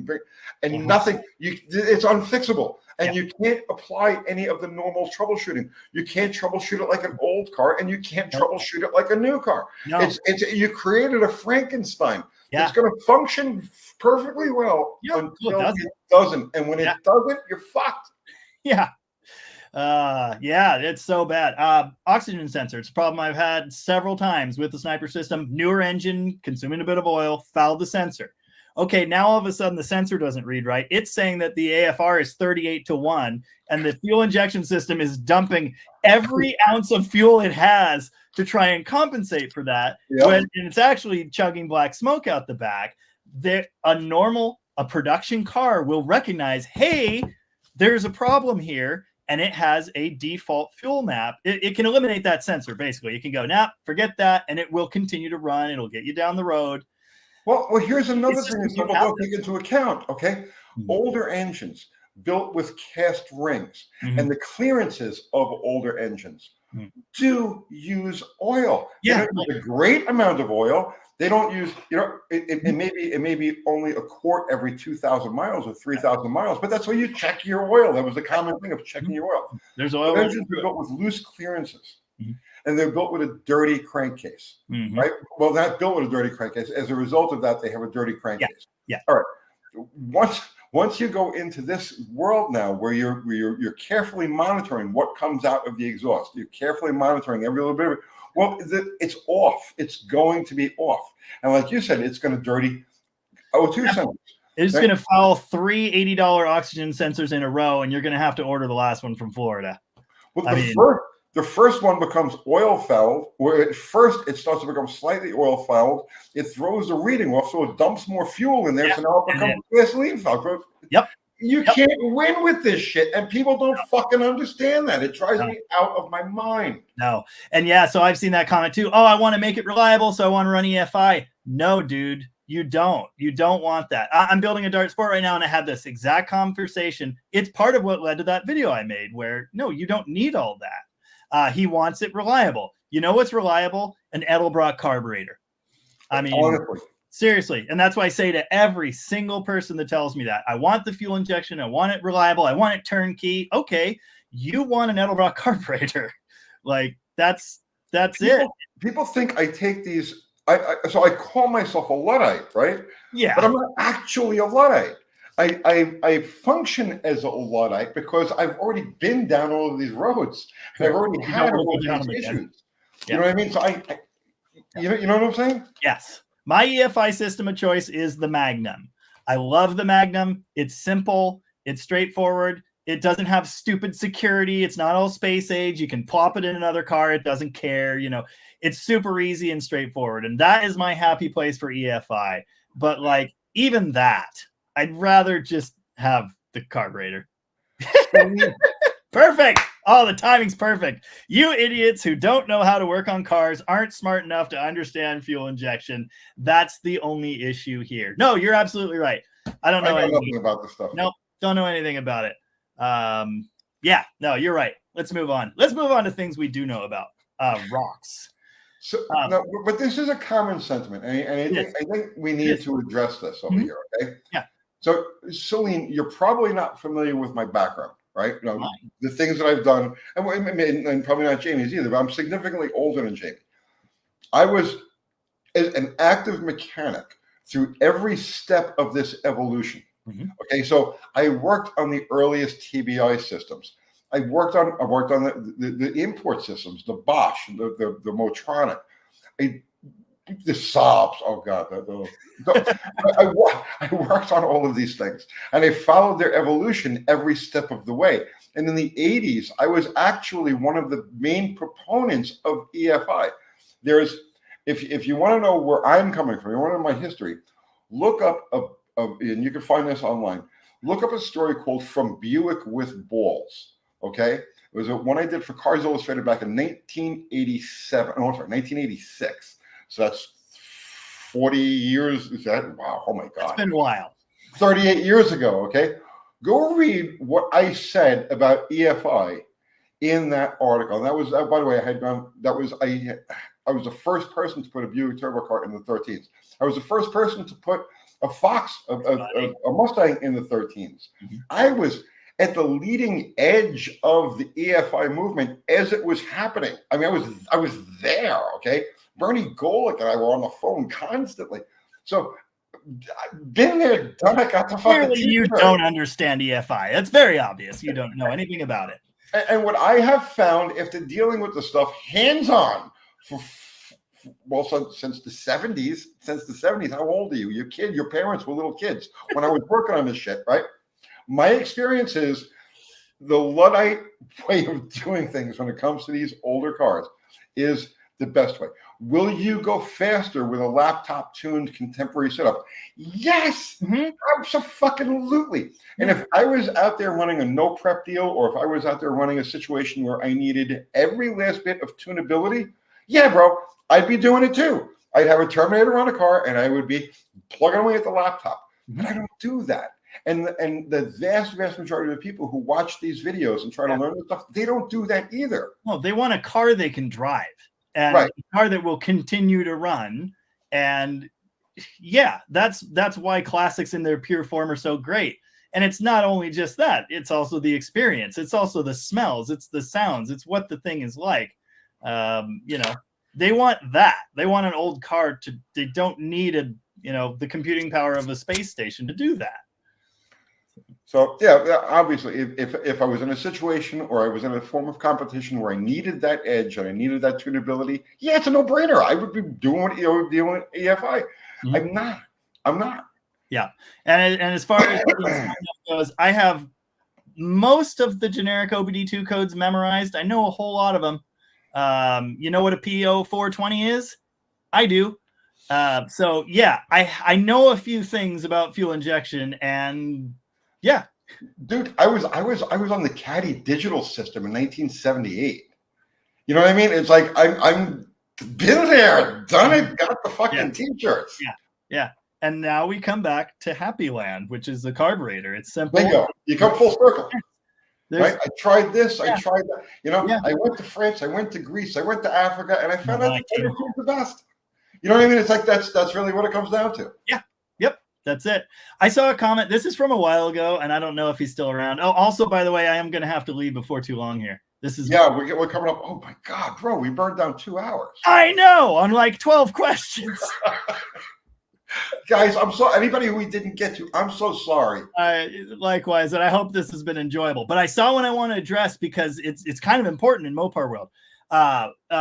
And nothing, it's unfixable. And you can't apply any of the normal troubleshooting. You can't troubleshoot it like an old car and you can't troubleshoot it like a new car. No. You created a Frankenstein. Yeah. It's going to function perfectly well until it doesn't. And when it doesn't, you're fucked. Yeah. Yeah, it's so bad. Oxygen sensor. It's a problem I've had several times with the Sniper system. Newer engine, consuming a bit of oil, fouled the sensor. Okay, now all of a sudden the sensor doesn't read right. It's saying that the AFR is 38-1 and the fuel injection system is dumping every ounce of fuel it has to try and compensate for that. When it's actually chugging black smoke out the back. A production car will recognize, hey, there's a problem here, and it has a default fuel map. It can eliminate that sensor, basically. It can go, nah, forget that, and it will continue to run. It'll get you down the road. Well, here's another thing that people don't take into account, okay? Older engines built with cast rings and the clearances of older engines do use oil. Yeah. They don't use a great amount of oil. They don't use, it may be only a quart every 2,000 miles or 3,000 miles, but that's where you check your oil. That was the common thing of checking your oil. There's oil. Engines are built with loose clearances. And they're built with a dirty crankcase, right? Well, not built with a dirty crankcase. As a result of that, they have a dirty crankcase. Yeah. All right. Once you go into this world now, where you're carefully monitoring what comes out of the exhaust, you're carefully monitoring every little bit of it. Well, it's off. It's going to be off, and like you said, it's going to dirty O2 sensors. It's going to foul 3 $80 oxygen sensors in a row, and you're going to have to order the last one from Florida. Well, the first one becomes oil fouled, where at first it starts to become slightly oil fouled. It throws the reading off, so it dumps more fuel in there, so now it becomes gasoline fouled. You can't win with this shit, and people don't fucking understand that. It drives me out of my mind. No. And yeah, so I've seen that comment too. Oh, I want to make it reliable, so I want to run EFI. No, dude, you don't. You don't want that. I'm building a Dart Sport right now, and I had this exact conversation. It's part of what led to that video I made where, no, you don't need all that. He wants it reliable. You know what's reliable? An Edelbrock carburetor. I mean, honestly. Seriously. And that's why I say to every single person that tells me that, I want the fuel injection. I want it reliable. I want it turnkey. Okay. You want an Edelbrock carburetor. Like that's it. People think I take these. So I call myself a Luddite, right? Yeah. But I'm not actually a Luddite. I function as a Luddite because I've already been down all of these roads. And I've already had all of these issues. You know what I mean? So you know what I'm saying? Yes. My EFI system of choice is the Magnum. I love the Magnum. It's simple. It's straightforward. It doesn't have stupid security. It's not all space age. You can plop it in another car. It doesn't care. It's super easy and straightforward. And that is my happy place for EFI. But like even that, I'd rather just have the carburetor. Perfect. Oh, the timing's perfect. You idiots who don't know how to work on cars aren't smart enough to understand fuel injection. That's the only issue here. No, you're absolutely right. I don't know anything about this stuff. Nope, don't know anything about it. Yeah, no, you're right. Let's move on. Let's move on to things we do know about. Rocks. So, no, but this is a common sentiment, and I think we need to address this over here. Okay. Yeah. So, Celine, you're probably not familiar with my background, right? The things that I've done, and probably not Jamie's either, but I'm significantly older than Jamie. I was an active mechanic through every step of this evolution. Okay, so I worked on the earliest TBI systems. I worked on the import systems, the Bosch, the Motronic, the Saabs. Oh God, I worked on all of these things, and I followed their evolution every step of the way. And in the 80s, I was actually one of the main proponents of EFI. If you want to know where I'm coming from, you want to know my history, look up and you can find this online. Look up a story called "From Buick with Balls." Okay, it was one I did for Cars Illustrated back in 1987. Oh, sorry, 1986. So that's 40 years. Is that wow? Oh my God, it's been a while. 38 years ago. Okay, go read what I said about EFI in that article. And that was, by the way, I was the first person to put a Buick Turbo Car in the 13s. I was the first person to put a Fox, a Mustang in the 13s. I was at the leading edge of the EFI movement as it was happening. I mean, I was there. Okay, Bernie Golick and I were on the phone constantly. So I've been there, done it, got the fucking. Clearly, you don't understand EFI. That's very obvious. You don't know anything about it. And what I have found after dealing with the stuff hands-on since the 70s, how old are you? Your parents were little kids when I was working on this shit, right? My experience is the Luddite way of doing things when it comes to these older cars is the best way. Will you go faster with a laptop tuned contemporary setup? Yes, absolutely. And if I was out there running a no prep deal, or if I was out there running a situation where I needed every last bit of tunability, yeah, bro, I'd be doing it too. I'd have a Terminator on a car and I would be plugging away at the laptop. But I don't do that. And the vast majority of the people who watch these videos and try to learn this stuff, they don't do that either. Well, they want a car they can drive. And a car that will continue to run. And yeah, that's why classics in their pure form are so great. And it's not only just that, it's also the experience. It's also the smells. It's the sounds. It's what the thing is like. They want that. They want an old car they don't need the computing power of a space station to do that. So yeah, obviously, if I was in a situation or I was in a form of competition where I needed that edge and I needed that tunability, yeah, it's a no-brainer. I would be doing dealing with EFI. I'm not. Yeah, and as far as goes, I have most of the generic OBD2 codes memorized. I know a whole lot of them. You know what a PO420 is? I do. So yeah, I know a few things about fuel injection and. Yeah, dude, I was on the Caddy digital system in 1978. You know what I mean? It's like I'm been there, done it, got the fucking t-shirts. Yeah. And now we come back to Happy Land, which is the carburetor. It's simple. Bingo. You come full circle. Right? I tried this, I tried that. I went to France, I went to Greece, I went to Africa, and I found out that was the best. You know what I mean? It's like that's really what it comes down to. Yeah. Yep. That's it. I saw a comment. This is from a while ago, and I don't know if he's still around. Oh, also, by the way, I am going to have to leave before too long here. This is we're coming up. Oh my God, bro, we burned down 2 hours. I know, on like 12 questions. Guys, I'm so anybody who we didn't get to, I'm so sorry. Likewise, and I hope this has been enjoyable. But I saw one I want to address because it's kind of important in Mopar world.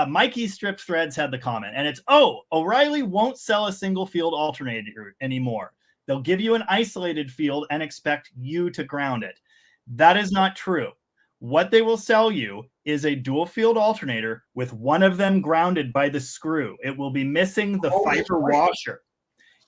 Mikey Stripped Threads had the comment, and it's O'Reilly won't sell a single field alternator anymore. They'll give you an isolated field and expect you to ground it. That is not true. What they will sell you is a dual field alternator with one of them grounded by the screw. It will be missing the fiber washer.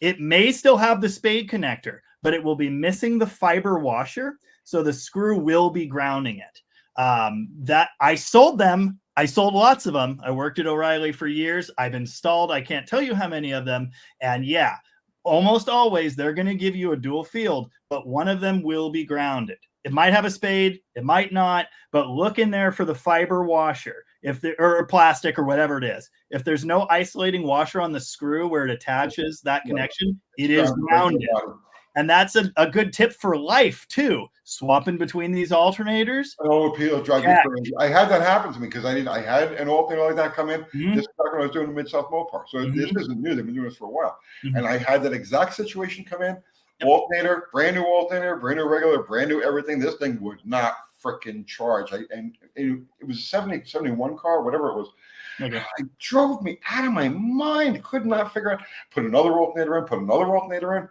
It may still have the spade connector, but it will be missing the fiber washer. So the screw will be grounding it. That I sold them. I sold lots of them. I worked at O'Reilly for years. I've installed, I can't tell you how many of them. And yeah, almost always they're going to give you a dual field, but one of them will be grounded. It might have a spade, it might not, but look in there for the fiber washer, or plastic or whatever it is. If there's no isolating washer on the screw where it attaches that connection, it is grounded. And that's a good tip for life too. Swapping between these alternators. People drive me crazy. I had that happen to me because I had an alternator like that come in. This is back when I was doing the Mid-South Mopar. So this isn't new. They've been doing this for a while. And I had that exact situation come in. Alternator, brand new alternator, brand new regular, brand new everything. This thing would not freaking charge. And it was a 71 car, whatever it was. Okay. It drove me out of my mind. Could not figure out. Put another alternator in. Put another alternator in.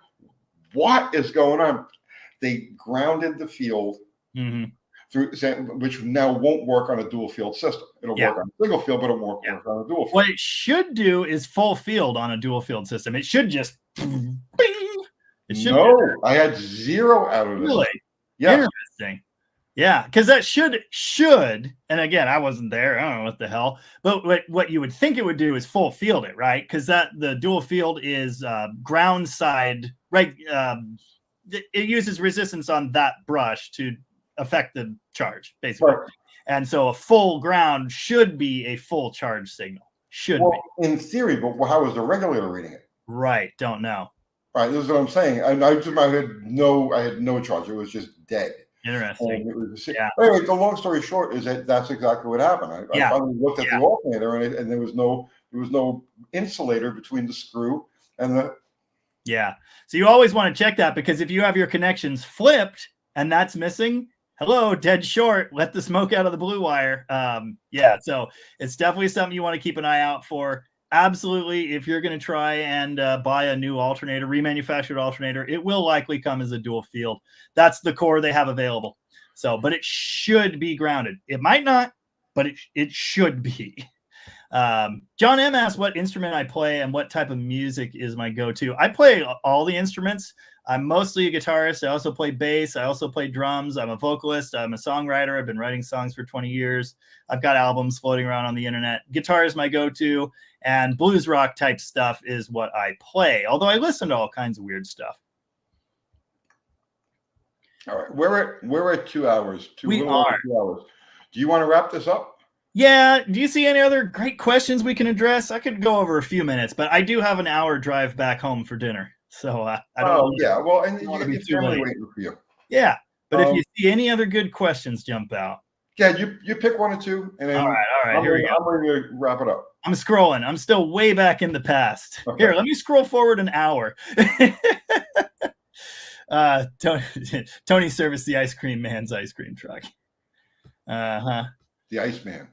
What is going on? They grounded the field through, which now won't work on a dual field system. It'll work on a single field, but it won't work on a dual field. What it should do is full field on a dual field system. It should just bing. It should. No, I had 0 out of this. Really? Yeah. Interesting. Yeah, because that should, and again, I wasn't there. I don't know what the hell. But what you would think it would do is full field it, right? Because the dual field is ground side, right? It uses resistance on that brush to affect the charge, basically. Right. And so a full ground should be a full charge signal. Should be. In theory, but how was the regulator reading it? Right. Don't know. All right. This is what I'm saying. I had no charge. It was just dead. Interesting. Anyway, the long story short is that's exactly what happened. I finally looked at the alternator, and there was no insulator between the screw and the. Yeah. So you always want to check that, because if you have your connections flipped and that's missing, hello, dead short. Let the smoke out of the blue wire. So it's definitely something you want to keep an eye out for. Absolutely. If you're going to try and buy a new alternator, remanufactured alternator, it will likely come as a dual field. That's the core they have available. So, but it should be grounded. It might not, but it should be. John M asked what instrument I play and what type of music is my go-to. I play all the instruments. I'm mostly a guitarist. I also play bass. I also play drums. I'm a vocalist. I'm a songwriter. I've been writing songs for 20 years. I've got albums floating around on the internet. Guitar is my go-to, and blues rock type stuff is what I play, although I listen to all kinds of weird stuff. All right. We're at 2 hours. We are. 2 hours. Do you want to wrap this up? Yeah. Do you see any other great questions we can address? I could go over a few minutes, but I do have an hour drive back home for dinner. So I don't. Oh yeah, well, and you get your family waiting for you. Yeah, but if you see any other good questions jump out, yeah, you pick 1 or 2, and then all right, here we go. I'm going to wrap it up. I'm scrolling. I'm still way back in the past. Okay. Here, let me scroll forward an hour. Tony serviced the ice cream man's ice cream truck. The Iceman.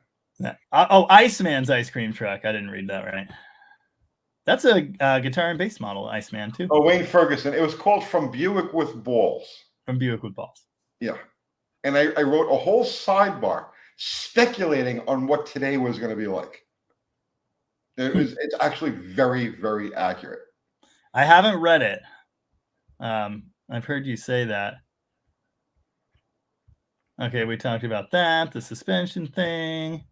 Iceman's ice cream truck. I didn't read that right. That's a guitar and bass model, Iceman, too. Oh, Wayne Ferguson. It was called From Buick with Balls. From Buick with Balls. Yeah. And I wrote a whole sidebar speculating on what today was going to be like. It's actually very, very accurate. I haven't read it. I've heard you say that. Okay, we talked about that. The suspension thing.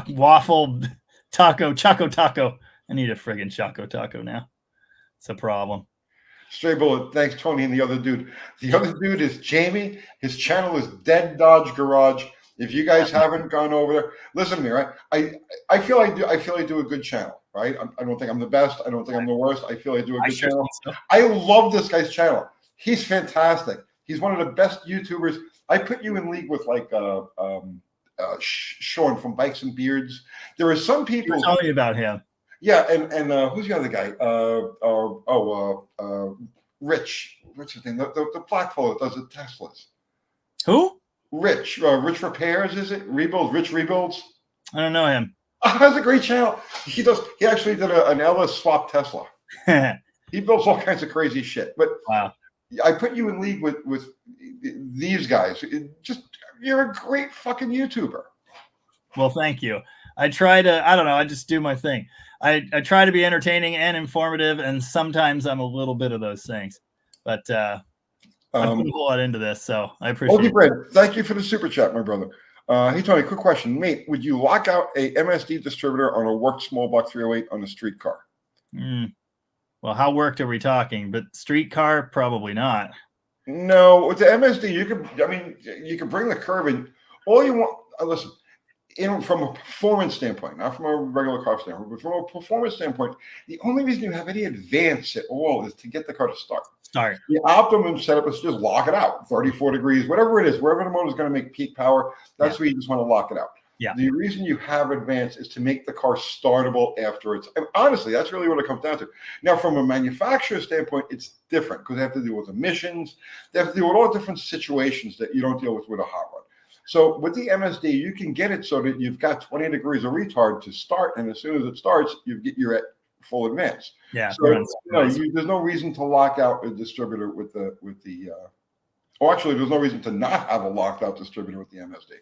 Waffle... Choco Taco. I need a friggin' Choco Taco now. It's a problem. Stray Bullet. Thanks, Tony, and the other dude. The other dude is Jamie. His channel is Dead Dodge Garage. If you guys haven't gone over there, listen to me, right? I feel I do a good channel, right? I don't think I'm the best. I don't think I'm the worst. I feel I do a good channel. So. I love this guy's channel. He's fantastic. He's one of the best YouTubers. I put you in league with like Sean from Bikes and Beards. There are some people. You're telling me about him. Yeah, and who's the other guy? Rich. What's his name? The black fellow that does the Teslas. Who? Rich. Rich Repairs, is it? Rebuilds. Rich Rebuilds. I don't know him. That's a great channel. He actually did an Ellis swap Tesla. He builds all kinds of crazy shit. But wow. I put you in league with these guys. You're a great fucking YouTuber. Well, thank you. I try to, I don't know, I just do my thing. I try to be entertaining and informative, and sometimes I'm a little bit of those things. But I put a whole lot into this, so I appreciate it. Brad, thank you for the super chat, my brother. Hey, Tony, quick question. Mate, would you lock out a MSD distributor on a worked small block 308 on a street car? Well, how worked are we talking? But street car, probably not. No, with the MSD, you can bring the curve in. All you want, listen, from a performance standpoint, not from a regular car standpoint, but from a performance standpoint, the only reason you have any advance at all is to get the car to start. The optimum setup is just lock it out, 34 degrees, whatever it is, wherever the motor is going to make peak power, that's where you just want to lock it out. Yeah. The reason you have advanced is to make the car startable after it's. And honestly, that's really what it comes down to. Now, from a manufacturer standpoint, it's different because they have to deal with emissions. They have to deal with all different situations that you don't deal with a hot rod. So with the MSD, you can get it so that you've got 20 degrees of retard to start, and as soon as it starts, you're at full advance. Yeah. So there's no reason to lock out a distributor with the. Oh, actually, there's no reason to not have a locked out distributor with the MSD.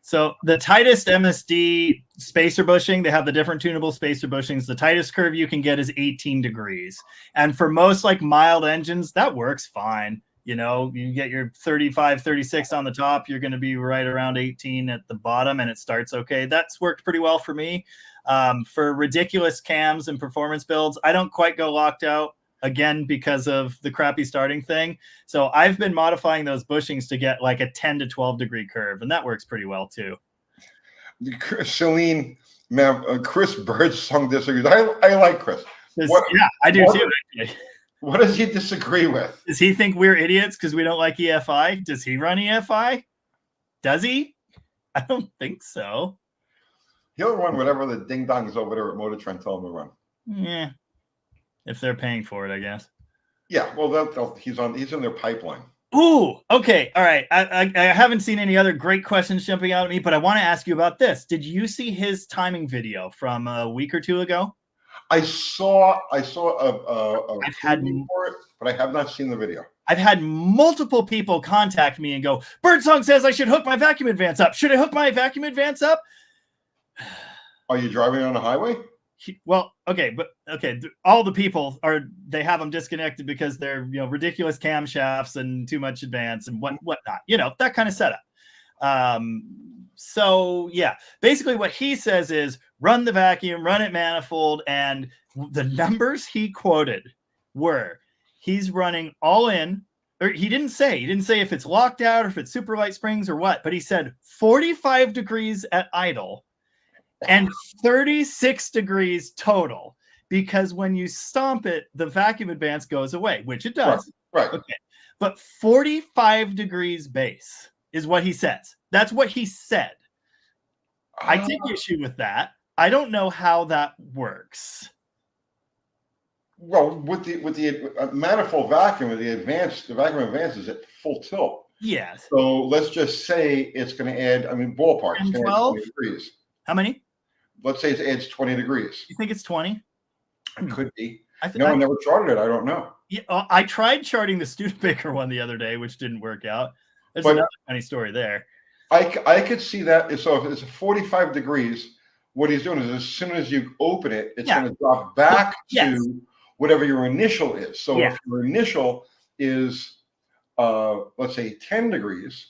So the tightest MSD spacer bushing, they have the different tunable spacer bushings. The tightest curve you can get is 18 degrees. And for most like mild engines, that works fine. You know, you get your 35, 36 on the top, you're going to be right around 18 at the bottom, and it starts okay. That's worked pretty well for me. For ridiculous cams and performance builds, I don't quite go locked out, again, because of the crappy starting thing. So I've been modifying those bushings to get like a 10 to 12 degree curve, and that works pretty well too. Celine, ma'am, Chris Birdsong disagrees. I like Chris. Yeah, I do too. Actually. What does he disagree with? Does he think we're idiots because we don't like EFI? Does he run EFI? Does he? I don't think so. He'll run whatever the ding-dongs over there at Motor Trend tell him to run. Yeah. If they're paying for it, I guess. Yeah, well, he's in their pipeline. Ooh, okay, all right. I haven't seen any other great questions jumping out at me, but I want to ask you about this. Did you see his timing video from a week or two ago? I saw a I've had for it, but I have not seen the video. I've had multiple people contact me and go, Birdsong says I should hook my vacuum advance up. Should I hook my vacuum advance up? Are you driving on the highway? All the people they have them disconnected because they're, ridiculous camshafts and too much advance and whatnot, that kind of setup. So yeah, basically what he says is run the vacuum, run it manifold. And the numbers he quoted were he's running all in, or he didn't say if it's locked out or if it's super light springs or what, but he said 45 degrees at idle and 36 degrees total, because when you stomp it, the vacuum advance goes away, which it does. Right. Okay. But 45 degrees base is what he says. That's what he said. I take issue with that. I don't know how that works. Well, with the manifold vacuum, the vacuum advance is at full tilt. Yes. So let's just say it's going to add, ballpark, it's going to add 20 degrees. How many? Let's say it adds 20 degrees. You think it's 20? It could be. I never charted it. I don't know. Yeah, I tried charting the Studebaker one the other day, which didn't work out. There's another funny story there. I could see that. So if it's 45 degrees, what he's doing is as soon as you open it, it's going to drop back to whatever your initial is. So if your initial is, let's say 10 degrees,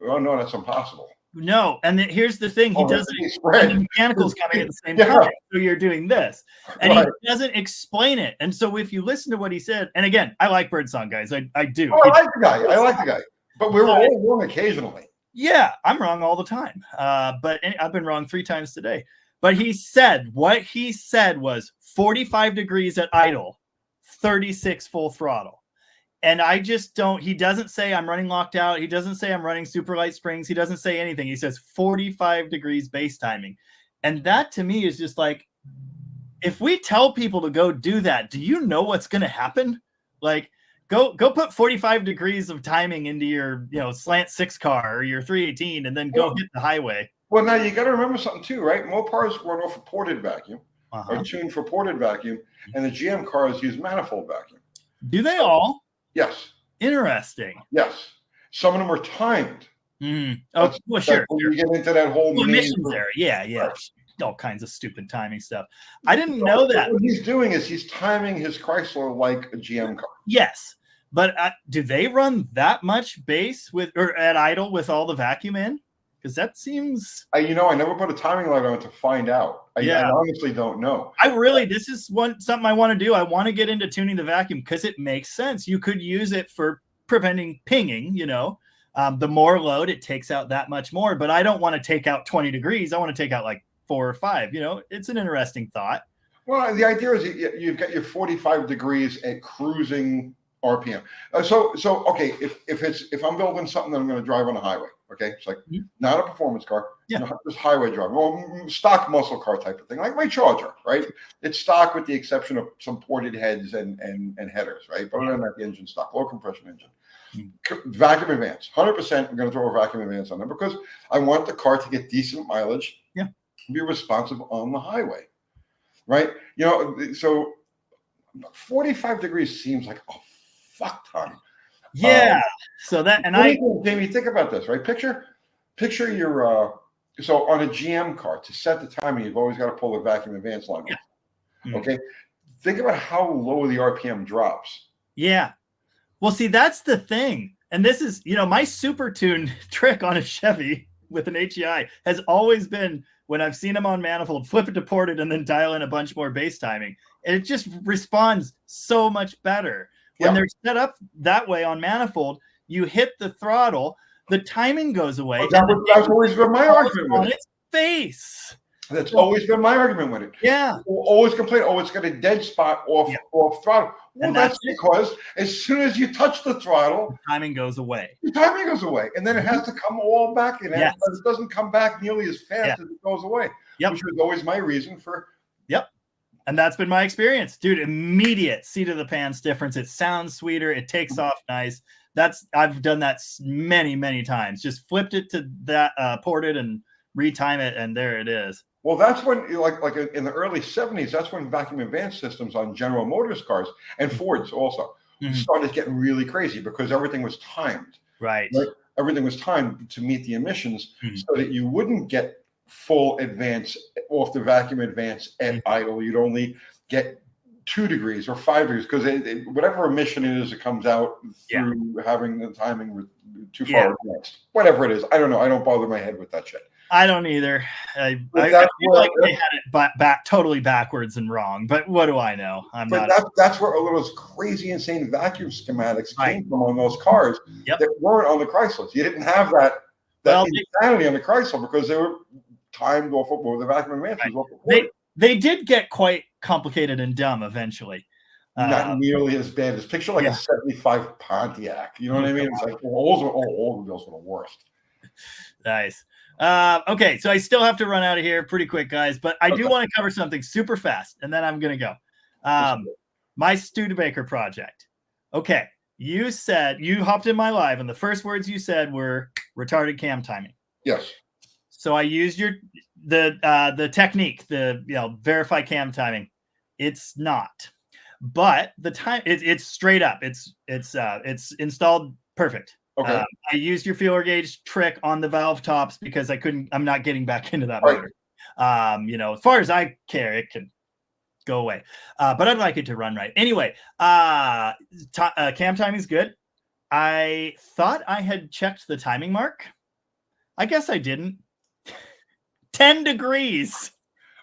oh no, that's impossible. No, and here's the thing: he doesn't. The mechanical's coming at the same time, so you're doing this, and he doesn't explain it. And so, if you listen to what he said, and again, I like Birdsong, guys. I do. Oh, I like the guy. But we're all wrong occasionally. Yeah, I'm wrong all the time. But I've been wrong 3 times today. But he said what he said was 45 degrees at idle, 36 full throttle. And I just don't, he doesn't say I'm running locked out. He doesn't say I'm running super light springs. He doesn't say anything. He says 45 degrees base timing. And that to me is just like, if we tell people to go do that, do you know what's going to happen? Like, go put 45 degrees of timing into your, slant 6 car or your 318 and then go hit the highway. Well, now you got to remember something too, right? Mopars run off a ported vacuum, are tuned for ported vacuum, and the GM cars use manifold vacuum. Do they all? Yes. Interesting. Yes. Some of them are timed. Oh, well, sure. You get into that whole emissions area. Yeah. Right. All kinds of stupid timing stuff. I didn't know that. What he's doing is he's timing his Chrysler like a GM car. Yes. But do they run that much base or at idle with all the vacuum in? Because that seems. I never put a timing light on it to find out. I honestly don't know. This is something I want to do. I want to get into tuning the vacuum because it makes sense. You could use it for preventing pinging, the more load, it takes out that much more, but I don't want to take out 20 degrees. I want to take out like 4 or 5, it's an interesting thought. Well, the idea is you've got your 45 degrees at cruising RPM. So okay, if I'm building something that I'm going to drive on the highway, okay, it's like not a performance car, just highway driving, well, stock muscle car type of thing, like my Charger, right? It's stock with the exception of some ported heads and headers, right? But other than that, the engine stock, low compression engine. Vacuum advance, 100%. I'm going to throw a vacuum advance on there because I want the car to get decent mileage, be responsive on the highway, right? So 45 degrees seems like a fuck ton. Yeah. So that, and Jamie, think about this, right? Picture your so on a GM car to set the timing, you've always got to pull the vacuum advance line off. Okay. Think about how low the RPM drops. Yeah. Well, see, that's the thing. And this is, my super tune trick on a Chevy with an HEI has always been, when I've seen them on manifold, flip it to ported and then dial in a bunch more bass timing. And it just responds so much better. When they're set up that way on manifold, you hit the throttle, the timing goes away. That's always been my argument on its face. That's always been my argument with it. Yeah. People always complain, it's got a dead spot off throttle. Well, that's because as soon as you touch the throttle, the timing goes away. The timing goes away. And then it has to come all back in. Yes. But it doesn't come back nearly as fast as it goes away. Which was always my reason for. And that's been my experience. Dude, immediate seat of the pants difference. It sounds sweeter. It takes off nice. I've done that many, many times. Just flipped it to that, ported and retime it, and there it is. Well, that's when, like in the early 70s, that's when vacuum advance systems on General Motors cars and Fords also started getting really crazy because everything was timed. Right? Everything was timed to meet the emissions so that you wouldn't get full advance off the vacuum advance at idle. You'd only get 2 degrees or 5 degrees because whatever emission it is, it comes out through having the timing too far advanced. Whatever it is, I don't know. I don't bother my head with that shit. I don't either. I feel like they had it back totally backwards and wrong, but what do I know? That's where all those crazy, insane vacuum schematics came from on those cars that weren't on the Chryslers. You didn't have that insanity on the Chrysler because they were timed off of the vacuum advance. They did get quite complicated and dumb eventually. Not nearly as bad as picture like a 75 Pontiac. You know what I mean? It's like all of those were the worst. Nice. Okay, so I still have to run out of here pretty quick, guys, but I do want to cover something super fast, and then I'm going to go. My Studebaker project. Okay, you said, you hopped in my live, and the first words you said were retarded cam timing. Yes. So I used the technique, verify cam timing. It's not, but the time it's straight up. It's installed perfect. Okay. I used your feeler gauge trick on the valve tops because I'm not getting back into that motor. As far as I care, it can go away. But I'd like it to run right. Anyway, cam timing is good. I thought I had checked the timing mark. I guess I didn't. 10 degrees.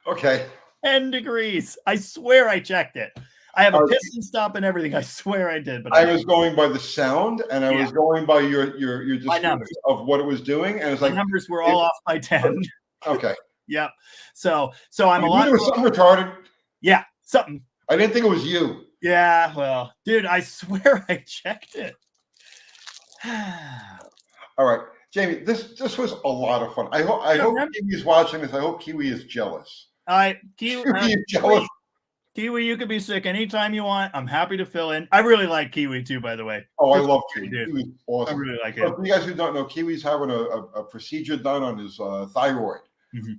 Okay. 10 degrees. I swear I checked it. I have a piston stop and everything. I swear I did. But I was going by the sound, and I was going by your description of what it was doing, and it's like my numbers were all off by 10. Okay. Yep. So I'm a lot. It was something retarded. Yeah, something. I didn't think it was you. Yeah. Well, dude, I swear I checked it. All right, Jamie. This was a lot of fun. I hope Kiwi's watching this. I hope Kiwi is jealous. Kiwi is jealous. Kiwi, you could be sick anytime you want. I'm happy to fill in. I really like Kiwi too, by the way. Oh, I love Kiwi. Kiwi's awesome. I really like it. For you guys who don't know, Kiwi's having a procedure done on his thyroid.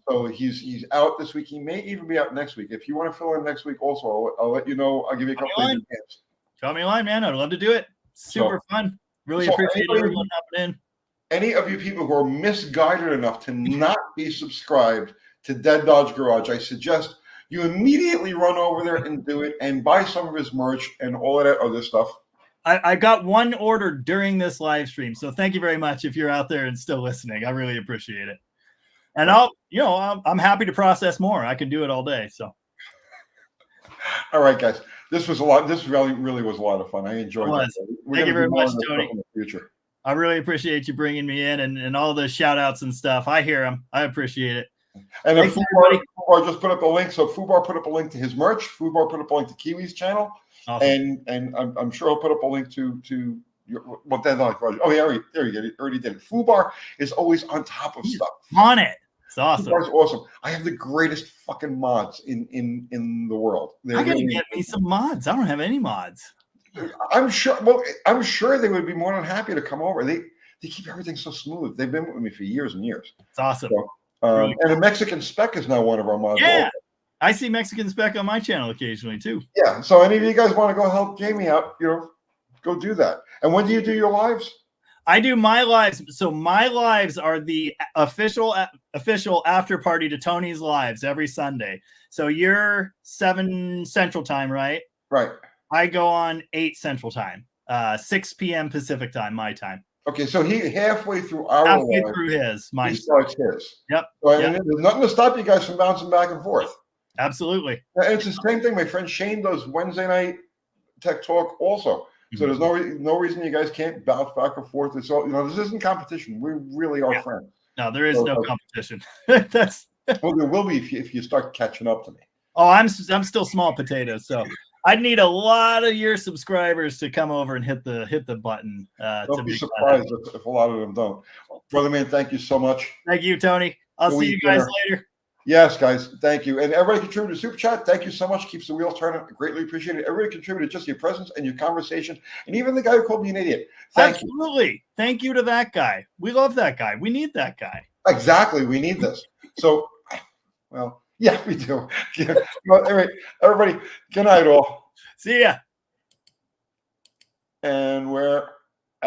So he's out this week. He may even be out next week. If you want to fill in next week, also I'll let you know. I'll give you a couple of days. Call me a line, man. I'd love to do it. Super fun. Really appreciate everyone hopping in. Any of you people who are misguided enough to not be subscribed to Dead Dodge Garage, I suggest you immediately run over there and do it and buy some of his merch and all of that other stuff. I got one order during this live stream, so thank you very much if you're out there and still listening. I really appreciate it. And I'm happy to process more. I can do it all day. So, all right, guys, this was a lot. This really was a lot of fun. I enjoyed it. Thank you very much, Tony. In the future. I really appreciate you bringing me in and all the shout outs and stuff. I hear them. I appreciate it. And if Thanks, Fubar just put up a link, so Fubar put up a link to his merch. Fubar put up a link to Kiwi's channel, Awesome. and I'm sure he'll put up a link to your, well, then oh yeah, there you go. He already did it. Fubar is always on top of stuff. On it. It's awesome. Fubar's awesome. I have the greatest fucking mods in the world. I gotta get me some mods. I don't have any mods. I'm sure. Well, I'm sure they would be more than happy to come over. They keep everything so smooth. They've been with me for years and years. It's awesome. So, really cool. And a Mexican Spec is now one of our mods. Yeah, also. I see Mexican Spec on my channel occasionally too. Yeah. So any of you guys want to go help Jamie out, go do that. And when do you do your lives? I do my lives. So my lives are the official after party to Tony's lives every Sunday. So you're 7 Central Time, right? Right. I go on 8 Central Time, 6 p.m. Pacific Time, my time. Okay, so he halfway through our halfway live, through his, mine. he starts his. Yep. So, yep. And there's nothing to stop you guys from bouncing back and forth. Absolutely. And it's the same thing. My friend Shane does Wednesday night tech talk also. So there's no reason you guys can't bounce back and forth. It's all, this isn't competition. We really are friends. No, there is no competition. That's well, there will be if you start catching up to me. Oh, I'm still small potatoes, so I'd need a lot of your subscribers to come over and hit the button. Don't be surprised if a lot of them don't. Brother man, thank you so much. Thank you, Tony. I'll see you guys later. Yes, guys, thank you. And everybody contributed to Super Chat. Thank you so much. Keeps the wheels turning. Greatly appreciated. Everybody contributed just your presence and your conversation. And even the guy who called me an idiot. Absolutely. Thank you to that guy. We love that guy. We need that guy. Exactly. We need this. So, well, yeah, we do. Yeah. Well, all right, everybody, good night all. See ya. And we're